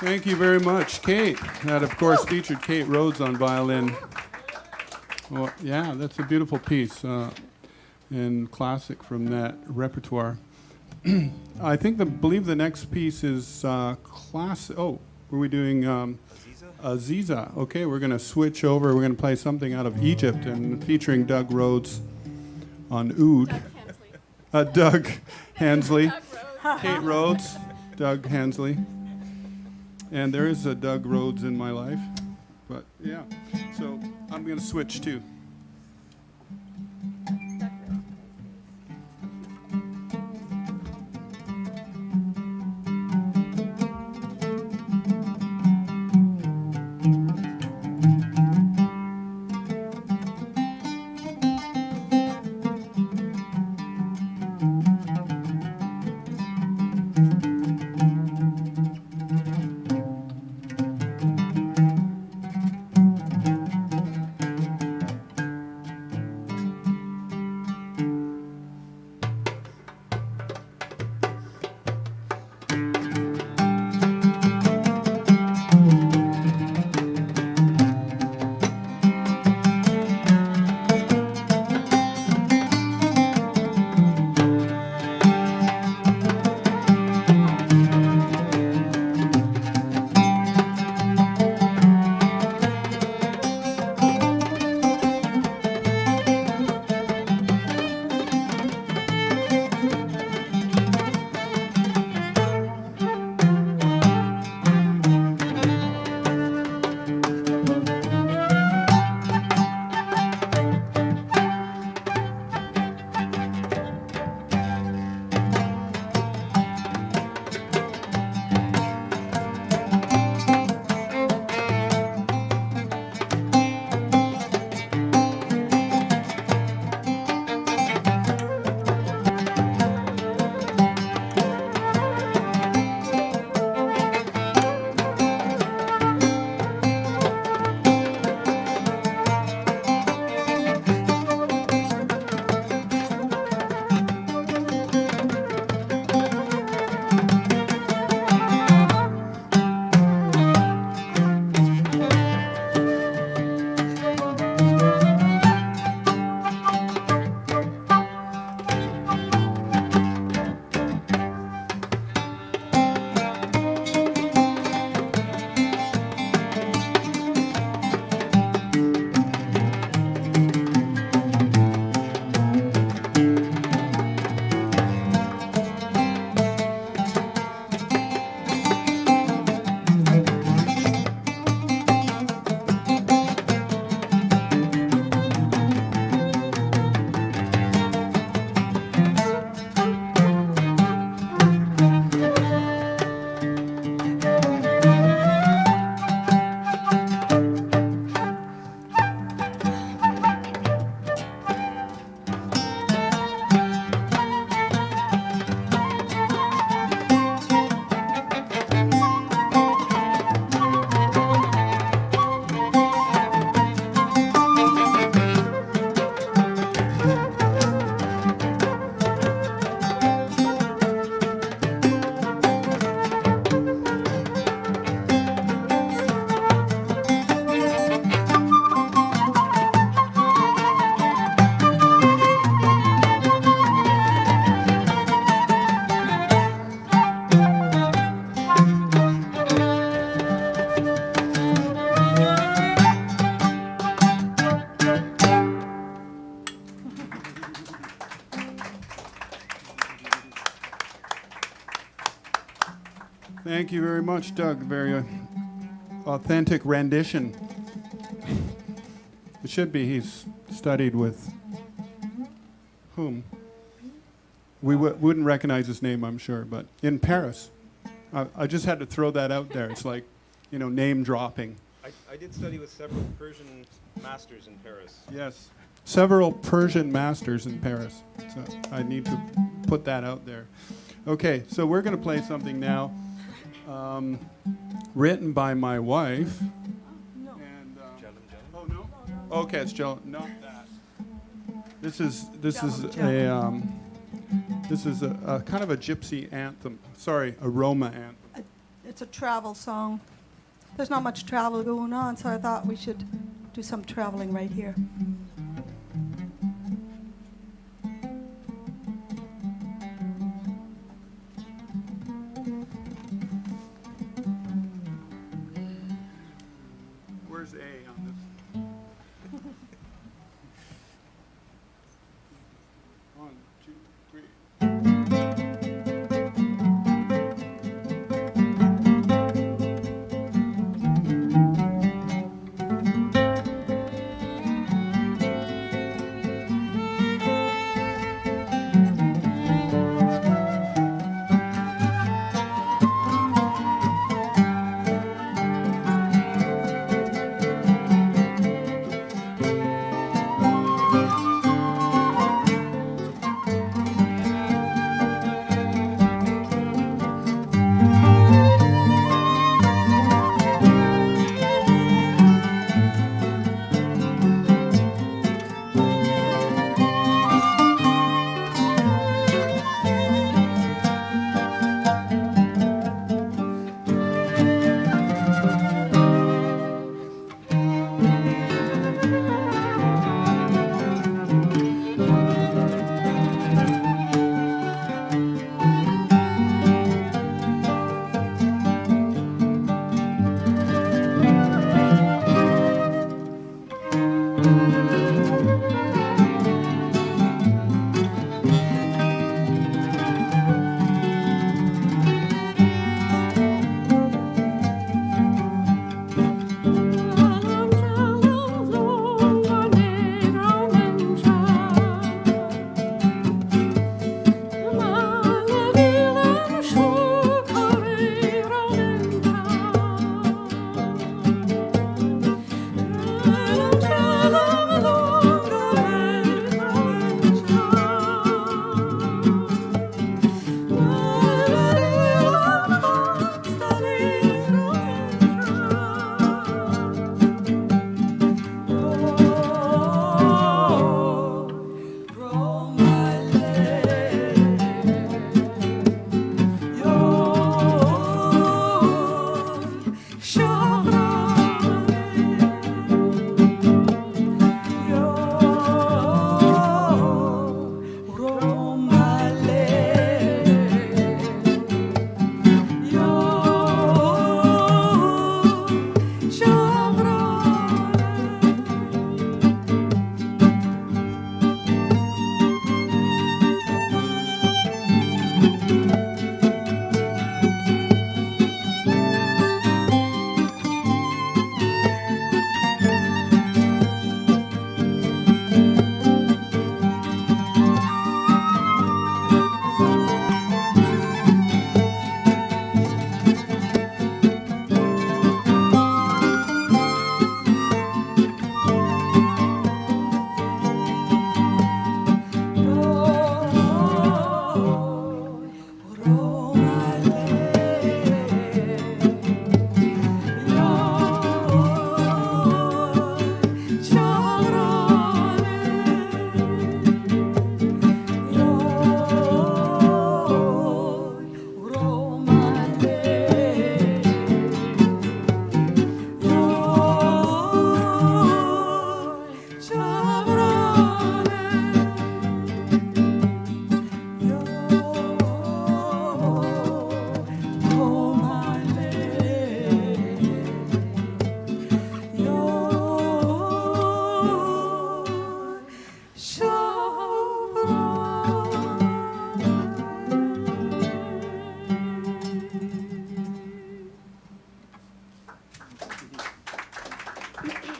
Thank you very much, Kate. That, of course, featured Kate Rhodes on violin. Well, yeah, that's a beautiful piece and classic from that repertoire. I believe the next piece is classic. Oh, were we doing Aziza? Okay, we're going to switch over. We're going to play something out of Egypt and featuring Doug Rhodes on oud. Doug Hensley. Kate Rhodes, Doug Hensley. And there is a Doug Rhodes in my life. But yeah, so I'm going to switch too. Thank you very much, Doug. Very authentic rendition. It should be. He's studied with whom? We wouldn't recognize his name, I'm sure, but in Paris. I just had to throw that out there. It's like, name dropping. I did study with several Persian masters in Paris. Yes, several Persian masters in Paris. So I need to put that out there. Okay, so we're going to play something now written by my wife. And, oh, no? Okay, it's Joe. Not that. This is a kind of a gypsy anthem. Sorry, a Roma anthem. A it's a travel song. There's not much travel going on, so I thought we should do some traveling right here. Where's A on this? 1, 2, 3.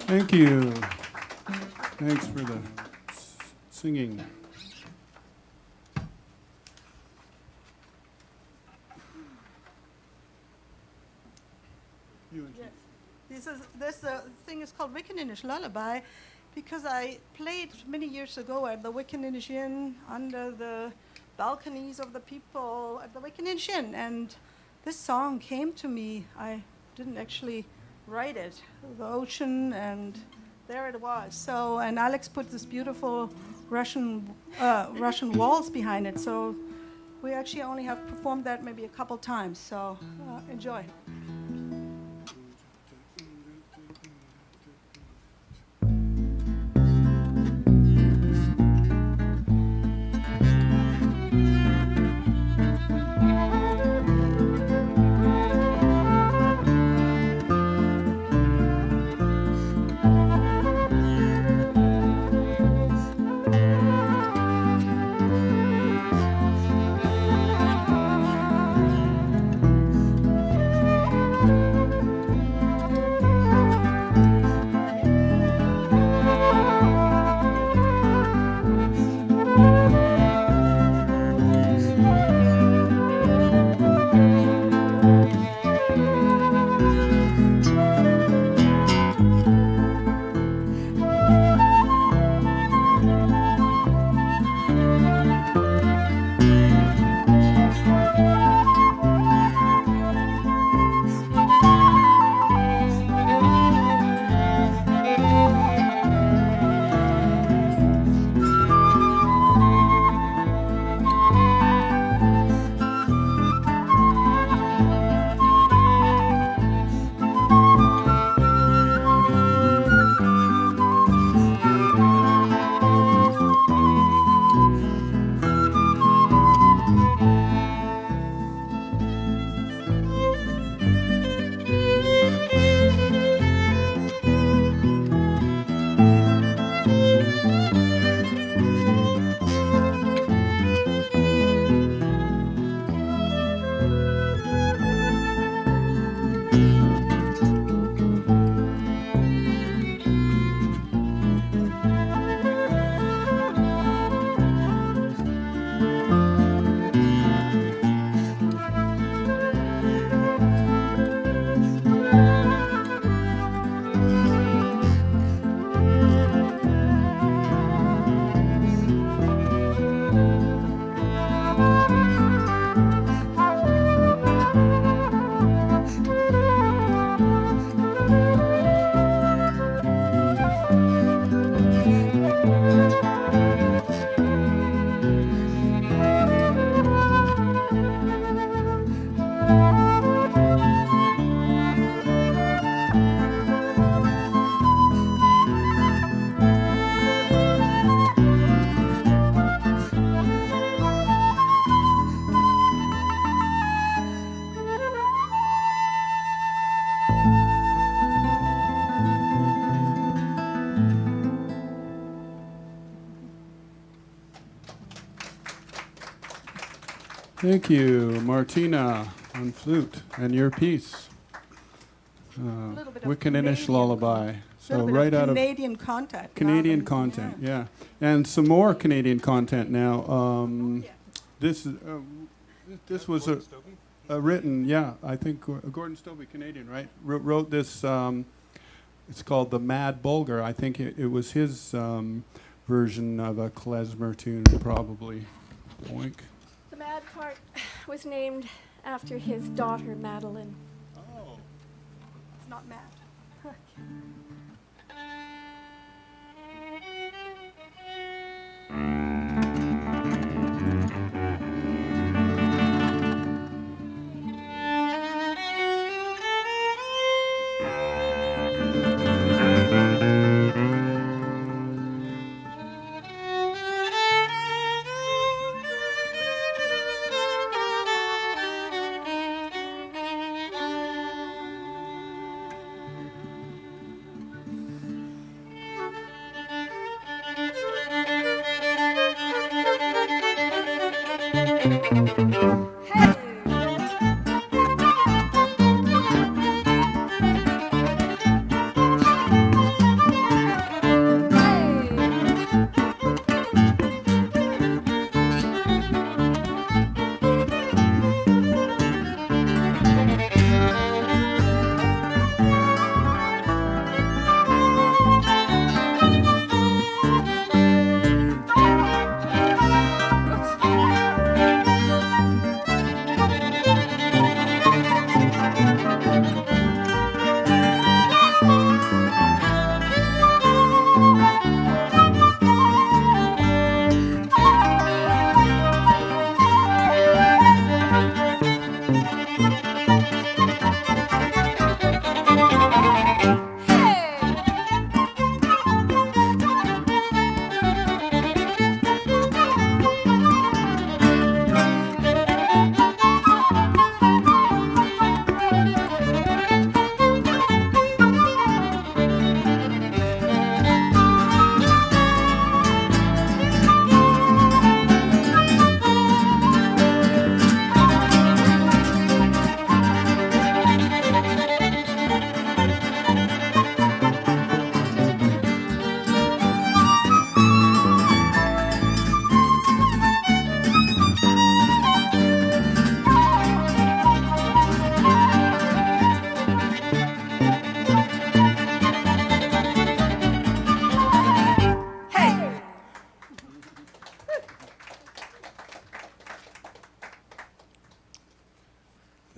Thank you. Thanks for the singing. This thing is called Wiccaninish Lullaby because I played many years ago at the Wiccaninish Inn under the balconies of the people at the Wiccaninish Inn, and this song came to me. I didn't actually write it. The ocean, and there it was. So, and Alex put this beautiful Russian waltz behind it. So We actually only have performed that maybe a couple times, so enjoy. Thank you, Martina, on flute, and your piece, little bit of Wiccaninish Canadian Lullaby. So little bit right of out Canadian of content. Canadian content, yeah, and some more Canadian content now. This is this was a written, yeah. I think Gordon Stobie, Canadian, right? Wrote this. It's called the Mad Bulgar. I think it was his version of a Klezmer tune, probably. Oink. The Mad part was named after his daughter, Madeline. Oh. It's not mad.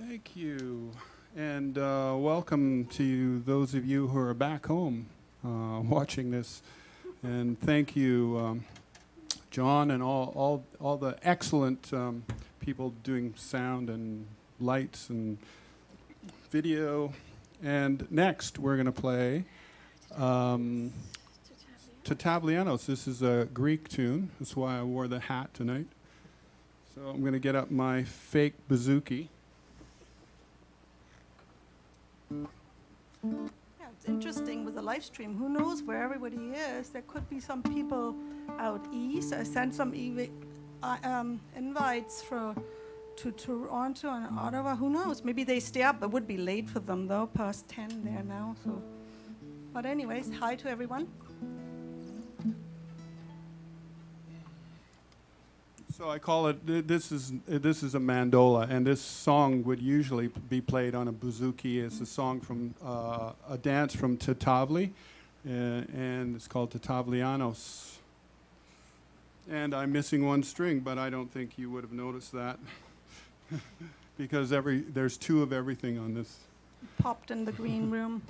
Thank you. And welcome to those of you who are back home watching this. And thank you, John, and all the excellent people doing sound and lights and video. And next, we're going to play Tatavlianos. This is a Greek tune. That's why I wore the hat tonight. So I'm going to get up my fake bouzouki. Yeah, it's interesting with the live stream. Who knows where everybody is? There could be some people out east. I sent some invites to Toronto and Ottawa. Who knows? Maybe they stay up. It would be late for them though, past 10 there now. So, but anyways, hi to everyone. So I call it, this is a mandola, and this song would usually be played on a bouzouki. It's a song from, a dance from Tatavli, and it's called Tatavlianos. And I'm missing one string, but I don't think you would have noticed that, because there's two of everything on this. Popped in the green room.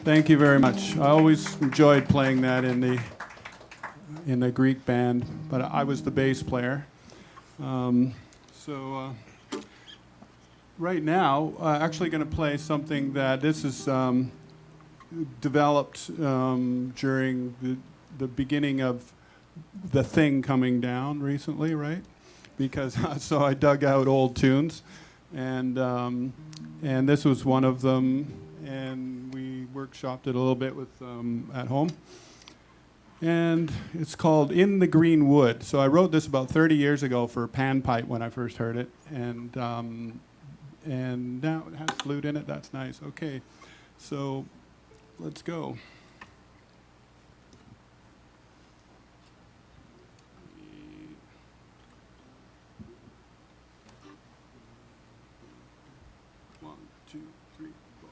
Thank you very much. I always enjoyed playing that in the Greek band, but I was the bass player. Right now, actually going to play something that this is developed during the beginning of the thing coming down recently, right? Because so I dug out old tunes, and this was one of them, and we workshopped it a little bit with at home. And it's called In the Green Wood. So I wrote this about 30 years ago for panpipe when I first heard it, and now it has flute in it. That's nice. Okay, so let's go. One, two, three, four.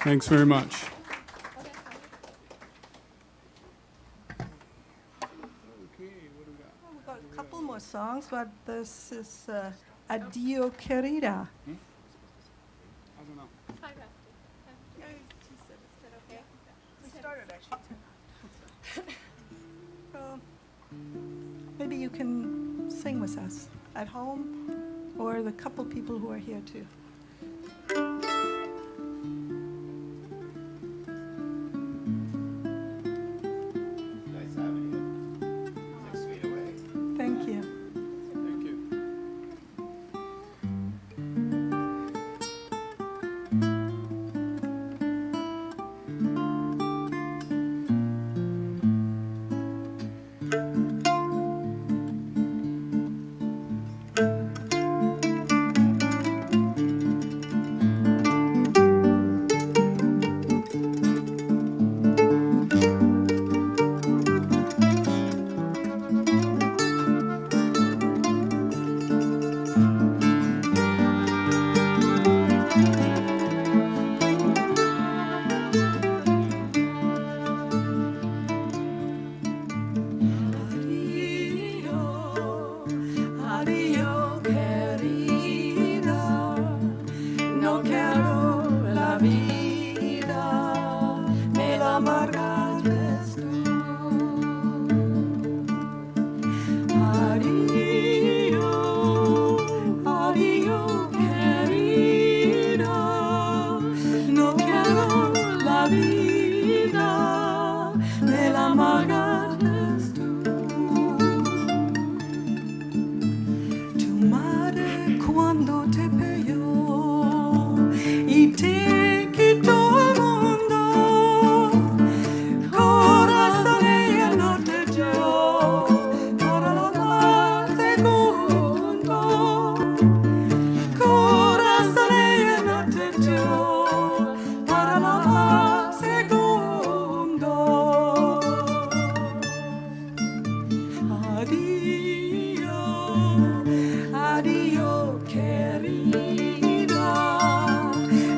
Thanks very much. We've got a couple more songs, but this is Adio Querida. I don't know. We started actually. So maybe you can sing with us at home, or the couple people who are here too. Thank you. Thank you. Thank cuando te veo y te quito el mundo, corazón no te dio para lo más segundo, corazón no te dio para lo más segundo. Adiós, adiós querida,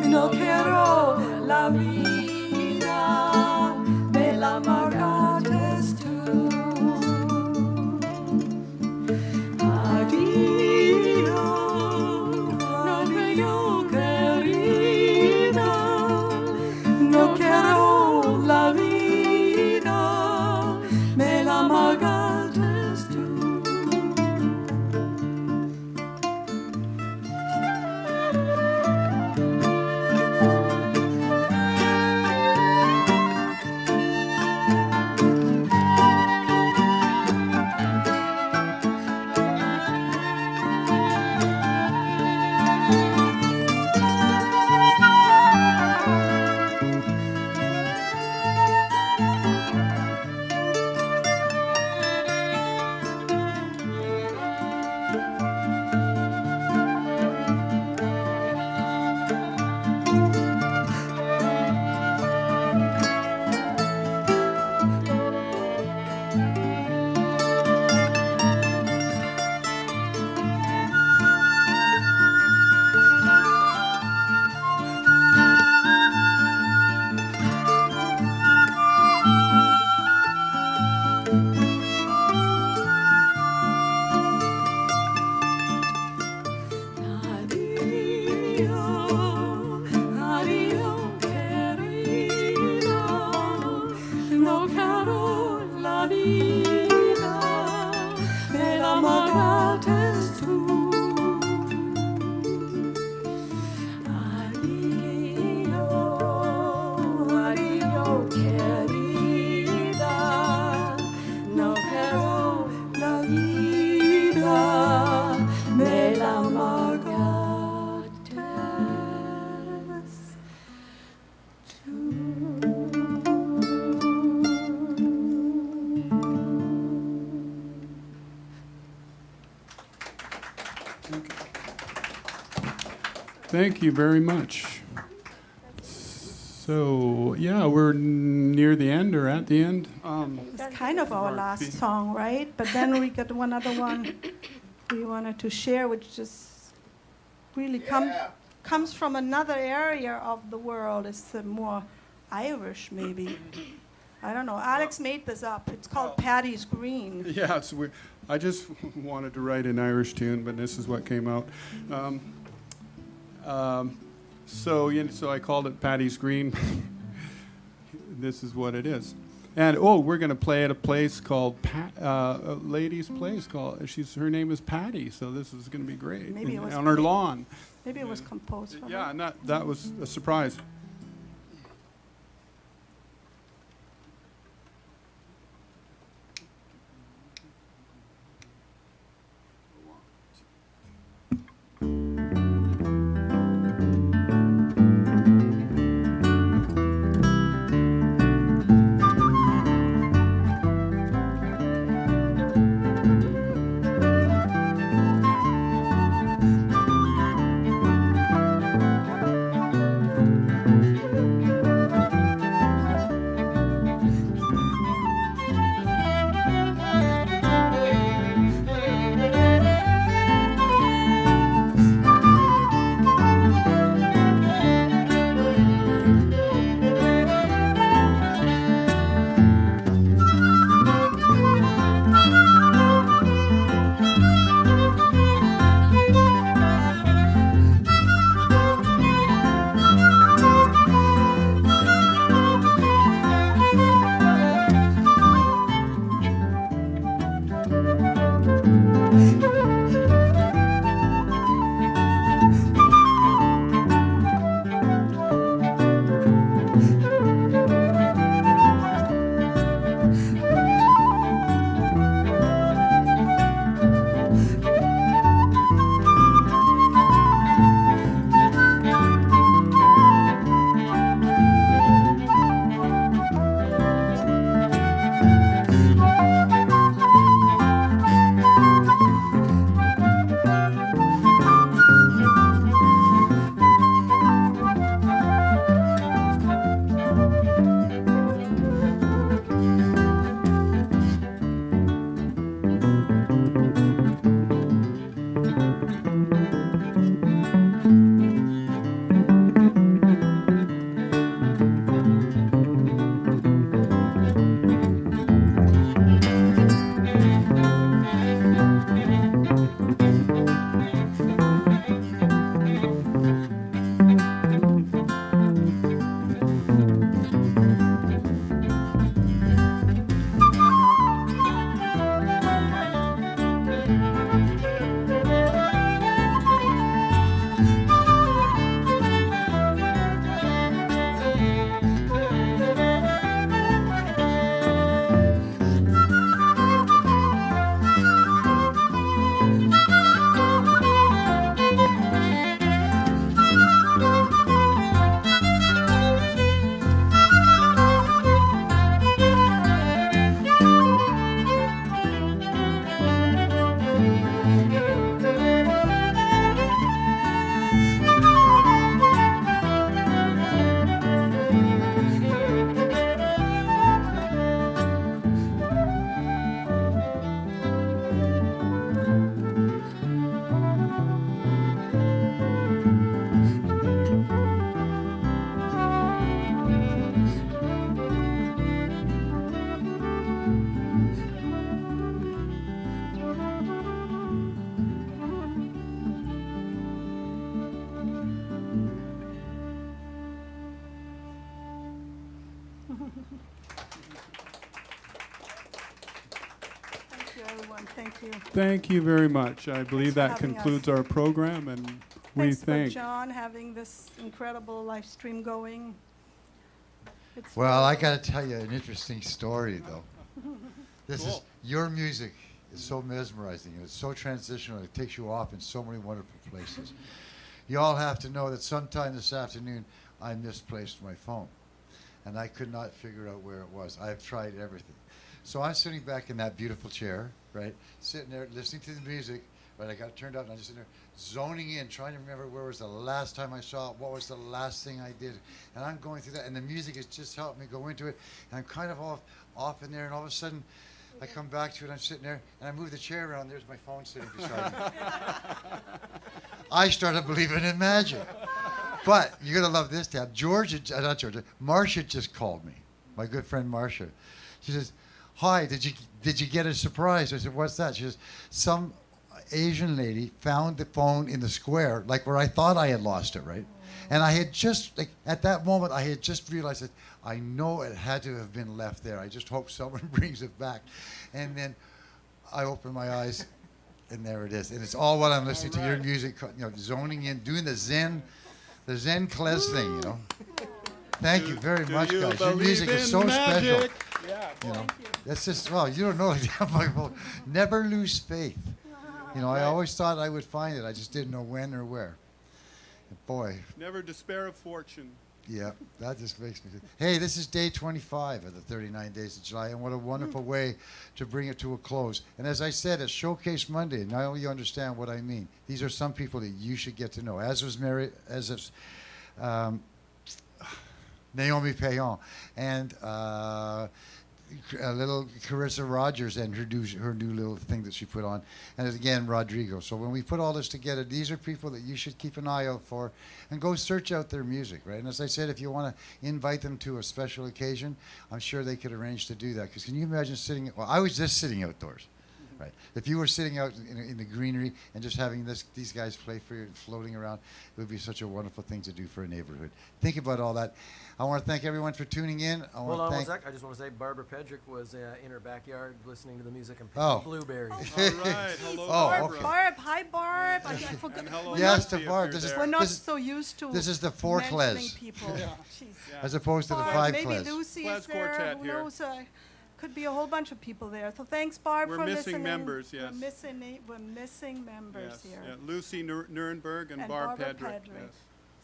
no quiero la vida, me la amargaste tú. Adiós, adiós querida, no quiero la vida, me la amargaste tú. Adiós, querida, no quiero la vida, me la amargaste tú. Adiós, adiós, querida, no quiero la vida, me la amargaste. Thank you very much. So, yeah, we're near the end or at the end. It's kind of our last song, right? But then we got one other one we wanted to share, which just really comes from another area of the world. It's more Irish, maybe. I don't know. Alex made this up. It's called Paddy's Green. Yeah, it's weird. I just wanted to write an Irish tune, but this is what came out. So I called it Paddy's Green. This is what it is. And we're going to play at a place called a lady's place called. Her name is Patty. So this is going to be great. Maybe it was on her lawn. Maybe it was composed for her. Yeah, and that was a surprise. Thank you very much. I believe that having concludes our program, and we Thanks for thank. John having this incredible live stream going. It's Well, I really- got to tell you an interesting story, though. This is Cool. your music is so mesmerizing and it's so transitional. It takes you off in so many wonderful places. You all have to know that sometime this afternoon I misplaced my phone, and I could not figure out where it was. I've tried everything. So I'm sitting back in that beautiful chair, right, sitting there listening to the music. Right, I got it turned up, and I'm just sitting there zoning in, trying to remember where was the last time I saw it, what was the last thing I did, and I'm going through that, and the music has just helped me go into it, and I'm kind of off in there, and all of a sudden, I come back to it, I'm sitting there, and I move the chair around, there's my phone sitting beside me. I started believing in magic. But you're gonna love this tab. Marcia just called me, my good friend Marcia. She says, "Hi, did you get a surprise?" I said, "What's that?" She says, "Some Asian lady found the phone in the square, like where I thought I had lost it, right?" And I had just, like, at that moment, I had just realized that I know it had to have been left there. I just hope someone brings it back. And then I opened my eyes, and there it is. And it's all while I'm listening to your music, zoning in, doing the Zen Klez thing, you know. Thank you very much, you guys. Your believe music is in so special. magic? Yeah, You know, that's just, well, you don't know. Never lose faith. You know, I always thought I would find it. I just didn't know when or where. And boy, Never despair of fortune. yeah, that just makes me. Hey, this is day 25 of the 39 Days of July, and what a wonderful way to bring it to a close. And as I said, it's Showcase Monday. Now you understand what I mean. These are some people that you should get to know. As was Naomi Perot, and a little Carissa Rogers and her new little thing that she put on, and again Rodrigo. So when we put all this together, these are people that you should keep an eye out for, and go search out their music, right? And as I said, if you want to invite them to a special occasion, I'm sure they could arrange to do that. Because can you imagine sitting? Well, I was just sitting outdoors. Right. If you were sitting out in the greenery and just having these guys play for you and floating around, it would be such a wonderful thing to do for a neighborhood. Think about all that. I want to thank everyone for tuning in. Hold on one sec. I just want to say Barbara Pedrick was in her backyard listening to the music and picking Oh. blueberries. All right. Hello, Oh, okay. Barb, hi Barb. I forgot. And hello, Yes, Lucy, to if Barb. you're This is- there. We're not This is- so used to this is the four mentioning Klez. people. Yeah. Jeez. Yeah. As opposed to the Barb, five maybe Klez. Lucy Klez is there. quartet Who here. knows? Could be a whole bunch of people there. So thanks, Barb, We're for missing listening. members, yes. We're missing members Yes, here. yeah. Lucy Nuremberg and And Barb Barbara Pedrick. Pedrick. Yes.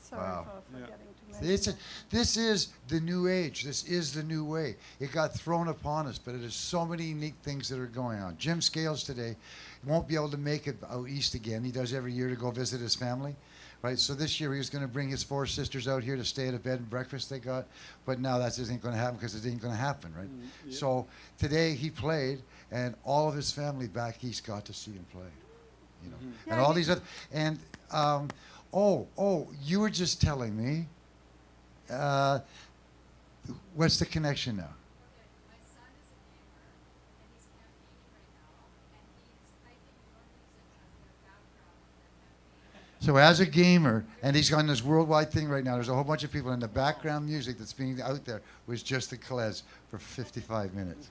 Sorry Wow. for Yeah. forgetting to mention. This is the new age. This is the new way. It got thrown upon us, but it is so many unique things that are going on. Jim Scales today won't be able to make it out east again. He does every year to go visit his family, right? So this year he was going to bring his four sisters out here to stay at a bed and breakfast they got, but now that isn't going to happen because it ain't going to happen, right? Yeah. So today he played, and all of his family back east got to see him play, you know, and all these other and. You were just telling me. What's the connection now? So as a gamer, and he's on this worldwide thing right now, there's a whole bunch of people, in the background music that's being out there was just the Klez for 55 minutes.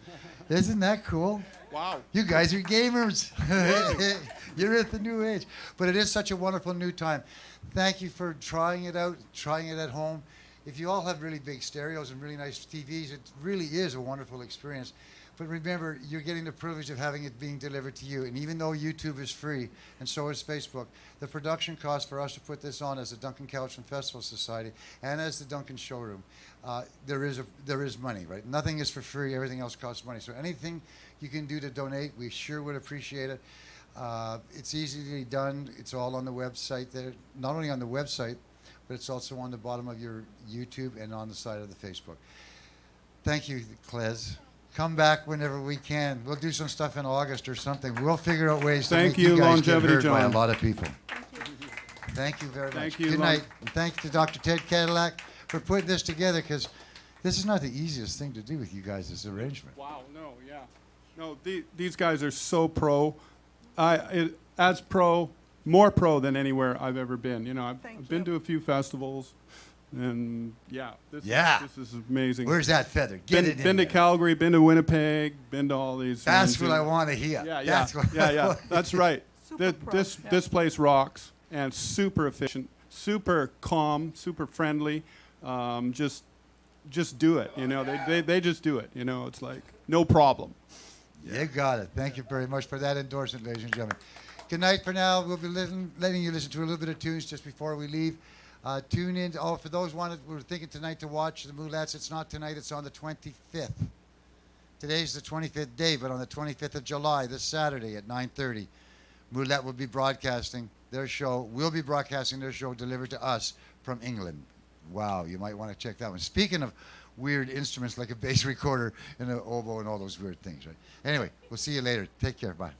Isn't that cool? Wow. You guys are gamers. You're at the new age. But it is such a wonderful new time. Thank you for trying it out, trying it at home. If you all have really big stereos and really nice TVs, it really is a wonderful experience. But remember, you're getting the privilege of having it being delivered to you. And even though YouTube is free, and so is Facebook, the production cost for us to put this on as the Duncan Couch and Festival Society and as the Duncan Showroom, there is money, right? Nothing is for free. Everything else costs money. So anything you can do to donate, we sure would appreciate it. It's easily done. It's all on the website there. Not only on the website, but it's also on the bottom of your YouTube and on the side of the Facebook. Thank you, Klez. Come back whenever we can. We'll do some stuff in August or something. We'll figure out ways to make you guys get heard by a lot of people. Thank you very much. Thank you, Good night. And thanks to Dr. Ted Cadillac for putting this together, because this is not the easiest thing to do with you guys, this arrangement. Wow. No. Yeah. No. These guys are so pro. More pro than anywhere I've ever been. You know, I've been to a few festivals, And yeah, this is amazing. Where's that feather? Get it in Been to there. Calgary, been to Winnipeg, been to all these. That's ones, what I and- want to hear. Yeah, That's what I yeah. wanna That's right. This place rocks and super efficient, super calm, super friendly. Just do it. You know, they just do it. You know, it's like no problem. You got it. Thank you very much for that endorsement, ladies and gentlemen. Good night for now. We'll be letting you listen to a little bit of tunes just before we leave. Tune in. For those we're thinking tonight to watch the Moulettes, it's not tonight. It's on the 25th. Today's the 25th day, but on the 25th of July, this Saturday at 9:30, Moulette will be broadcasting their show. We'll be broadcasting their show delivered to us from England. Wow, you might want to check that one. Speaking of weird instruments like a bass recorder and an oboe and all those weird things, right? Anyway, we'll see you later. Take care. Bye.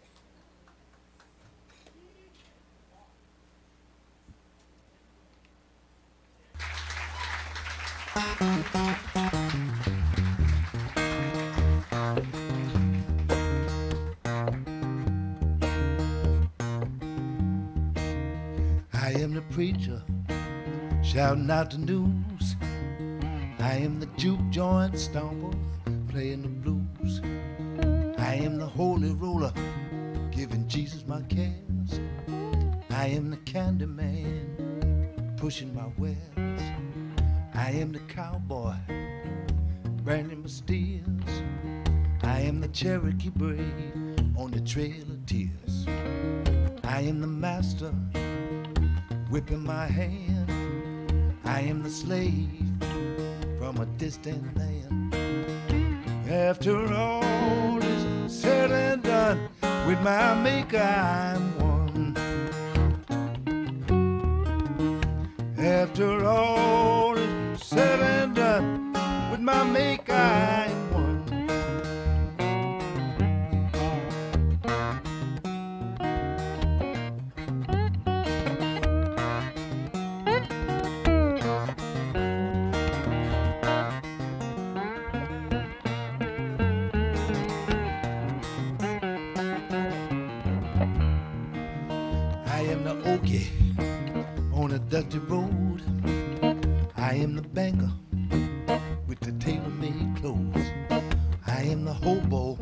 I am the preacher shouting out the news. I am the juke joint stomper playing the blues. I am the holy roller giving Jesus my cares. I am the candy man pushing my wares. I am the cowboy branding my steers. I am the Cherokee brave on the trail of tears. I am the master whipping my hand. I am the slave from a distant land. After all is said and done, with my maker I'm one. After all is said and done, with my maker I'm one. On a dusty road, I am the banker with the tailor-made clothes. I am the hobo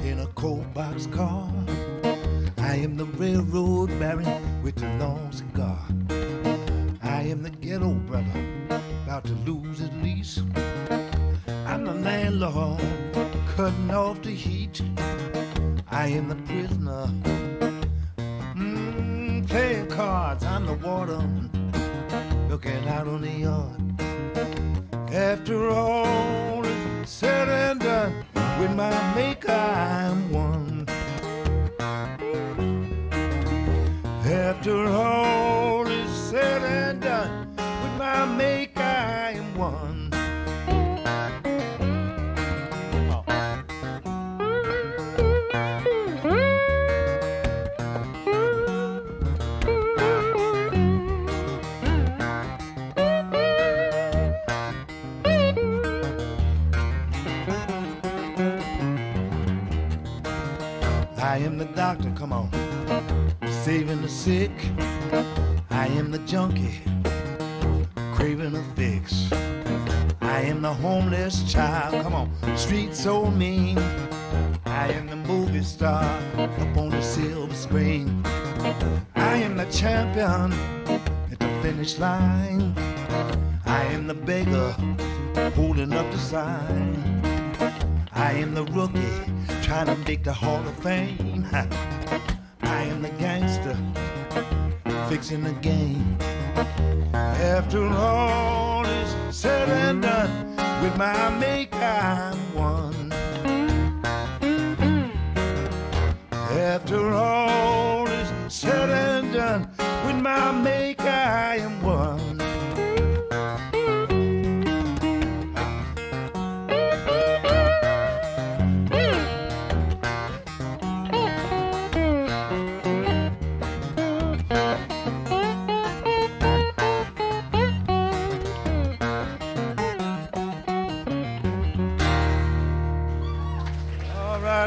in a cold box car. I am the railroad baron with the long cigar. I am the ghetto brother about to lose his lease. I'm the landlord cutting off the heat. I am the prisoner playing cards. I'm the waterman looking out on the yard. After all is said and done, with my maker I'm one. After all is said and done, with my maker I'm one. I am the doctor, come on, saving the sick. I am the junkie, craving a fix. I am the homeless child, come on, street so mean. I am the movie star up on the silver screen. I am the champion at the finish line. I am the beggar holding up the sign. I am the rookie trying to make the Hall of Fame. I am the gangster fixing the game. After all is said and done, with my maker I'm one. After all is said and done, with my maker I am one.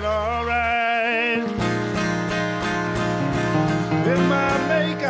All right. With my maker